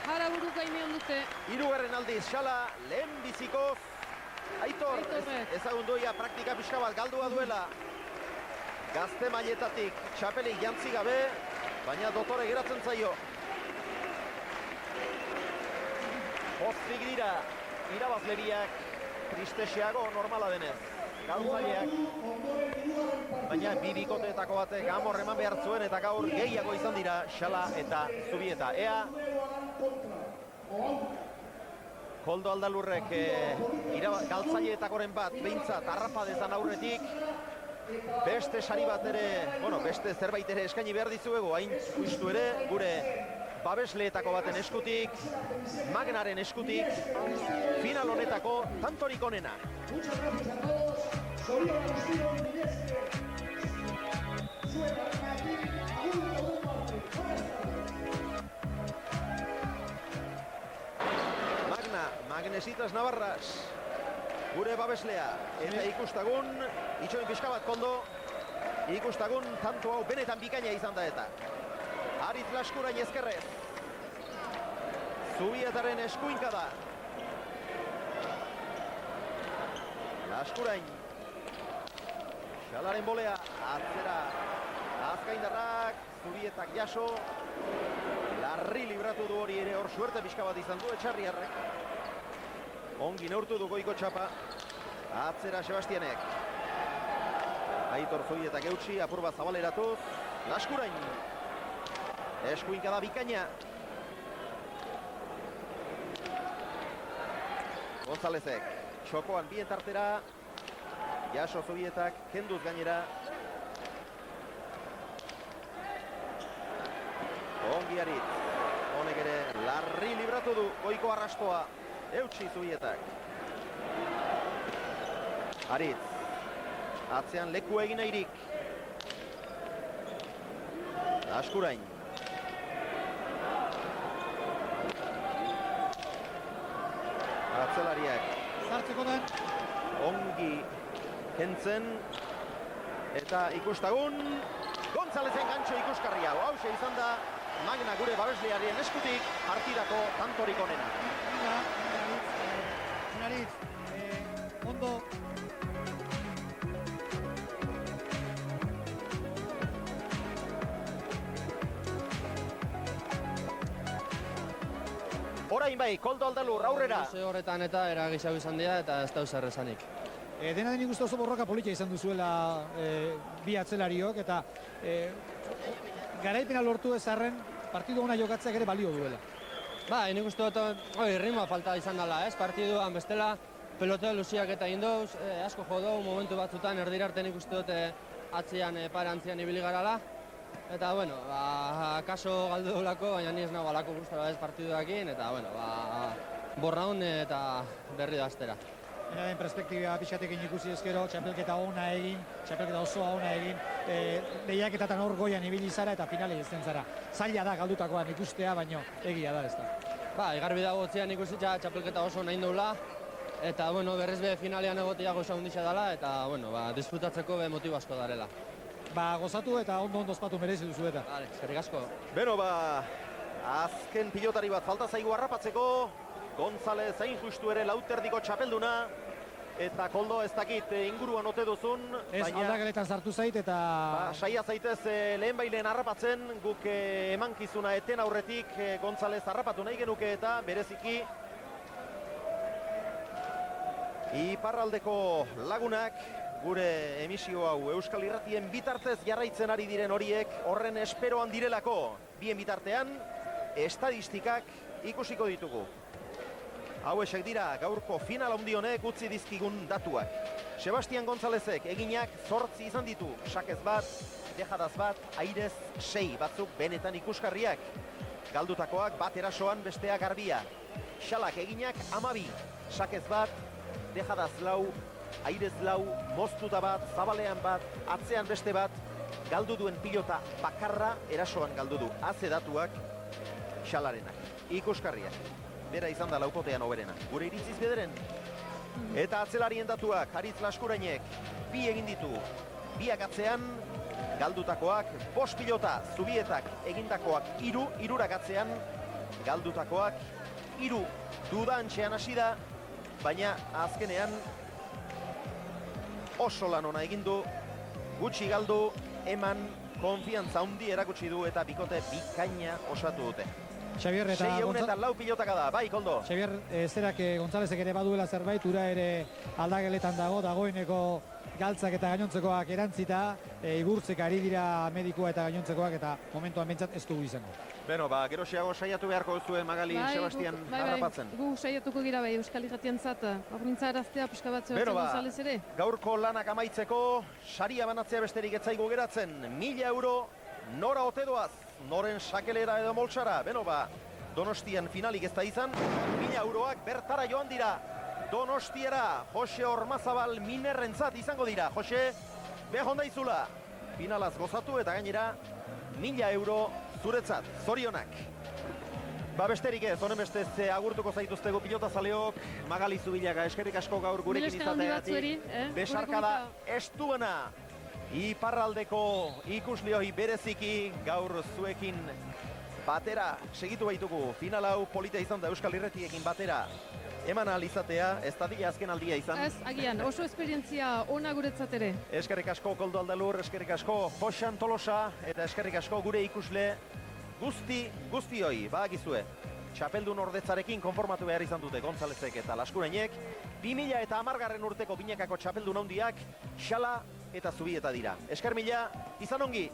Jara buru gainean dute. Hirugarren aldiz Xala lehen bizikoz. Aitor, ezagundoia praktika pixka bat galdua duela. Gazte mailetatik txapelik jantzi gabe, baina dotore geratzen zaio. Pozik dira irabazleriak, tristexiago normala denez. Galtzaileak, baina bi bikoteetako batek amor eman behar zuen eta gaur gehiago izan dira Xala eta Zubieta. Ea Koldo Aldalurrek galtzaileetakoren bat behintzat harrapa dezan aurretik. Beste sari bat ere, beste zerbait ere eskaini behar dizuegu, hain justu ere, gure babesleetako baten eskutik, Magnaren eskutik, final honetako tantorik onena. Magnesitas Navarras, gure babeslea, eta ikustagun, itxoin pixka bat Koldo, ikustagun tanto hau benetan bikaina izan da eta. Aritz Laskurain ezkerrez, Zubietaren eskuinka da. Laskurain, Xalaren bolea, atzera, Azkaindarrak, Zubietak jaso, larri libratu du hori ere hor suerte pixka bat izan du Etxarriarrek. Ongi neurtu du goiko txapa, atzera Sebastianek. Aitor Zubietak eutxi, apur bat zabaleratuz, Laskurain. Eskuinka da bikaina. Gonzalezek, txokoan bien tartera, jaso Zubietak, kenduz gainera. Ongi Aritz, honek ere larri libratu du goiko arrastoa, eutxi Zubietak. Aritz, atzean leku egin airik. Laskurain. Atzelariak. Zartzeko den. Ongi kentzen. Eta ikustagun, Gonzalezen gantxo ikuskarria. Hauxe izan da, Magna gure babeslearen eskutik, partidako tantorik onena. Aritz, ondo. Orain bai, Koldo Aldalur, aurrera. Horretan eta eragixau izan dira eta ez da zer esanik. Dena den ikustu oso borroka politia izan duzuela bi atzelariok eta garaipena lortu ezarren partidu ona jokatzeak ere balio duela. Ba, nik uste dut ritmoa falta izan dela, ez? Partiduan bestela pelote luziak eta indoz, asko jodou momentu batzutan erdirarte nik uste dut atzean parantzian ibili garala. Eta, bueno, kaso galdu dolako, baina ni ez nago alako guztara ez partiduakin, eta, bueno, borraun eta berri da astera. Dena den perspektiba pixatekin ikusi ezkero, txapelketa ona egin, txapelketa osoa ona egin, lehiaketatan hor goian ibili zara eta finale izten zara. Zaila da galdutakoan ikustea, baino egia da ez da. Ba, egarbi dago otzean ikusitza txapelketa oso nahi doula, eta, bueno, berriz be finalean egotea goza hundixa dela, eta, bueno, disfrutatzeko be motibo asko darela. Gozatu eta ondo ospatu merezi duzu eta. Vale, eskerrik asko. Beno, azken pilotari bat falta zaigu harrapatzeko, Gonzalez hain justu ere lauterdiko txapelduna, eta Koldo ez dakit inguruan ote duzun. Ez, aldageletan sartu zait eta... Saia zaitez lehen bailen harrapatzen, guk emankizuna eten aurretik Gonzalez harrapatu nahi genuke eta bereziki iparraldeko lagunak, gure emisio hau Euskal Irratien bitartez jarraitzen ari diren horiek horren esperoan direlako. Bien bitartean, estadistikak ikusiko ditugu. Hauexek dira gaurko final handi honek utzi dizkigun datuak. Sebastian Gonzalezek eginak 8 izan ditu, sakez bat, dejadaz bat, airez 6 batzuk benetan ikusgarriak. Galdutakoak bat erasoan bestea garbia. Xalak eginak 12, sakez bat, dejadaz 4, airez 4, moztuta bat, zabalean bat, atzean beste bat, galdu duen pilota bakarra erasoan galdu du. Aze datuak Xalarenak, ikusgarriak. Bera izan da laukotean oberena. Gure iritziz bederen. Eta atzelarien datuak, Aritz Laskurainek, 2 egin ditu. 2 atzean, galdutakoak, 5 pilota, Zubietak egindakoak 3, 3 atzean, galdutakoak 3. Duda antxean hasi da, baina azkenean oso lan ona egin du, gutxi galdu, eman, konfiantza handi erakutsi du eta bikote bikaina osatu dute. Xabier eta 6 pilotaka da, bai, Koldo. Xabier, zerak Gonzalezek ere baduela zerbait, ura ere aldageletan dagoeneko galtzak eta gainontzekoak erantzita, igurtzek ari dira medikoa eta gainontzekoak eta momentuan bentsat ez dugu izango. Beno, gerosiago saiatu beharko duzue Magali Sebastian harrapatzen. Gu saiatuko gira bai Euskal Irratientzat, horrintza araztea pixka bat zebatzen González ere. Gaurko lanak amaitzeko, saria banatzea besterik etzaigu geratzen. 1000 euro, nora ote doaz, noren sakelera edo moltsara. Beno, Donostian finalik ez da izan, 1000 euroak bertara joan dira. Donostiera, Jose Ormazabal Minerrentzat izango dira. Jose, behar hondaizula, finalaz gozatu eta gainera 1000 euro zuretzat, zorionak. Besterik ez, honen bestez agurtuko zaituztegu pilotazaleok, Magali Zubillaga, eskerrik asko gaur gurekin izateagatik. Besarkada estuena, iparraldeko ikuslioi bereziki gaur zuekin batera segitu baitugu. Final hau polita izan da Euskal Irratiekin batera eman ahal izatea, ez da azken aldia izan. Ez, agian, oso esperientzia ona guretzat ere. Eskerrik asko Koldo Aldalur, eskerrik asko Joxan Tolosa, eta eskerrik asko gure ikusle guztioi, badakizue. Txapeldun ordetzarekin konformatu behar izan dute Gonzalezek eta Laskurainek. 2010 urteko binekako txapeldun handiak, Xala eta Zubieta dira. Esker mila, izan ongi!